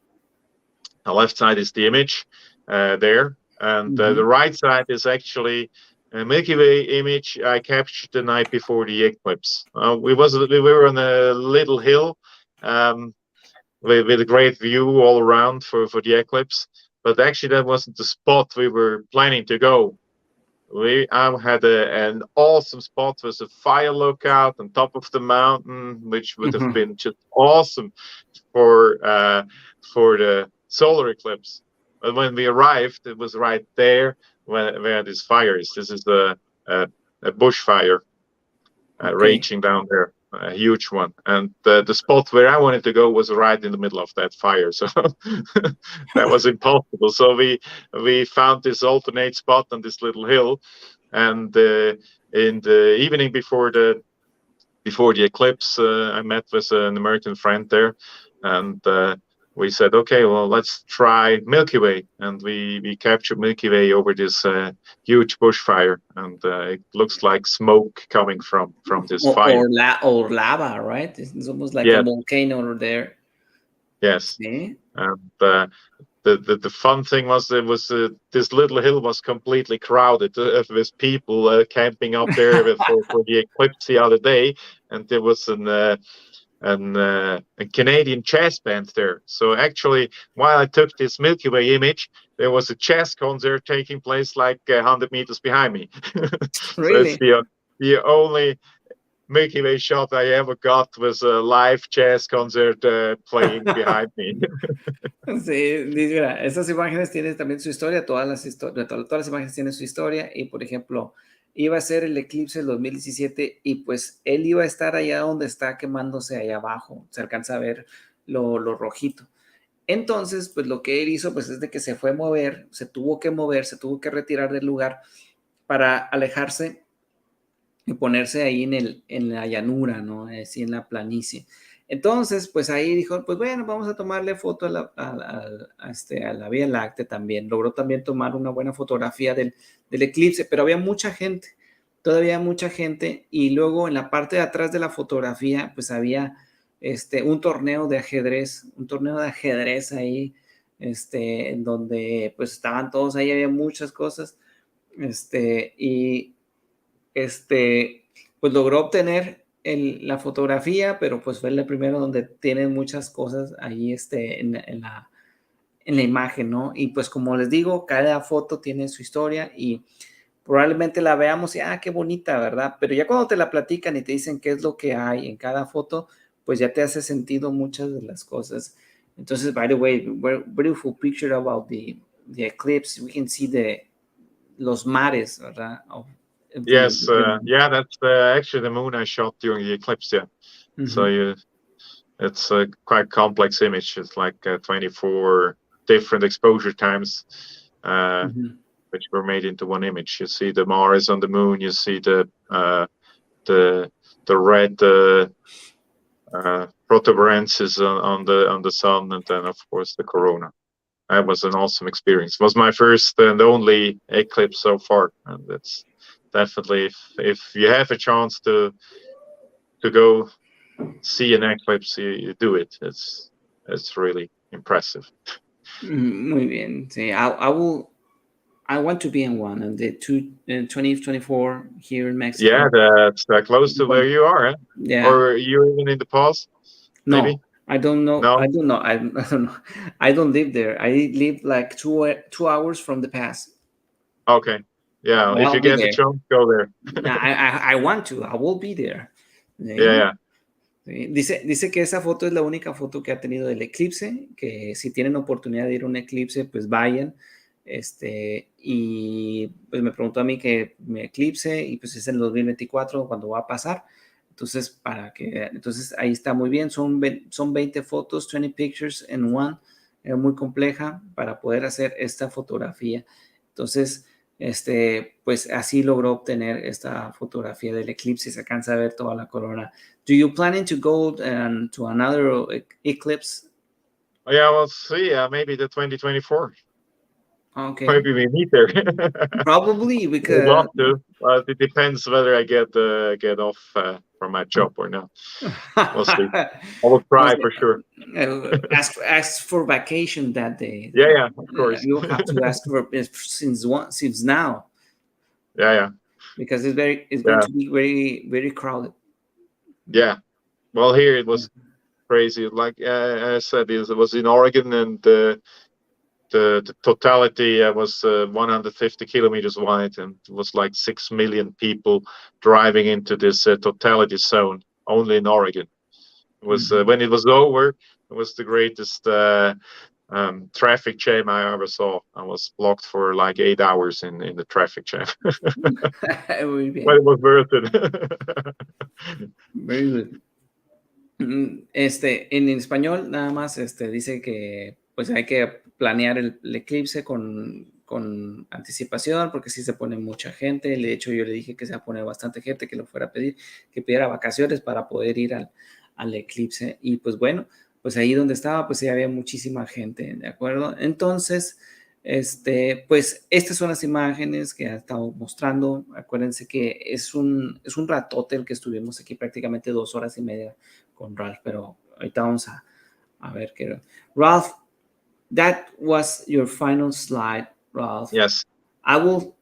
S4: The left side is the image there. And the right side is actually a Milky Way image I captured the night before the eclipse. We were on a little hill with a great view all around for the eclipse. But actually, that wasn't the spot we were planning to go. I had an awesome spot with a fire lookout on top of the mountain, which would have been just awesome for the solar eclipse. But when we arrived, it was right there where this fire is. This is a bushfire raging down there, a huge one. And the spot where I wanted to go was right in the middle of that fire, so that was impossible. So we found this alternate spot on this little hill, and in the evening before the eclipse, I met with an American friend there, and we said, okay, well, let's try Milky Way, and we captured Milky Way over this huge bushfire, and it looks like smoke coming from this fire.
S3: Or lava, right? It's almost like a volcano over there.
S4: Yes.
S3: Okay.
S4: And the fun thing was this little hill was completely crowded with people camping up there for the eclipse the other day, and there was a Canadian jazz band there. So actually, while I took this Milky Way image, there was a jazz concert taking place like 100 meters behind me.
S3: Really?
S4: So it's the only Milky Way shot I ever got was a live jazz concert playing behind me.
S3: Sí, mira, estas imágenes tienen también su historia, todas las imágenes tienen su historia y, por ejemplo, iba a ser el eclipse del 2017 y pues él iba a estar allá donde está quemándose allá abajo, se alcanza a ver lo rojito. Entonces, pues lo que él hizo pues es de que se fue a mover, se tuvo que retirar del lugar para alejarse y ponerse ahí en la llanura, ¿no? Así en la planicie. Entonces, pues ahí dijo, pues bueno, vamos a tomarle foto a la Vía Láctea también. Logró también tomar una buena fotografía del eclipse, pero había mucha gente, todavía mucha gente. Y luego en la parte de atrás de la fotografía, pues había un torneo de ajedrez ahí, en donde pues estaban todos ahí, había muchas cosas, y pues logró obtener la fotografía, pero pues fue el primero donde tienen muchas cosas ahí en la imagen, ¿no? Y pues como les digo, cada foto tiene su historia y probablemente la veamos y, qué bonita, ¿verdad? Pero ya cuando te la platican y te dicen qué es lo que hay en cada foto, pues ya te hace sentido muchas de las cosas. Entonces, by the way, beautiful picture about the eclipse. We can see los mares, ¿verdad?
S4: Yes, yeah, that's actually the moon I shot during the eclipse. Yeah, so it's a quite complex image. It's like 24 different exposure times, which were made into one image. You see the Mars on the moon. You see the red protuberances on the sun, and then of course the corona. That was an awesome experience. It was my first and only eclipse so far, and it's definitely, if you have a chance to go see an eclipse, you do it. It's really impressive.
S3: Muy bien. Sí, I want to be in one of the 2024 here in Mexico.
S4: Yeah, that's close to where you are, huh?
S3: Yeah.
S4: Or you even in the past? Maybe?
S3: No, I don't know.
S4: No?
S3: I don't know. I don't know. I don't live there. I live like 2 hours from the pass.
S4: Okay. Yeah,
S3: Well,
S4: if
S3: I'll
S4: you
S3: be
S4: get the
S3: there.
S4: chance, go there.
S3: I want to. I will be there.
S4: Yeah.
S3: Sí. Dice que esa foto es la única foto que ha tenido del eclipse, que si tienen oportunidad de ir a un eclipse, pues vayan. Y pues me preguntó a mí que me eclipse y pues es en el 2024 cuando va a pasar. Entonces, entonces ahí está muy bien. Son 20 fotos, 20 pictures in one, muy compleja para poder hacer esta fotografía. Entonces, pues así logró obtener esta fotografía del eclipse. Se alcanza a ver toda la corona. Do you planning to go to another eclipse?
S4: Oh, yeah, we'll see. Maybe the 2024.
S3: Okay.
S4: Maybe we meet there.
S3: Probably
S4: I'd
S3: because
S4: love to, but it depends whether I get off from my job or not. We'll see. I will try for sure.
S3: Ask for vacation that day.
S4: Yeah, of course.
S3: You have to ask for since now.
S4: Yeah.
S3: Because it's going to be very, very crowded.
S4: Yeah. Well, here it was crazy. Like I said, it was in Oregon, and the totality was 150 kilometers wide, and it was like 6 million people driving into this totality zone only in Oregon. It was when it was over, it was the greatest traffic jam I ever saw. I was blocked for like 8 hours in the traffic jam.
S3: Muy bien.
S4: But it was worth it.
S3: Very good. En español nada más dice que pues hay que planear el eclipse con anticipación, porque sí se pone mucha gente. De hecho, yo le dije que se va a poner bastante gente, que lo fuera a pedir, que pidiera vacaciones para poder ir al eclipse. Y pues bueno, pues ahí donde estaba, pues sí había muchísima gente, ¿de acuerdo? Entonces, pues estas son las imágenes que ha estado mostrando. Acuérdense que es un ratote el que estuvimos aquí, prácticamente 2 horas y media con Ralf, pero ahorita vamos a ver qué. Ralf, that was your final slide, Ralf.
S4: Yes.
S3: I will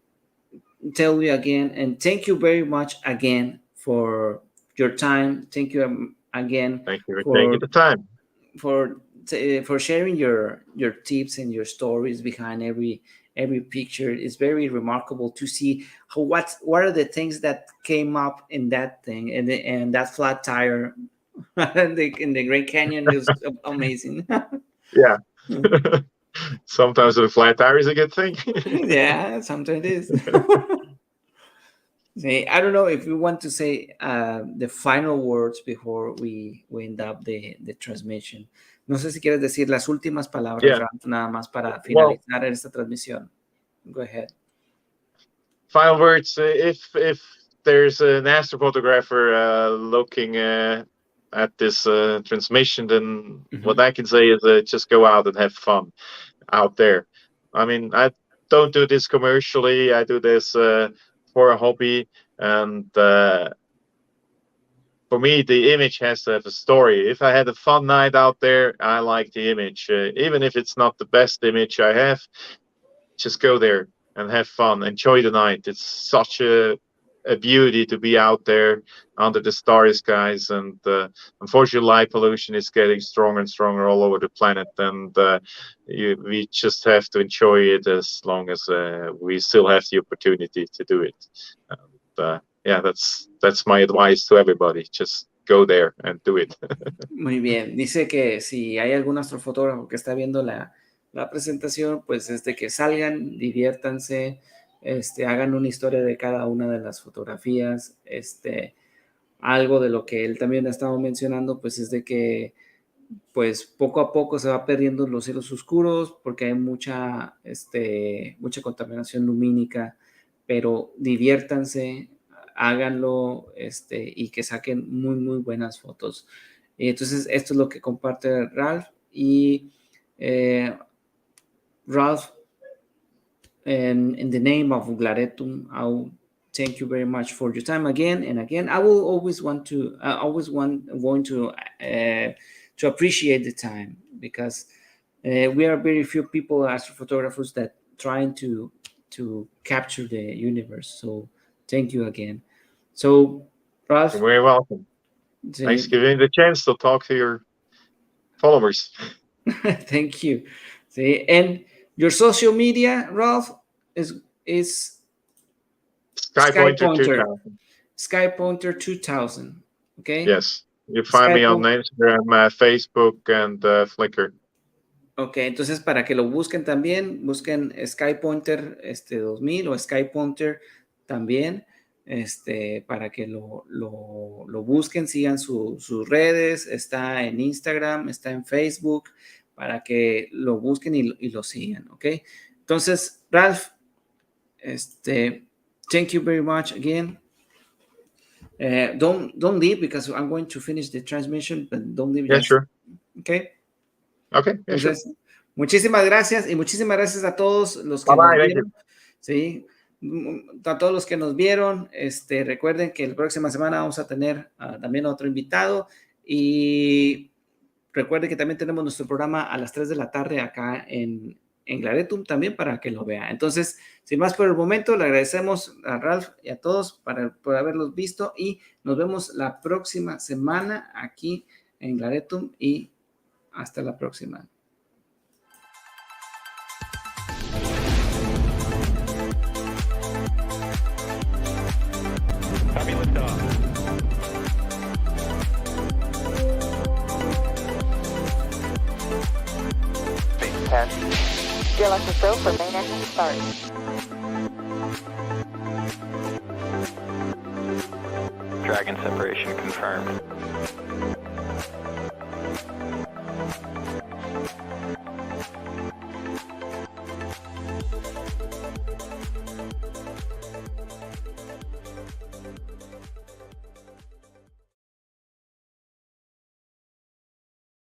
S3: tell you again, and thank you very much again for your time. Thank you again.
S4: Thank you for taking the time.
S3: For sharing your tips and your stories behind every picture. It's very remarkable to see what are the things that came up in that thing, and that flat tire in the Great Canyon is amazing.
S4: Yeah. Sometimes a flat tire is a good thing.
S3: Yeah, sometimes it is. See, I don't know if you want to say the final words before we end up the transmission. No sé si quieres decir las últimas palabras, Ralf, nada más para finalizar esta transmisión. Go ahead.
S4: Final words. If there's an astrophotographer looking at this transmission, then what I can say is just go out and have fun out there. I mean, I don't do this commercially. I do this for a hobby, and for me, the image has to have a story. If I had a fun night out there, I like the image. Even if it's not the best image I have, just go there and have fun. Enjoy the night. It's such a beauty to be out there under the starry skies. And unfortunately, light pollution is getting stronger and stronger all over the planet. And we just have to enjoy it as long as we still have the opportunity to do it. And, yeah, that's my advice to everybody. Just go there and do it.
S3: Muy bien. Dice que si hay algún astrofotógrafo que está viendo la presentación, pues es de que salgan, diviértanse, hagan una historia de cada una de las fotografías. Algo de lo que él también ha estado mencionando, pues es de que pues poco a poco se va perdiendo los cielos oscuros porque hay mucha contaminación lumínica, pero diviértanse, háganlo, y que saquen muy, muy buenas fotos. Y entonces, esto es lo que comparte Ralf. Y Ralf, in the name of Glaretum, I'll thank you very much for your time again and again. I will always want to appreciate the time, because we are very few people, astrophotographers, that trying to capture the universe. So thank you again. So, Ralf,
S4: you're very welcome. Thanks for giving me the chance to talk to your followers.
S3: Thank you. See, and your social media, Ralf, is
S4: Skypointer 2000.
S3: Skypointer 2000. Okay.
S4: Yes, you find me on Instagram, Facebook, and Flickr.
S3: Ok, entonces para que lo busquen también, busquen Skypointer 2000 o Skypointer también, para que lo busquen, sigan sus redes. Está en Instagram, está en Facebook, para que lo busquen y lo sigan, ¿ok? Entonces, Ralf, thank you very much again. Don't leave, because I'm going to finish the transmission, but don't leave.
S4: Yeah, sure.
S3: Okay.
S4: Okay. Yeah,
S3: Entonces,
S4: sure.
S3: Muchísimas gracias, y muchísimas gracias a todos los que nos vieron. Sí, a todos los que nos vieron. Recuerden que la próxima semana vamos a tener también otro invitado, y recuerden que también tenemos nuestro programa a las 3 de la tarde acá en Glaretum también, para que lo vea. Entonces, sin más por el momento, le agradecemos a Ralf y a todos por haberlos visto, y nos vemos la próxima semana aquí en Glaretum, y hasta la próxima.
S2: Still SSO for main engine start.
S1: Dragon separation confirmed.